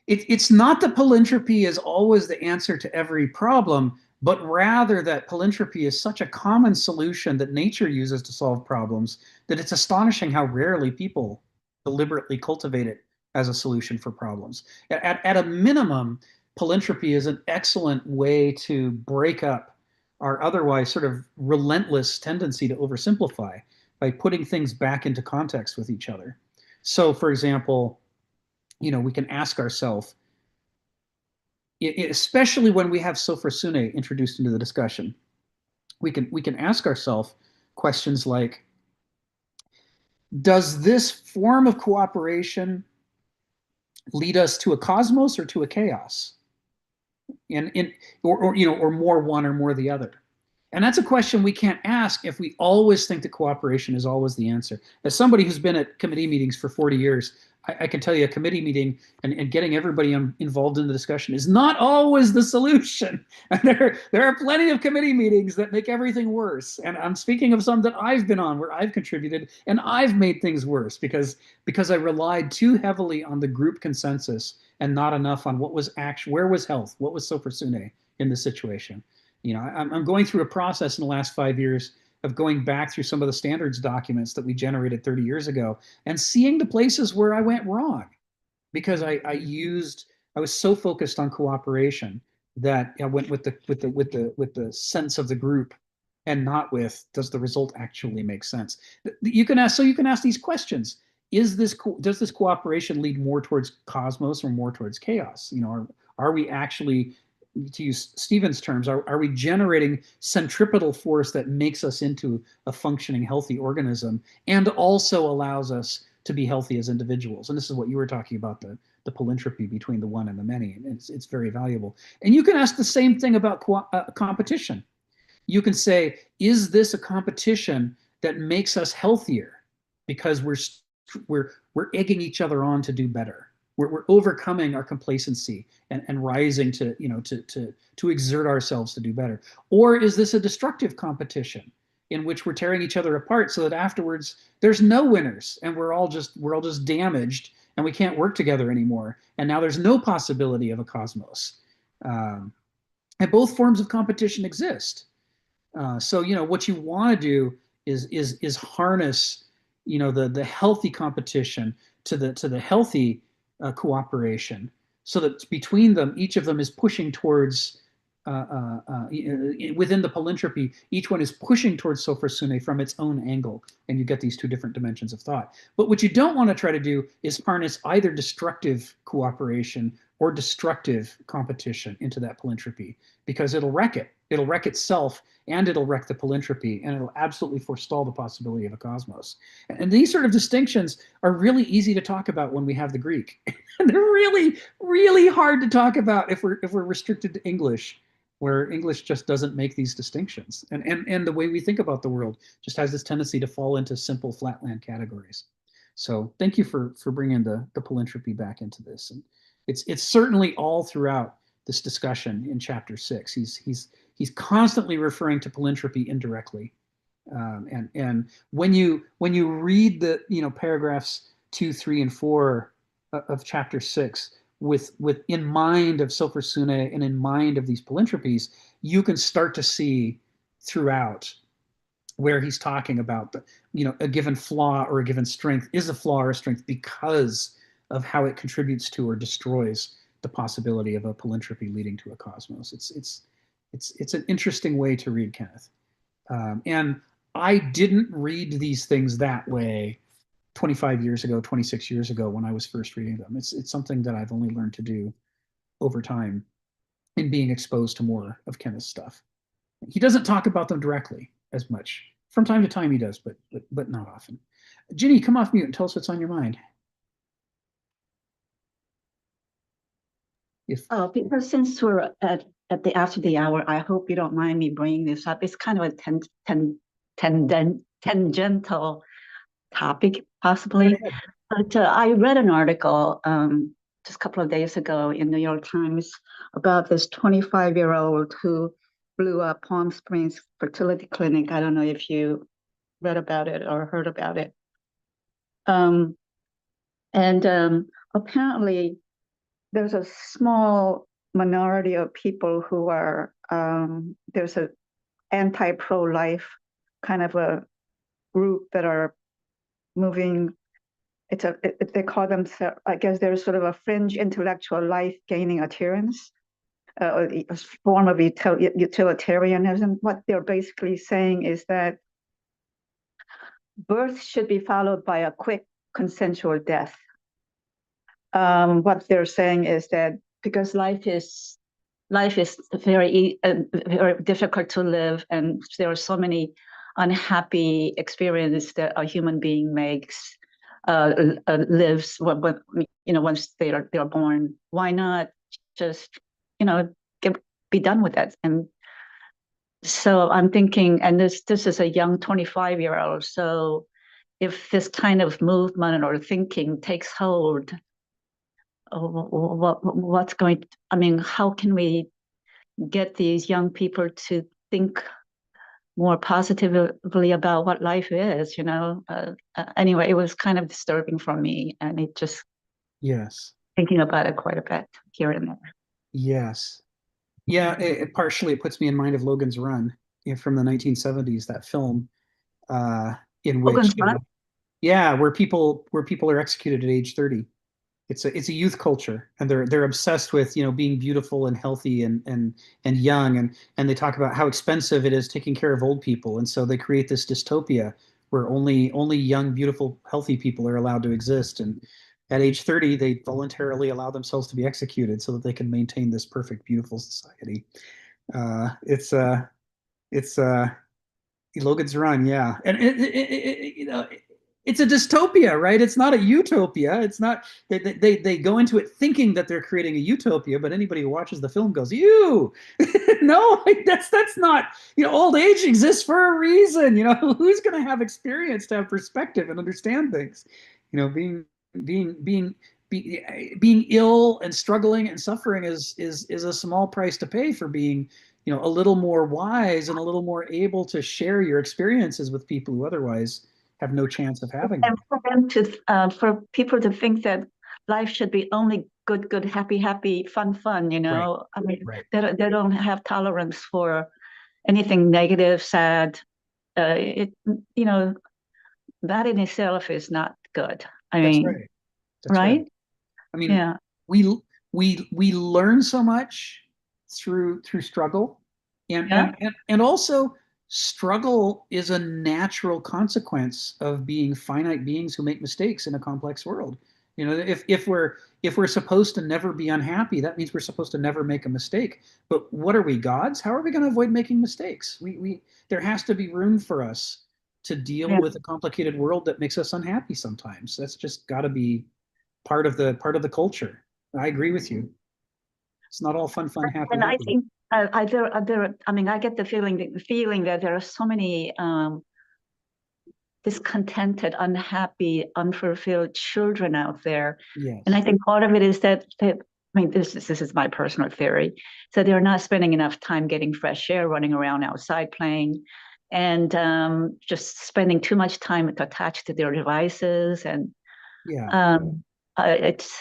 it's not that philanthropy is always the answer to every problem, but rather that philanthropy is such a common solution that nature uses to solve problems that it's astonishing how rarely people deliberately cultivate it as a solution for problems. At a minimum, philanthropy is an excellent way to break up our otherwise sort of relentless tendency to oversimplify. by putting things back into context with each other. So, for example, we can ask ourselves, especially when we have Sofrosune introduced into the discussion, we can ask ourselves questions like, does this form of cooperation lead us to a cosmos or to a chaos? Or more one or more the other? And that's a question we can't ask if we always think that cooperation is always the answer. As somebody who's been at committee meetings for 40 years, I can tell you a committee meeting and getting everybody involved in the discussion is not always the solution. And there are plenty of committee meetings that make everything worse. And I'm speaking of some that I've been on where I've contributed and I've made things worse because I relied too heavily on the group consensus and not enough on where was health, what was Sofrosune in the situation. I'm going through a process in the last 5 years of going back through some of the standards documents that we generated 30 years ago and seeing the places where I went wrong because I was so focused on cooperation that I went with the sense of the group and not with, does the result actually make sense? You can ask these questions. Does this cooperation lead more towards cosmos or more towards chaos? Are we actually, to use Stephen's terms, are we generating centripetal force that makes us into a functioning, healthy organism and also allows us to be healthy as individuals? And this is what you were talking about, the polyntropy between the one and the many. And it's very valuable. And you can ask the same thing about competition. You can say, is this a competition that makes us healthier because we're egging each other on to do better? We're overcoming our complacency and rising to exert ourselves to do better. Or is this a destructive competition in which we're tearing each other apart so that afterwards there's no winners and we're all just damaged and we can't work together anymore, and now there's no possibility of a cosmos? And both forms of competition exist. So what you want to do is harness the healthy competition to the healthy cooperation, so that between them, each of them is pushing towards, within the polyntropy, each one is pushing towards Sofrosune from its own angle, and you get these two different dimensions of thought. But what you don't want to try to do is harness either destructive cooperation or destructive competition into that polyntropy, because it'll wreck it. It'll wreck itself, and it'll wreck the polyntropy, and it'll absolutely forestall the possibility of a cosmos. And these sort of distinctions are really easy to talk about when we have the Greek. They're really, really hard to talk about if we're restricted to English, where English just doesn't make these distinctions. And the way we think about the world just has this tendency to fall into simple flatland categories. So thank you for bringing the polyntropy back into this. And it's certainly all throughout this discussion in chapter 6. He's constantly referring to polyntropy indirectly. And when you read the paragraphs 2, 3, and 4 of chapter 6 with in mind of Sofrosune and in mind of these polyntropes, you can start to see throughout where he's talking about a given flaw or a given strength is a flaw or a strength because of how it contributes to or destroys the possibility of a polyntropy leading to a cosmos. It's an interesting way to read Kenneth. And I didn't read these things that way 25 years ago, 26 years ago when I was first reading them. It's something that I've only learned to do over time in being exposed to more of Kenneth's stuff. He doesn't talk about them directly as much. From time to time he does, but not often. Ginny, come off mute and tell us what's on your mind. Because since we're at the after the hour, I hope you don't mind me bringing this up. It's kind of a tangential topic, possibly. But I read an article just a couple of days ago in New York Times about this 25-year-old who blew up Palm Springs fertility clinic. I don't know if you read about it or heard about it. Apparently, there's a small minority of people who are, there's an anti-pro-life kind of a group that are moving. They call themselves, I guess there's sort of a fringe intellectual life-gaining adherence, a form of utilitarianism. What they're basically saying is that birth should be followed by a quick consensual death. What they're saying is that because life is very very difficult to live, and there are so many unhappy experiences that a human being makes lives when once they're born. Why not just be done with it? And so I'm thinking, and this is a young 25-year-old. So if this kind of movement or thinking takes hold, what's going to, I mean, how can we get these young people to think more positively about what life is, anyway, it was kind of disturbing for me, and it just Yes. thinking about it quite a bit here and there. Yes. Yeah, partially it puts me in mind of Logan's Run, from the 1970s, that film, in which Logan's Run? yeah, where people are executed at age 30. It's a youth culture, and they're obsessed with being beautiful and healthy and young, and they talk about how expensive it is taking care of old people, and so they create this dystopia where only young, beautiful, healthy people are allowed to exist, and at age 30 they voluntarily allow themselves to be executed so that they can maintain this perfect, beautiful society. It's Logan's Run, yeah, and it's a dystopia, right? It's not a utopia. It's not. They go into it thinking that they're creating a utopia, but anybody who watches the film goes, "Ew, no, that's not." Old age exists for a reason. Who's going to have experience to have perspective and understand things? Being being being ill and struggling and suffering is a small price to pay for being a little more wise and a little more able to share your experiences with people who otherwise have no chance of having them. And for people to think that life should be only good, happy, fun, Right. I mean, Right. they don't have tolerance for anything negative, sad. That in itself is not good. I That's mean, right. That's right? right. I mean, Yeah. we learn so much through struggle, and Yeah. and also struggle is a natural consequence of being finite beings who make mistakes in a complex world. If we're supposed to never be unhappy, that means we're supposed to never make a mistake. But what are we, gods? How are we going to avoid making mistakes? We there has to be room for us to deal Yeah. with a complicated world that makes us unhappy sometimes. That's just got to be part of the culture. I agree with you. It's not all fun, happy, And I happy. think I mean, I get the feeling that there are so many discontented, unhappy, unfulfilled children out there. Yes. And I think part of it is that I mean, this is my personal theory. So they're not spending enough time getting fresh air, running around outside playing, and just spending too much time attached to their devices. And Yeah. it's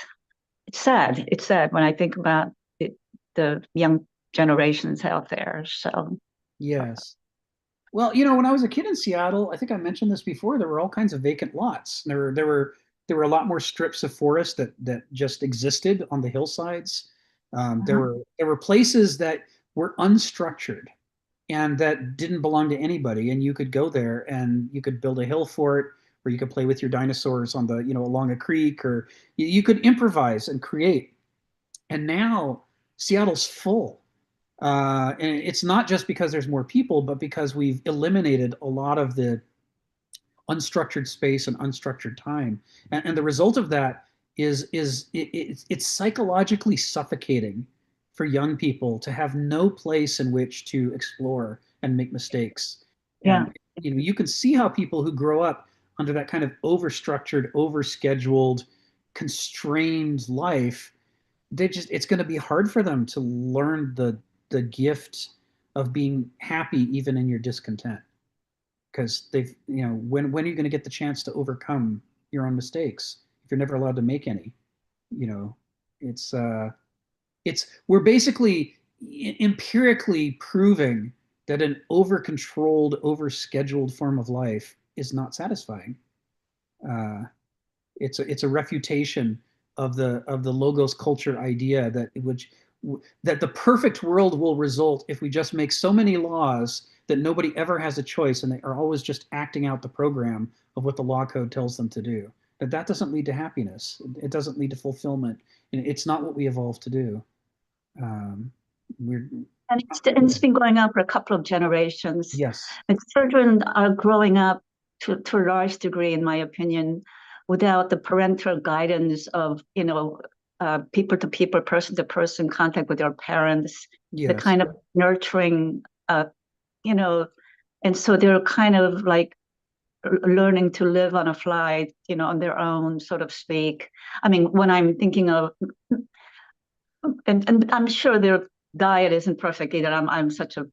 sad. It's sad when I think about the young generations out there. So Yes. Well, when I was a kid in Seattle, I think I mentioned this before, there were all kinds of vacant lots. There were a lot more strips of forest that just existed on the hillsides. There were places that were unstructured and that didn't belong to anybody, and you could go there and you could build a hill fort, or you could play with your dinosaurs on the along a creek, or you could improvise and create. And now Seattle's full. And it's not just because there's more people, but because we've eliminated a lot of the unstructured space and unstructured time. And the result of that is it's psychologically suffocating for young people to have no place in which to explore and make mistakes. yeah. And you can see how people who grow up under that kind of overstructured, overscheduled, constrained life, it's going to be hard for them to learn the gift of being happy even in your discontent, because when are you going to get the chance to overcome your own mistakes if you're never allowed to make any? you know it's we're basically empirically proving that an over controlled, over scheduled form of life is not satisfying. uh, it's a refutation of the logos culture idea that that the perfect world will result if we just make so many laws that nobody ever has a choice and they are always just acting out the program of what the law code tells them to do. But that doesn't lead to happiness. It doesn't lead to fulfillment. And it's not what we evolved to do. And it's been going on for a couple of generations. Yes. And children are growing up to a large degree, in my opinion, without the parental guidance of, people to people, person to person contact with their parents, Yes. the kind of nurturing, and so they're kind of like learning to live on a fly, on their own, so to speak. I mean, when I'm thinking of, and I'm sure their diet isn't perfect either. I'm such a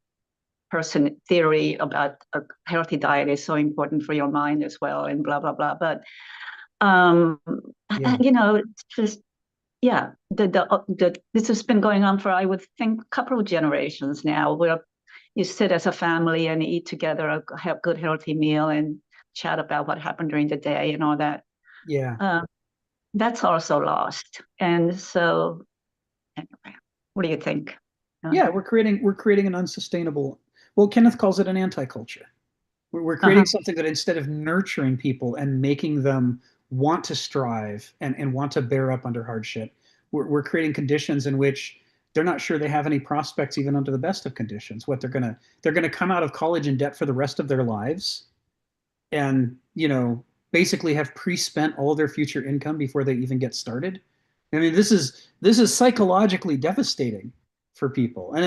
person, theory about a healthy diet is so important for your mind as well, and blah blah blah. But it's just, yeah, this has been going on for, I would think, a couple of generations now, where you sit as a family and eat together, have a good healthy meal, and chat about what happened during the day and all that. Yeah. That's also lost. And so, anyway, what do you think? Yeah, we're creating an unsustainable. Well, Kenneth calls it an anti-culture. We're creating something that, instead of nurturing people and making them want to strive and want to bear up under hardship, we're creating conditions in which they're not sure they have any prospects even under the best of conditions. What they're gonna come out of college in debt for the rest of their lives, and basically have pre-spent all their future income before they even get started. I mean, this is psychologically devastating for people. And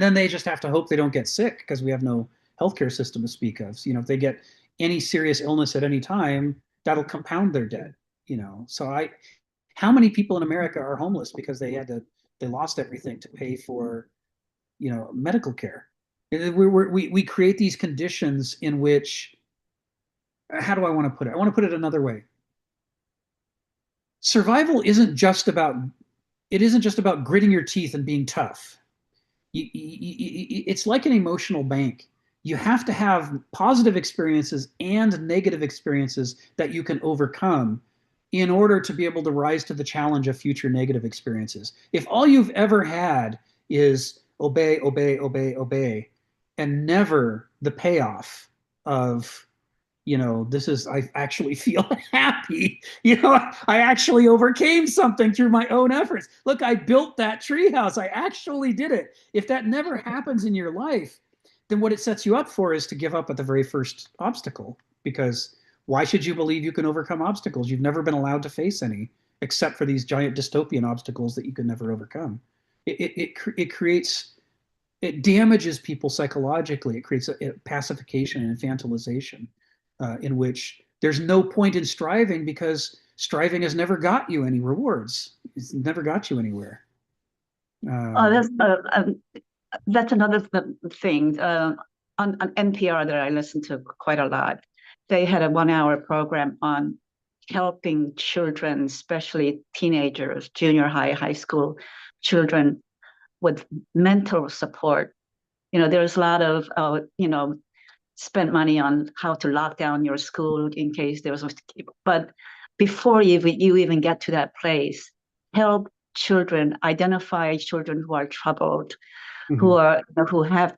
then they just have to hope they don't get sick, because we have no healthcare system to speak of. So, if they get any serious illness at any time, that'll compound their debt. So how many people in America are homeless because they lost everything to pay for, medical care? We create these conditions in which, how do I want to put it? I want to put it another way. Survival isn't just about gritting your teeth and being tough. It's like an emotional bank. You have to have positive experiences and negative experiences that you can overcome in order to be able to rise to the challenge of future negative experiences. If all you've ever had is obey, obey, obey, obey, and never the payoff of, I actually feel happy. I actually overcame something through my own efforts. Look, I built that treehouse. I actually did it. If that never happens in your life, then what it sets you up for is to give up at the very first obstacle. Because why should you believe you can overcome obstacles? You've never been allowed to face any, except for these giant dystopian obstacles that you can never overcome. It damages people psychologically. It creates a pacification and infantilization, in which there's no point in striving, because striving has never got you any rewards. It's never got you anywhere. That's another thing. On NPR that I listen to quite a lot, they had a 1-hour program on helping children, especially teenagers, junior high, high school children, with mental support. There's a lot of, spend money on how to lock down your school in case there was, but before you even get to that place, help children, identify children who are troubled, who have,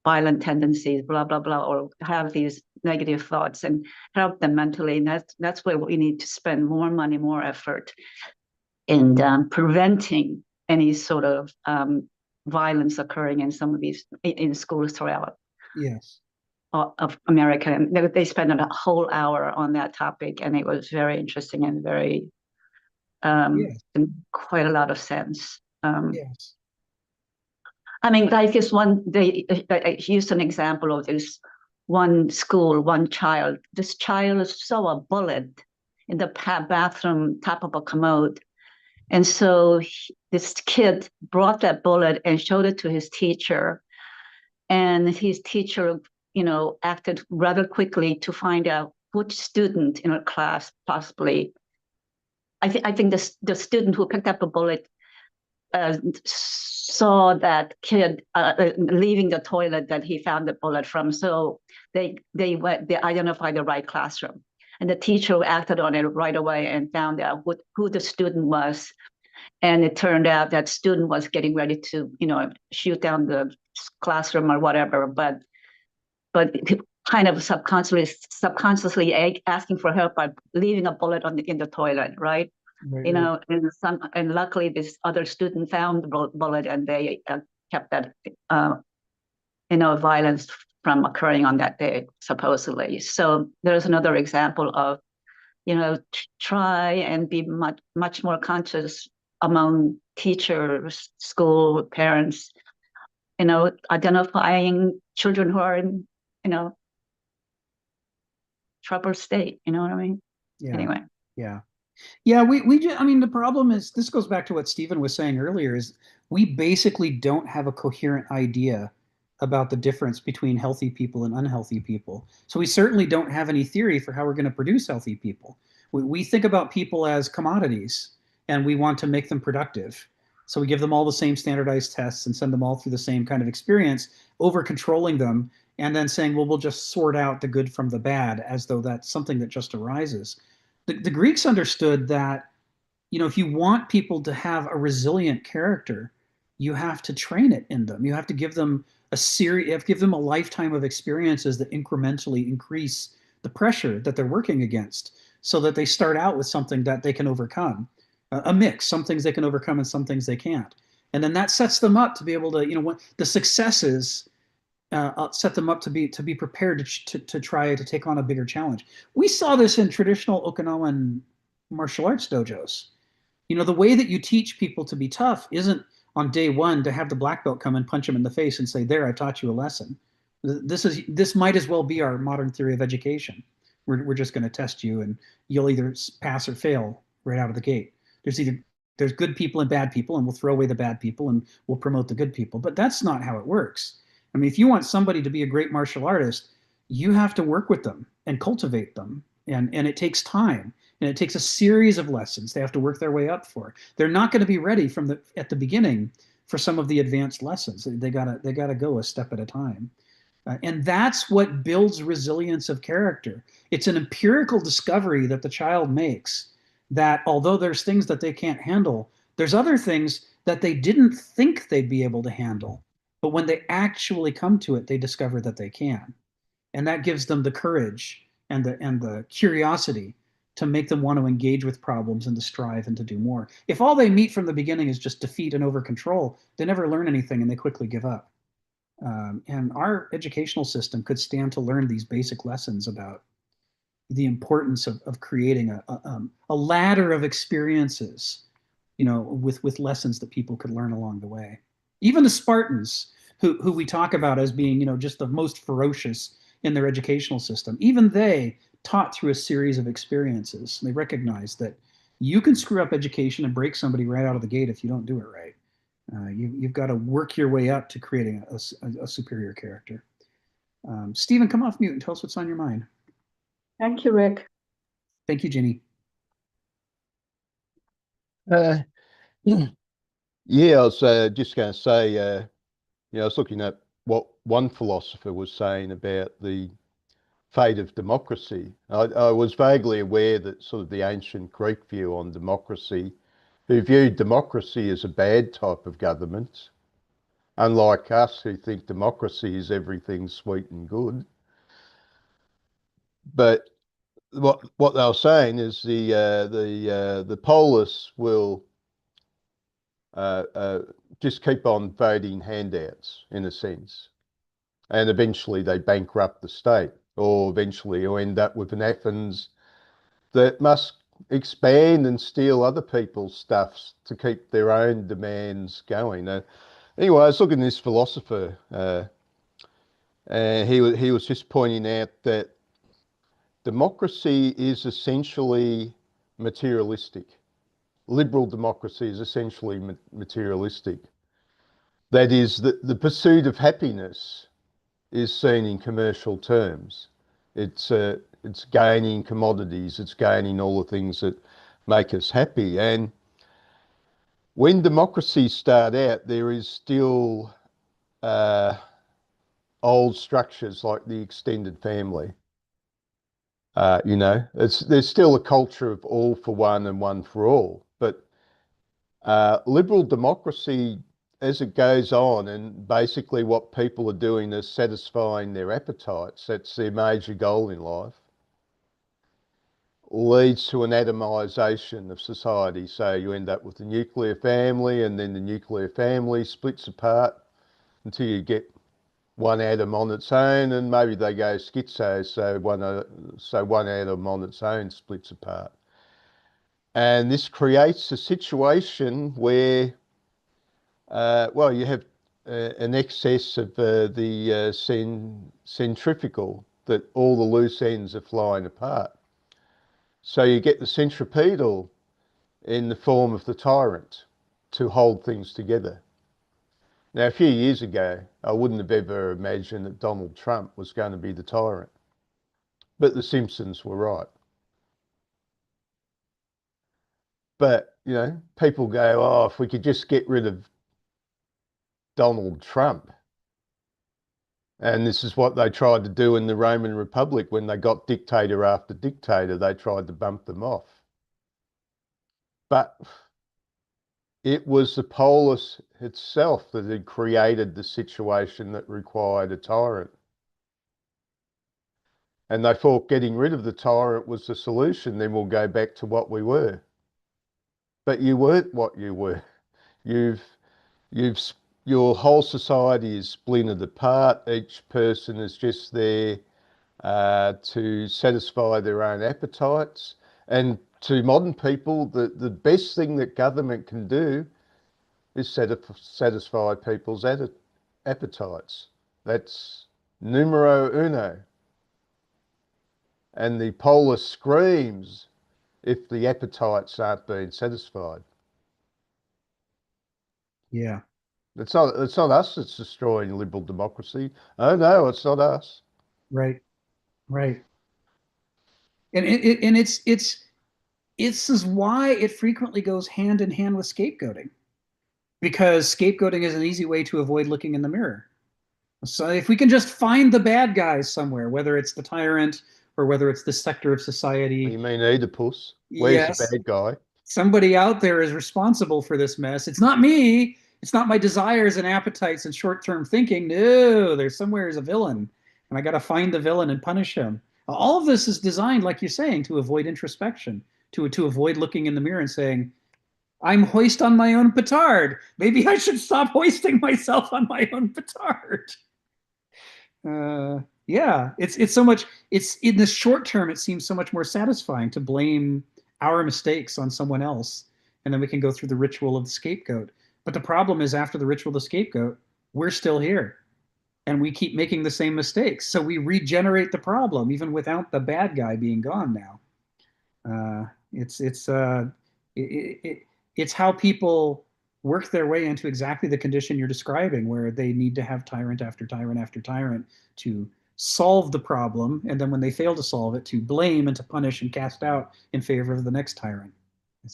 violent tendencies, blah, blah, blah, or have these negative thoughts, and help them mentally. And that's where we need to spend more money, more effort in preventing any sort of violence occurring in some of these, in schools throughout of America. And they spent a whole hour on that topic, and it was very interesting and very and quite a lot of sense. I mean, like this one, I used an example of this one school, one child. This child saw a bullet in the bathroom top of a commode. And so this kid brought that bullet and showed it to his teacher. And his teacher, acted rather quickly to find out which student in a class possibly. I think the student who picked up the bullet saw that kid leaving the toilet that he found the bullet from. So they identified the right classroom. And the teacher acted on it right away and found out who the student was. And it turned out that student was getting ready to, shoot down the classroom or whatever, but kind of subconsciously asking for help by leaving a bullet in the toilet, right? Right, And luckily this other student found the bullet, and they kept that violence from occurring on that day, supposedly. So there's another example of, try and be much more conscious among teachers, school, parents, identifying children who are in, troubled state. You know what I mean? Yeah. Anyway. Yeah. Yeah, we just, I mean, the problem is, this goes back to what Stephen was saying earlier, is we basically don't have a coherent idea about the difference between healthy people and unhealthy people. So we certainly don't have any theory for how we're going to produce healthy people. We think about people as commodities, and we want to make them productive. So we give them all the same standardized tests and send them all through the same kind of experience, over controlling them, and then saying, well, we'll just sort out the good from the bad, as though that's something that just arises. The Greeks understood that, if you want people to have a resilient character, you have to train it in them. You have to give them give them a lifetime of experiences that incrementally increase the pressure that they're working against, so that they start out with something that they can overcome, a mix, some things they can overcome and some things they can't. And then that sets them up to be able to, what the successes set them up to be prepared to try to take on a bigger challenge. We saw this in traditional Okinawan martial arts dojos. The way that you teach people to be tough isn't on day one to have the black belt come and punch them in the face and say, there, I taught you a lesson. This might as well be our modern theory of education. We're just going to test you, and you'll either pass or fail right out of the gate. There's good people and bad people, and we'll throw away the bad people and we'll promote the good people. But that's not how it works. I mean, if you want somebody to be a great martial artist, you have to work with them and cultivate them. And it takes time, and it takes a series of lessons they have to work their way up for. They're not going to be ready at the beginning for some of the advanced lessons. They gotta go a step at a time. And that's what builds resilience of character. It's an empirical discovery that the child makes, that although there's things that they can't handle, there's other things that they didn't think they'd be able to handle. But when they actually come to it, they discover that they can. And that gives them the courage and the curiosity to make them want to engage with problems and to strive and to do more. If all they meet from the beginning is just defeat and over control, they never learn anything and they quickly give up. And our educational system could stand to learn these basic lessons about the importance of creating a ladder of experiences, with lessons that people could learn along the way. Even the Spartans, who we talk about as being, just the most ferocious in their educational system, even they taught through a series of experiences. They recognized that you can screw up education and break somebody right out of the gate if you don't do it right. You've got to work your way up to creating a superior character. Stephen, come off mute and tell us what's on your mind. Thank you, Rick. Thank you, Ginny. Yeah, I was just going to say, I was looking at what one philosopher was saying about the fate of democracy. I was vaguely aware that sort of the ancient Greek view on democracy, who viewed democracy as a bad type of government, unlike us who think democracy is everything sweet and good. But what they were saying is the polis will just keep on voting handouts, in a sense, and eventually they bankrupt the state, or eventually you'll end up with an Athens that must expand and steal other people's stuffs to keep their own demands going. Anyway, I was looking at this philosopher, and he was just pointing out that democracy is essentially materialistic. Liberal democracy is essentially materialistic. That is, the pursuit of happiness is seen in commercial terms. It's gaining commodities, it's gaining all the things that make us happy. And when democracies start out, there is still old structures like the extended family. There's still a culture of all for one and one for all, but Liberal democracy, as it goes on, and basically what people are doing is satisfying their appetites, that's their major goal in life, leads to an atomization of society. So you end up with a nuclear family, and then the nuclear family splits apart until you get one atom on its own, and maybe they go schizo, so one atom on its own splits apart. And this creates a situation where, well, you have an excess of the centrifugal, that all the loose ends are flying apart. So you get the centripetal in the form of the tyrant to hold things together. Now, a few years ago, I wouldn't have ever imagined that Donald Trump was going to be the tyrant, but the Simpsons were right. But, you know, people go, oh, if we could just get rid of Donald Trump. And this is what they tried to do in the Roman Republic when they got dictator after dictator. They tried to bump them off. But it was the polis itself that had created the situation that required a tyrant. And they thought getting rid of the tyrant was the solution, then we'll go back to what we were. But you weren't what you were. Your whole society is splintered apart. Each person is just there to satisfy their own appetites. And to modern people, the best thing that government can do is satisfy people's appetites. That's numero uno. And the polis screams if the appetites aren't being satisfied. Yeah. It's not us that's destroying liberal democracy. Oh no, it's not us. Right. Right. And it's this is why it frequently goes hand in hand with scapegoating, because scapegoating is an easy way to avoid looking in the mirror. So if we can just find the bad guys somewhere, whether it's the tyrant or whether it's the sector of society. You mean Oedipus? Where's Yes, the bad guy? somebody out there is responsible for this mess. It's not me. It's not my desires and appetites and short-term thinking. No, there's somewhere is a villain, and I got to find the villain and punish him. All of this is designed, like you're saying, to avoid introspection, to avoid looking in the mirror and saying, I'm hoist on my own petard. Maybe I should stop hoisting myself on my own petard. Yeah, it's so much. It's in the short term, it seems so much more satisfying to blame our mistakes on someone else, and then we can go through the ritual of the scapegoat. But the problem is, after the ritual of the scapegoat, we're still here, and we keep making the same mistakes. So we regenerate the problem even without the bad guy being gone now. It's how people work their way into exactly the condition you're describing, where they need to have tyrant after tyrant after tyrant to solve the problem, and then when they fail to solve it, to blame and to punish and cast out in favor of the next tyrant.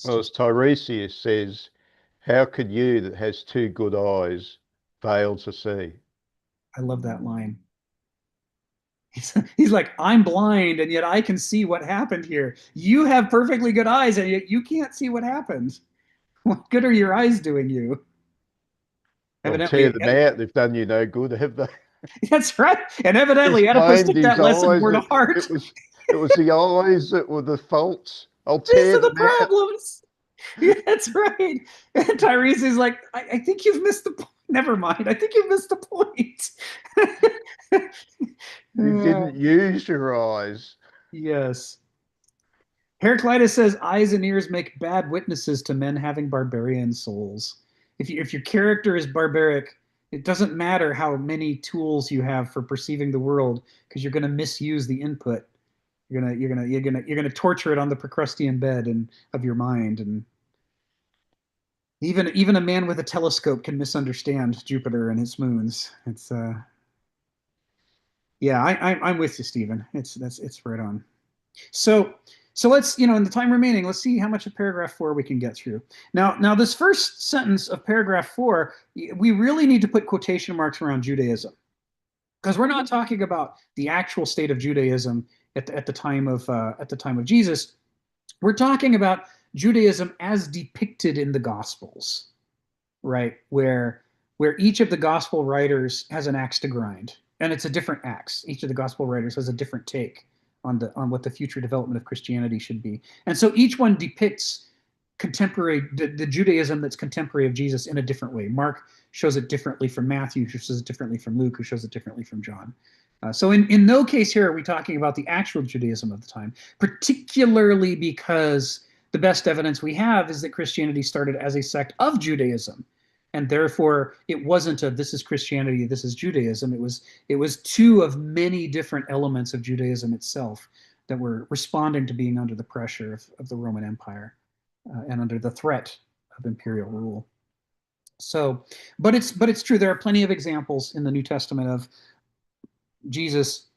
Well, as Tiresias says, how could you that has two good eyes fail to see? I love that line. He's like, I'm blind, and yet I can see what happened here. You have perfectly good eyes, and yet you can't see what happened. What good are your eyes doing you? Well, tear them out. They've done you no good, have they? That's right. And evidently, Oedipus took that lesson more to heart. It was the eyes that were the faults. I'll tear them out. These are the problems. Yeah, that's right. And Tiresias is like, I think you've missed the point. Never mind. I think you've missed the point. You didn't use your eyes. Yes. Heraclitus says, eyes and ears make bad witnesses to men having barbarian souls. If your character is barbaric, it doesn't matter how many tools you have for perceiving the world, because you're going to misuse the input. You're gonna torture it on the Procrustean bed of your mind, and even a man with a telescope can misunderstand Jupiter and its moons. It's yeah, I'm with you, Stephen. It's right on. So let's, in the time remaining, let's see how much of paragraph 4 we can get through. Now this first sentence of paragraph 4, we really need to put quotation marks around Judaism, because we're not talking about the actual state of Judaism at the time of Jesus. We're talking about Judaism as depicted in the Gospels, right? Where each of the Gospel writers has an axe to grind, and it's a different axe. Each of the Gospel writers has a different take on what the future development of Christianity should be, and so each one depicts contemporary the Judaism that's contemporary of Jesus in a different way. Mark shows it differently from Matthew, who shows it differently from Luke, who shows it differently from John. So in no case here are we talking about the actual Judaism of the time, particularly because the best evidence we have is that Christianity started as a sect of Judaism. And therefore, it wasn't a this is Christianity, this is Judaism. It was two of many different elements of Judaism itself that were responding to being under the pressure of the Roman Empire and under the threat of imperial rule. So, but it's true. There are plenty of examples in the New Testament of Jesus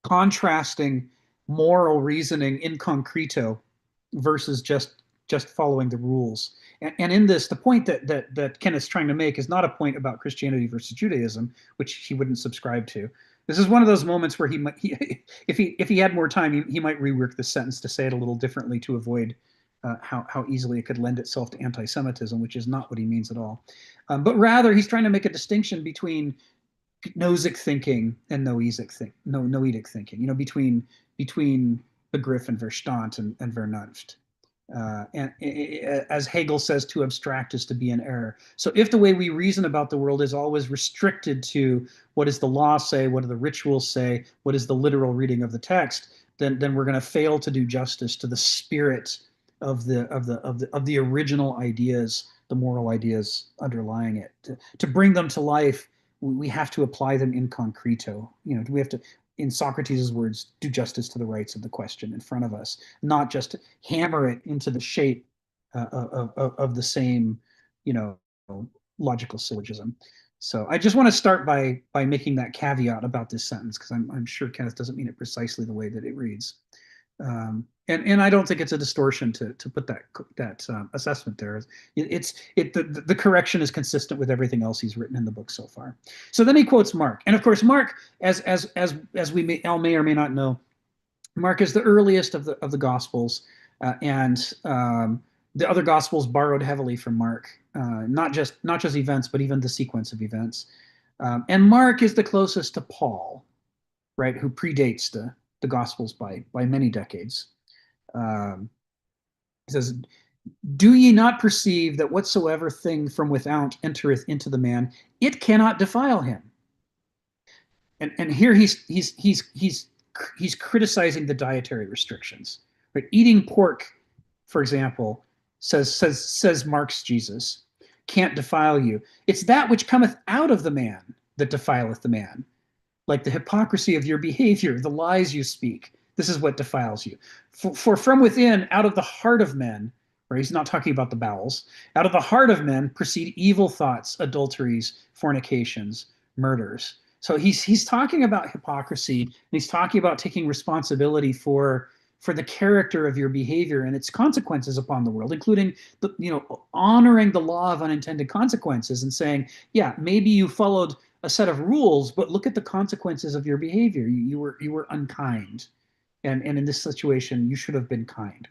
contrasting moral reasoning in concreto versus just following the rules. And in this, the point that Kenneth's trying to make is not a point about Christianity versus Judaism, which he wouldn't subscribe to. This is one of those moments where if he had more time, he might rework the sentence to say it a little differently to avoid how easily it could lend itself to anti-Semitism, which is not what he means at all. But rather, he's trying to make a distinction between Gnostic thinking and Noetic thinking. You know, between Begriff and Verstand and Vernunft. And as Hegel says, to abstract is to be in error. So if the way we reason about the world is always restricted to what does the law say, what do the rituals say, what is the literal reading of the text, then we're going to fail to do justice to the spirit of the original ideas, the moral ideas underlying it. To bring them to life, we have to apply them in concreto. You know, we have to, in Socrates' words, do justice to the rights of the question in front of us, not just hammer it into the shape of the same, you know, logical syllogism. So I just want to start by making that caveat about this sentence, because I'm sure Kenneth doesn't mean it precisely the way that it reads. And I don't think it's a distortion to put that assessment there. The correction is consistent with everything else he's written in the book so far. So then he quotes Mark, and of course Mark, as we may or may not know, Mark is the earliest of the Gospels, and the other Gospels borrowed heavily from Mark, not just events, but even the sequence of events. And Mark is the closest to Paul, right, who predates the Gospels by many decades. He says, "Do ye not perceive that whatsoever thing from without entereth into the man, it cannot defile him?" And here he's criticizing the dietary restrictions. Right? Eating pork, for example, says Mark's Jesus, can't defile you. It's that which cometh out of the man that defileth the man, like the hypocrisy of your behavior, the lies you speak. This is what defiles you. For from within, out of the heart of men, or he's not talking about the bowels, out of the heart of men proceed evil thoughts, adulteries, fornications, murders. So he's talking about hypocrisy, and he's talking about taking responsibility for the character of your behavior and its consequences upon the world, including honoring the law of unintended consequences and saying, yeah, maybe you followed a set of rules, but look at the consequences of your behavior. You were unkind. And in this situation, you should have been kind.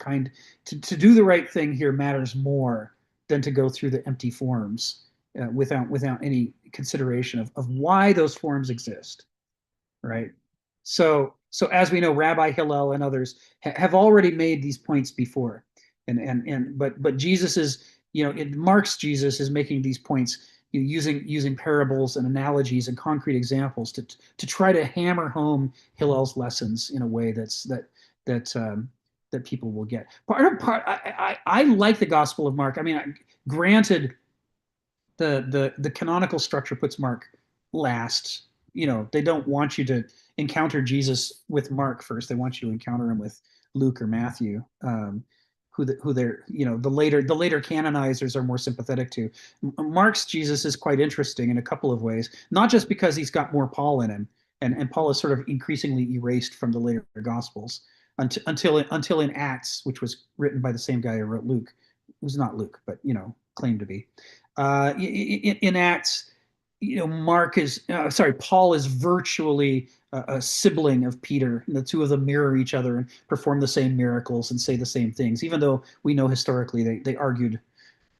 To do the right thing here matters more than to go through the empty forms without any consideration of why those forms exist, right? So as we know, Rabbi Hillel and others have already made these points before, but Jesus is, Mark's Jesus is making these points using parables and analogies and concrete examples to try to hammer home Hillel's lessons in a way that people will get. I like the Gospel of Mark. I mean, granted, the canonical structure puts Mark last. They don't want you to encounter Jesus with Mark first. They want you to encounter him with Luke or Matthew, who they're, the later canonizers are more sympathetic to. Mark's Jesus is quite interesting in a couple of ways, not just because he's got more Paul in him, and Paul is sort of increasingly erased from the later Gospels until in Acts, which was written by the same guy who wrote Luke, who's not Luke, but claimed to be. In Acts, Paul is virtually a sibling of Peter, and the two of them mirror each other and perform the same miracles and say the same things, even though we know historically they argued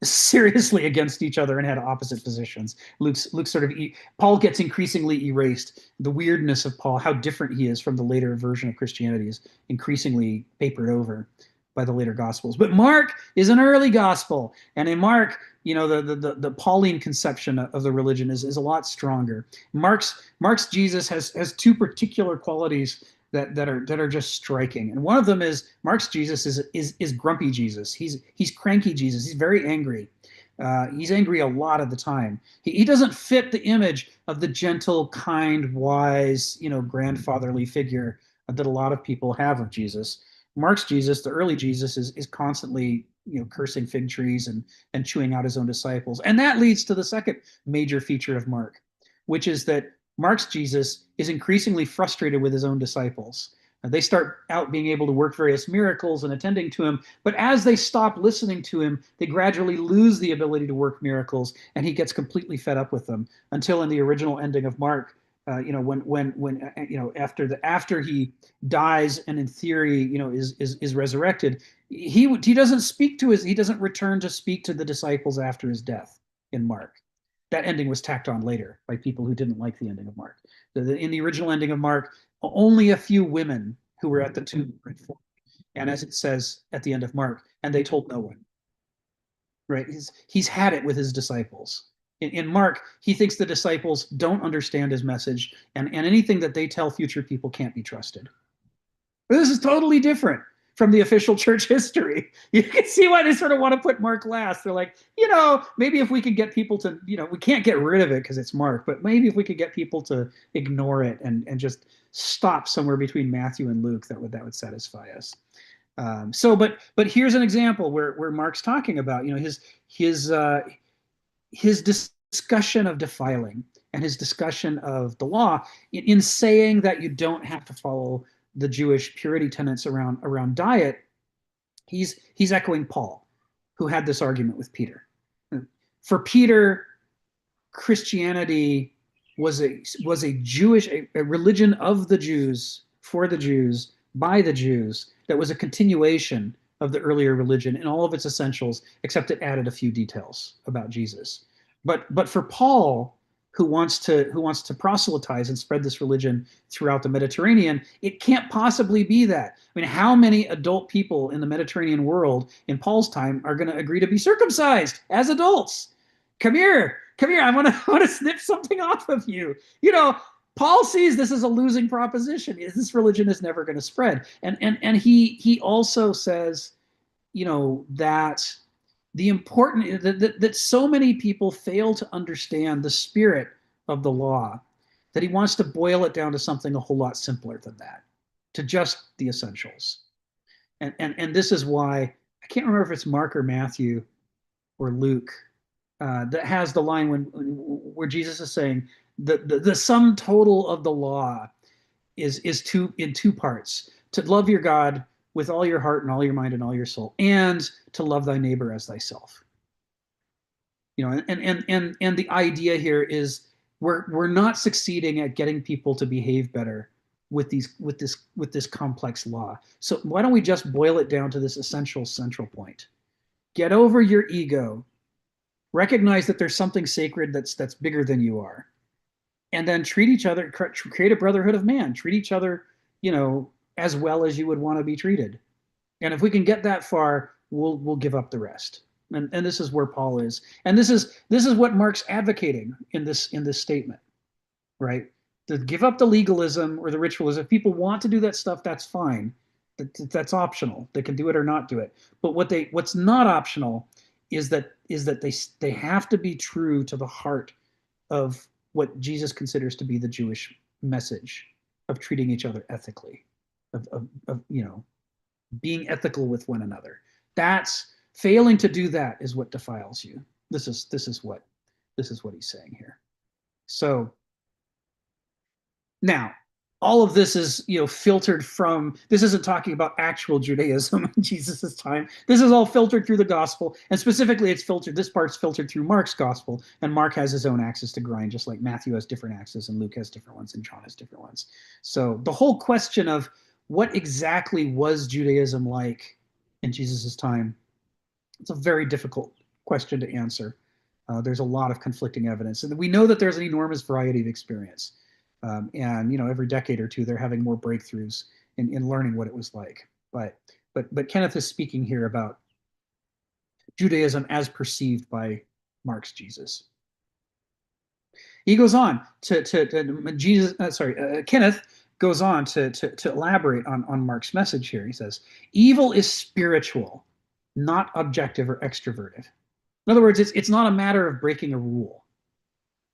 seriously against each other and had opposite positions. Luke's sort of Paul gets increasingly erased. The weirdness of Paul, how different he is from the later version of Christianity, is increasingly papered over by the later Gospels. But Mark is an early Gospel, and in Mark, the Pauline conception of the religion is a lot stronger. Mark's Jesus has two particular qualities that are just striking, and one of them is Mark's Jesus is grumpy Jesus. He's cranky Jesus. He's very angry. He's angry a lot of the time. He doesn't fit the image of the gentle, kind, wise, grandfatherly figure that a lot of people have of Jesus. Mark's Jesus, the early Jesus, is constantly cursing fig trees and chewing out his own disciples, and that leads to the second major feature of Mark, which is that Mark's Jesus is increasingly frustrated with his own disciples. They start out being able to work various miracles and attending to him, but as they stop listening to him, they gradually lose the ability to work miracles, and he gets completely fed up with them until in the original ending of Mark, when after he dies and in theory is resurrected, he doesn't return to speak to the disciples after his death in Mark. That ending was tacked on later by people who didn't like the ending of Mark. In the original ending of Mark, only a few women who were at the tomb were informed, and as it says at the end of Mark, and they told no one. Right? He's had it with his disciples. In Mark, he thinks the disciples don't understand his message, and anything that they tell future people can't be trusted. But this is totally different from the official church history. You can see why they sort of want to put Mark last. They're like, maybe if we could get people to, we can't get rid of it because it's Mark, but maybe if we could get people to ignore it and just stop somewhere between Matthew and Luke, that would satisfy us. But here's an example where Mark's talking about, his discussion of defiling and his discussion of the law in saying that you don't have to follow the Jewish purity tenets around diet. He's echoing Paul, who had this argument with Peter. For Peter, Christianity was a Jewish, a religion of the Jews, for the Jews, by the Jews, that was a continuation of the earlier religion in all of its essentials, except it added a few details about Jesus. But for Paul, who wants to proselytize and spread this religion throughout the Mediterranean, it can't possibly be that. I mean, how many adult people in the Mediterranean world in Paul's time are going to agree to be circumcised as adults? Come here, I want to snip something off of you. Paul sees this as a losing proposition. This religion is never going to spread. And he also says, that the important that so many people fail to understand the spirit of the law, that he wants to boil it down to something a whole lot simpler than that, to just the essentials. And this is why, I can't remember if it's Mark or Matthew or Luke that has the line where Jesus is saying the sum total of the law is in two parts: to love your God with all your heart and all your mind and all your soul, and to love thy neighbor as thyself. And the idea here is we're not succeeding at getting people to behave better with this complex law. So why don't we just boil it down to this essential central point? Get over your ego, recognize that there's something sacred that's bigger than you are, and then treat each other, create a brotherhood of man, treat each other, as well as you would want to be treated. And if we can get that far, we'll give up the rest. And this is where Paul is. And this is what Mark's advocating in this statement, right? To give up the legalism or the ritualism. If people want to do that stuff, that's fine. That's optional. They can do it or not do it. But what's not optional is that they have to be true to the heart of what Jesus considers to be the Jewish message of treating each other ethically, of being ethical with one another. That's failing to do that is what defiles you. This is what he's saying here. So now all of this is, filtered from, this isn't talking about actual Judaism in Jesus's time. This is all filtered through the gospel, and specifically this part's filtered through Mark's gospel, and Mark has his own axes to grind, just like Matthew has different axes, and Luke has different ones, and John has different ones. So the whole question of what exactly was Judaism like in Jesus's time, it's a very difficult question to answer. There's a lot of conflicting evidence, and we know that there's an enormous variety of experience. And every decade or two, they're having more breakthroughs in learning what it was like. But Kenneth is speaking here about Judaism as perceived by Mark's Jesus. He goes on Kenneth goes on to elaborate on Mark's message here. He says, evil is spiritual, not objective or extroverted. In other words, it's not a matter of breaking a rule.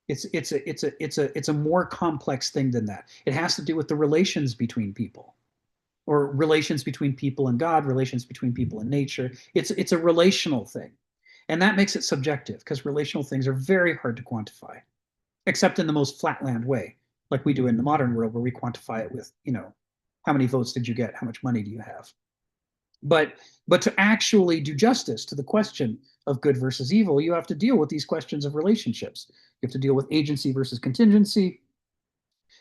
It's a more complex thing than that. It has to do with the relations between people, or relations between people and God, relations between people and nature. It's a relational thing, and that makes it subjective, because relational things are very hard to quantify, except in the most flatland way, like we do in the modern world, where we quantify it with, how many votes did you get, how much money do you have. But to actually do justice to the question of good versus evil, you have to deal with these questions of relationships. You have to deal with agency versus contingency.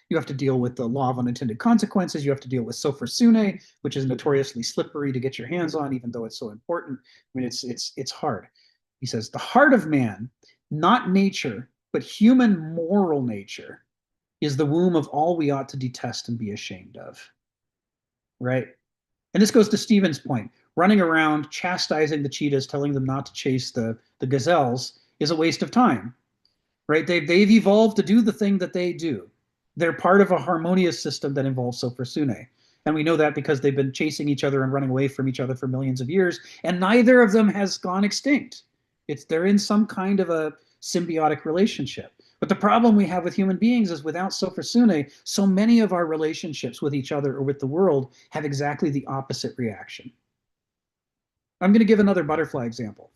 You have to deal with the law of unintended consequences. You have to deal with sophra sune, which is notoriously slippery to get your hands on, even though it's so important. I mean, it's hard. He says, the heart of man, not nature, but human moral nature, is the womb of all we ought to detest and be ashamed of. Right? And this goes to Stephen's point. Running around chastising the cheetahs, telling them not to chase the gazelles, is a waste of time, right? They've evolved to do the thing that they do. They're part of a harmonious system that involves sophra sune. And we know that because they've been chasing each other and running away from each other for millions of years, and neither of them has gone extinct. They're in some kind of a symbiotic relationship. But the problem we have with human beings is, without sophra sune, so many of our relationships with each other or with the world have exactly the opposite reaction. I'm going to give another butterfly example.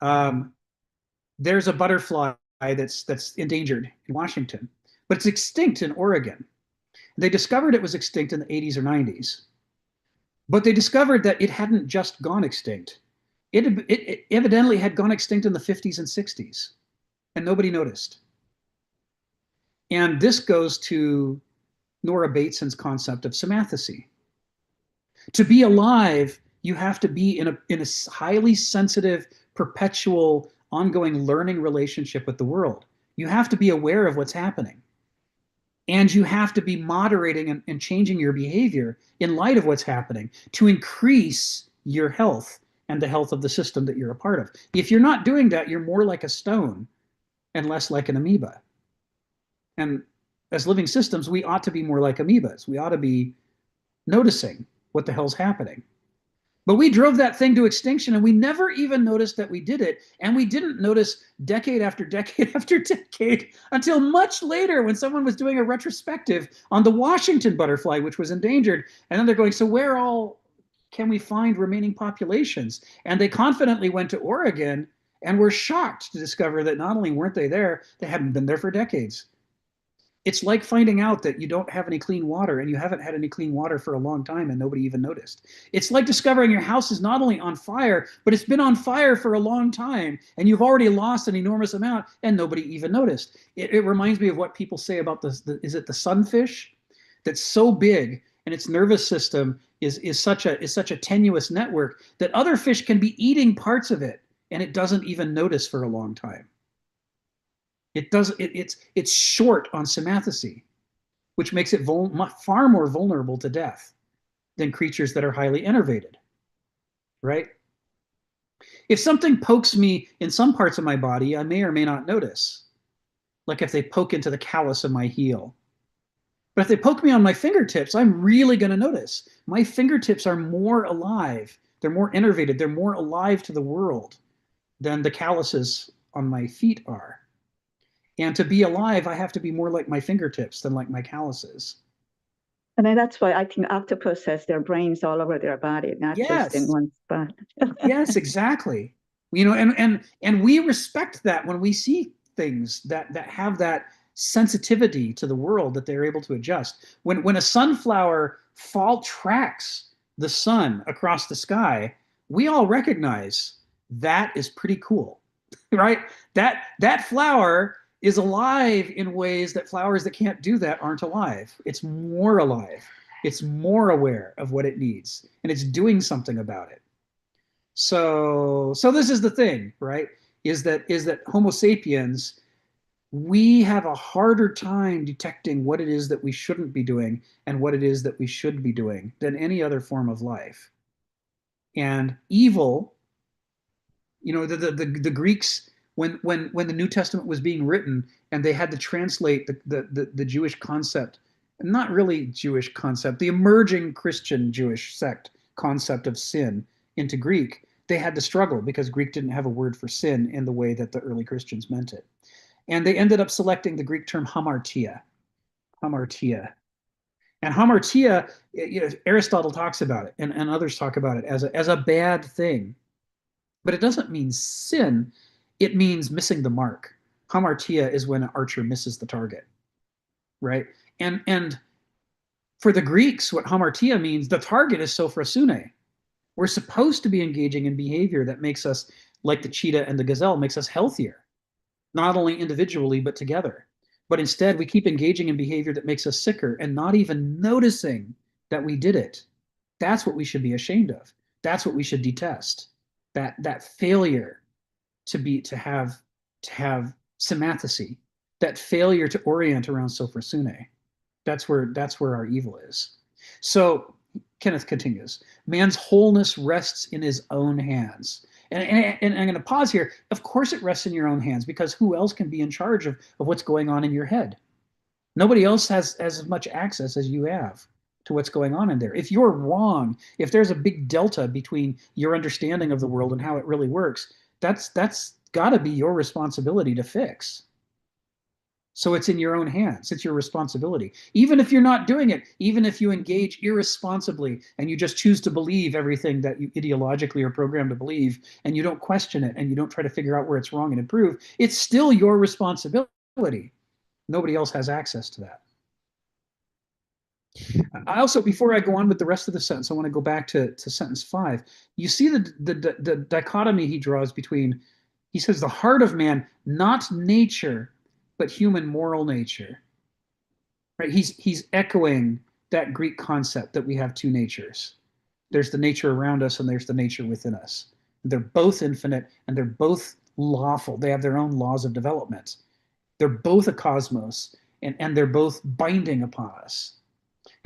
There's a butterfly that's endangered in Washington, but it's extinct in Oregon. They discovered it was extinct in the 80s or 90s, but they discovered that it hadn't just gone extinct. It evidently had gone extinct in the 50s and 60s, and nobody noticed. And this goes to Nora Bateson's concept of somathesy. To be alive, you have to be in a highly sensitive, perpetual, ongoing learning relationship with the world. You have to be aware of what's happening. And you have to be moderating and changing your behavior in light of what's happening to increase your health and the health of the system that you're a part of. If you're not doing that, you're more like a stone and less like an amoeba. And as living systems, we ought to be more like amoebas. We ought to be noticing what the hell's happening. But we drove that thing to extinction, and we never even noticed that we did it. And we didn't notice decade after decade after decade until much later, when someone was doing a retrospective on the Washington butterfly, which was endangered. And then they're going, so where all can we find remaining populations? And they confidently went to Oregon and were shocked to discover that not only weren't they there, they hadn't been there for decades. It's like finding out that you don't have any clean water, and you haven't had any clean water for a long time and nobody even noticed. It's like discovering your house is not only on fire, but it's been on fire for a long time, and you've already lost an enormous amount and nobody even noticed. It reminds me of what people say about is it the sunfish that's so big, and its nervous system is such a tenuous network that other fish can be eating parts of it and it doesn't even notice for a long time. It's short on somathesy, which makes it far more vulnerable to death than creatures that are highly innervated, right? If something pokes me in some parts of my body, I may or may not notice, like if they poke into the callus of my heel. But if they poke me on my fingertips, I'm really going to notice. My fingertips are more alive. They're more innervated. They're more alive to the world than the calluses on my feet are. And to be alive, I have to be more like my fingertips than like my calluses. And then that's why I think octopus has their brains all over their body, not just in one spot. Yes, exactly. And we respect that when we see things that have that sensitivity to the world that they're able to adjust. When a sunflower fall tracks the sun across the sky, we all recognize that is pretty cool, right? That flower is alive in ways that flowers that can't do that aren't alive. It's more alive. It's more aware of what it needs, and it's doing something about it. So this is the thing, right? Is that Homo sapiens, we have a harder time detecting what it is that we shouldn't be doing and what it is that we should be doing than any other form of life. And evil, the Greeks, when the New Testament was being written and they had to translate the Jewish concept, not really Jewish concept, the emerging Christian Jewish sect concept of sin into Greek, they had to struggle because Greek didn't have a word for sin in the way that the early Christians meant it. And they ended up selecting the Greek term hamartia. Hamartia. And hamartia, Aristotle talks about it, and others talk about it as a bad thing. But it doesn't mean sin. It means missing the mark. Hamartia is when an archer misses the target, right? And for the Greeks, what hamartia means, the target is sophrosune. We're supposed to be engaging in behavior that makes us, like the cheetah and the gazelle, makes us healthier, not only individually, but together. But instead, we keep engaging in behavior that makes us sicker and not even noticing that we did it. That's what we should be ashamed of. That's what we should detest. That failure to have symathesy, that failure to orient around sophrosune. That's where our evil is. So Kenneth continues, man's wholeness rests in his own hands. And I'm going to pause here. Of course it rests in your own hands, because who else can be in charge of what's going on in your head? Nobody else has as much access as you have to what's going on in there. If you're wrong, if there's a big delta between your understanding of the world and how it really works, that's got to be your responsibility to fix. So it's in your own hands. It's your responsibility. Even if you're not doing it, even if you engage irresponsibly and you just choose to believe everything that you ideologically are programmed to believe, and you don't question it and you don't try to figure out where it's wrong and improve, it's still your responsibility. Nobody else has access to that. I also, before I go on with the rest of the sentence, I want to go back to sentence 5. You see the dichotomy he draws between, he says, the heart of man, not nature, but human moral nature. Right? He's echoing that Greek concept that we have two natures. There's the nature around us and there's the nature within us. They're both infinite and they're both lawful. They have their own laws of development. They're both a cosmos, and they're both binding upon us.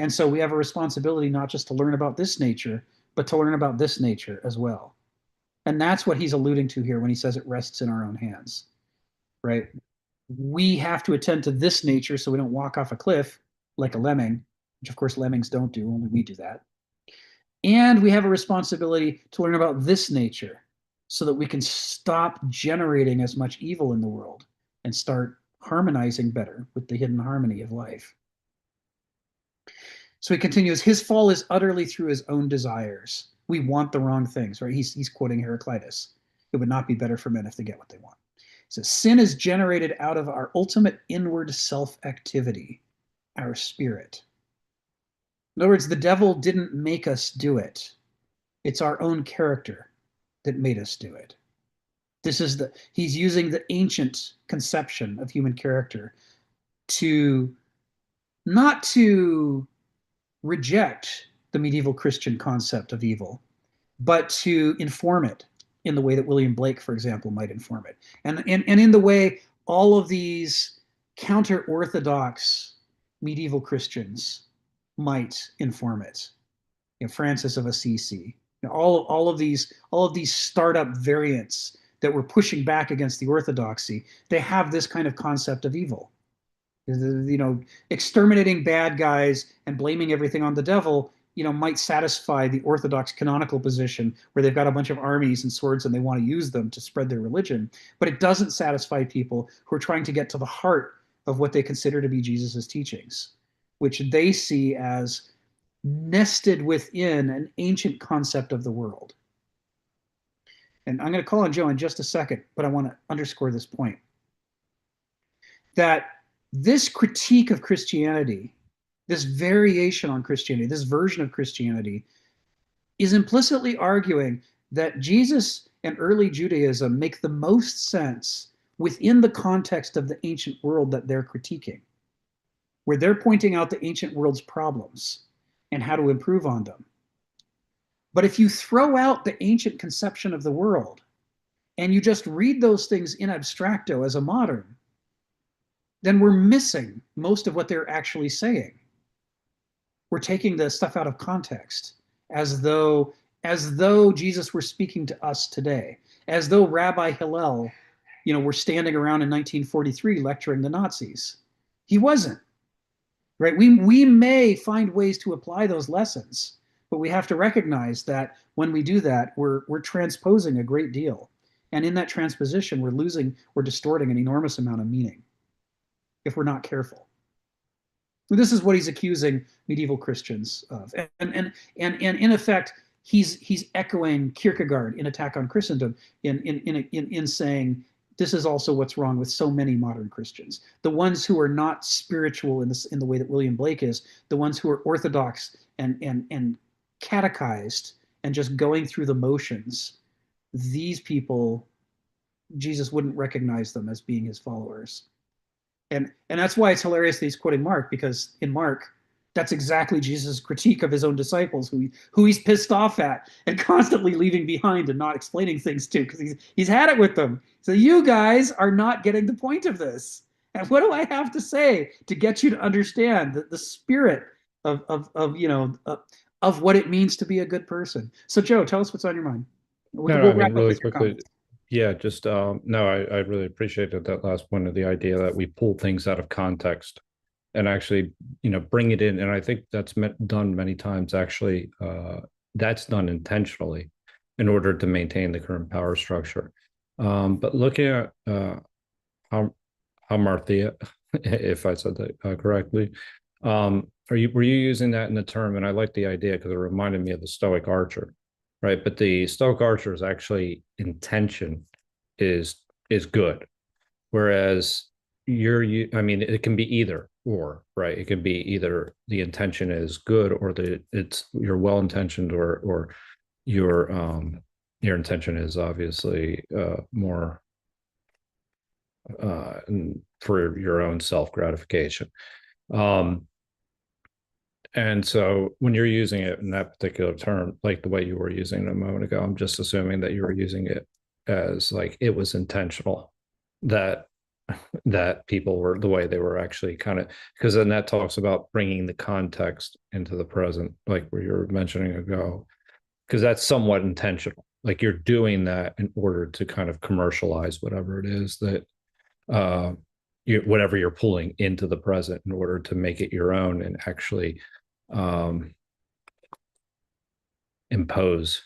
And so we have a responsibility not just to learn about this nature, but to learn about this nature as well. And that's what he's alluding to here when he says it rests in our own hands, right? We have to attend to this nature so we don't walk off a cliff like a lemming, which of course lemmings don't do, only we do that. And we have a responsibility to learn about this nature so that we can stop generating as much evil in the world and start harmonizing better with the hidden harmony of life. So he continues, his fall is utterly through his own desires. We want the wrong things, right? He's quoting Heraclitus. It would not be better for men if they get what they want. He says, sin is generated out of our ultimate inward self-activity, our spirit. In other words, the devil didn't make us do it. It's our own character that made us do it. He's using the ancient conception of human character not to reject the medieval Christian concept of evil, but to inform it in the way that William Blake, for example, might inform it. And in the way all of these counter-orthodox medieval Christians might inform it. Francis of Assisi, all of these startup variants that were pushing back against the orthodoxy, they have this kind of concept of evil. Exterminating bad guys and blaming everything on the devil, might satisfy the orthodox canonical position where they've got a bunch of armies and swords and they want to use them to spread their religion. But it doesn't satisfy people who are trying to get to the heart of what they consider to be Jesus's teachings, which they see as nested within an ancient concept of the world. And I'm going to call on Joe in just a second, but I want to underscore this point. That this critique of Christianity, this variation on Christianity, this version of Christianity, is implicitly arguing that Jesus and early Judaism make the most sense within the context of the ancient world that they're critiquing, where they're pointing out the ancient world's problems and how to improve on them. But if you throw out the ancient conception of the world and you just read those things in abstracto as a modern, then we're missing most of what they're actually saying. We're taking the stuff out of context, as though Jesus were speaking to us today, as though Rabbi Hillel, were standing around in 1943 lecturing the Nazis. He wasn't, right? We may find ways to apply those lessons, but we have to recognize that when we do that, we're transposing a great deal. And in that transposition, we're distorting an enormous amount of meaning if we're not careful. This is what he's accusing medieval Christians of. And in effect, he's echoing Kierkegaard in Attack on Christendom in saying, this is also what's wrong with so many modern Christians. The ones who are not spiritual in the way that William Blake is, the ones who are orthodox and catechized and just going through the motions, these people, Jesus wouldn't recognize them as being his followers. And that's why it's hilarious that he's quoting Mark, because in Mark, that's exactly Jesus' critique of his own disciples, who he's pissed off at and constantly leaving behind and not explaining things to, because he's had it with them. So you guys are not getting the point of this. And what do I have to say to get you to understand the spirit of what it means to be a good person? So Joe, tell us what's on your mind. We'll wrap up really quickly. Yeah, just no, I really appreciated that last point of the idea that we pull things out of context and actually, bring it in. And I think that's done many times. Actually, that's done intentionally in order to maintain the current power structure. But looking at hamartia, if I said that correctly, were you using that in the term? And I like the idea because it reminded me of the Stoic archer. Right, but the Stoic archer's actually intention is good, whereas it can be either or, right? It can be either the intention is good or you're well intentioned, or your intention is obviously more for your own self gratification. And so when you're using it in that particular term, like the way you were using it a moment ago, I'm just assuming that you were using it as like it was intentional, that people were the way they were actually kind of, because then that talks about bringing the context into the present, like where you were mentioning ago, because that's somewhat intentional. Like you're doing that in order to kind of commercialize whatever it is that whatever you're pulling into the present in order to make it your own and actually impose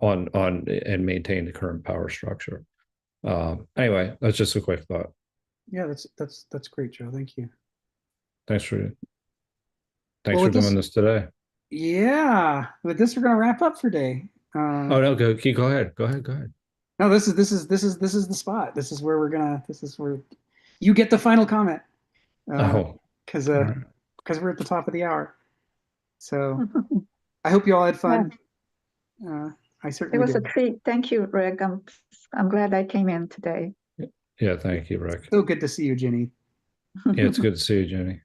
on and maintain the current power structure. Anyway, that's just a quick thought. Yeah, that's great, Joe. Thank you. Thanks for doing this today. Yeah, with this we're gonna wrap up for today. Oh no, go ahead. Go ahead. No, this is the spot. This is where you get the final comment. Because we're at the top of the hour. So I hope you all had fun. Yeah. I certainly It was did. a treat. Thank you, Rick. I'm glad I came in today. Yeah, thank you, Rick. So good to see you, Jenny. Yeah, it's good to see you, Jenny.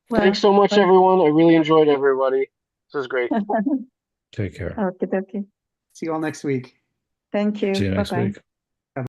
Well, thanks so much, everyone. I really enjoyed everybody. This was great. Take care. Okay. See you all next week. Thank you. See you next week.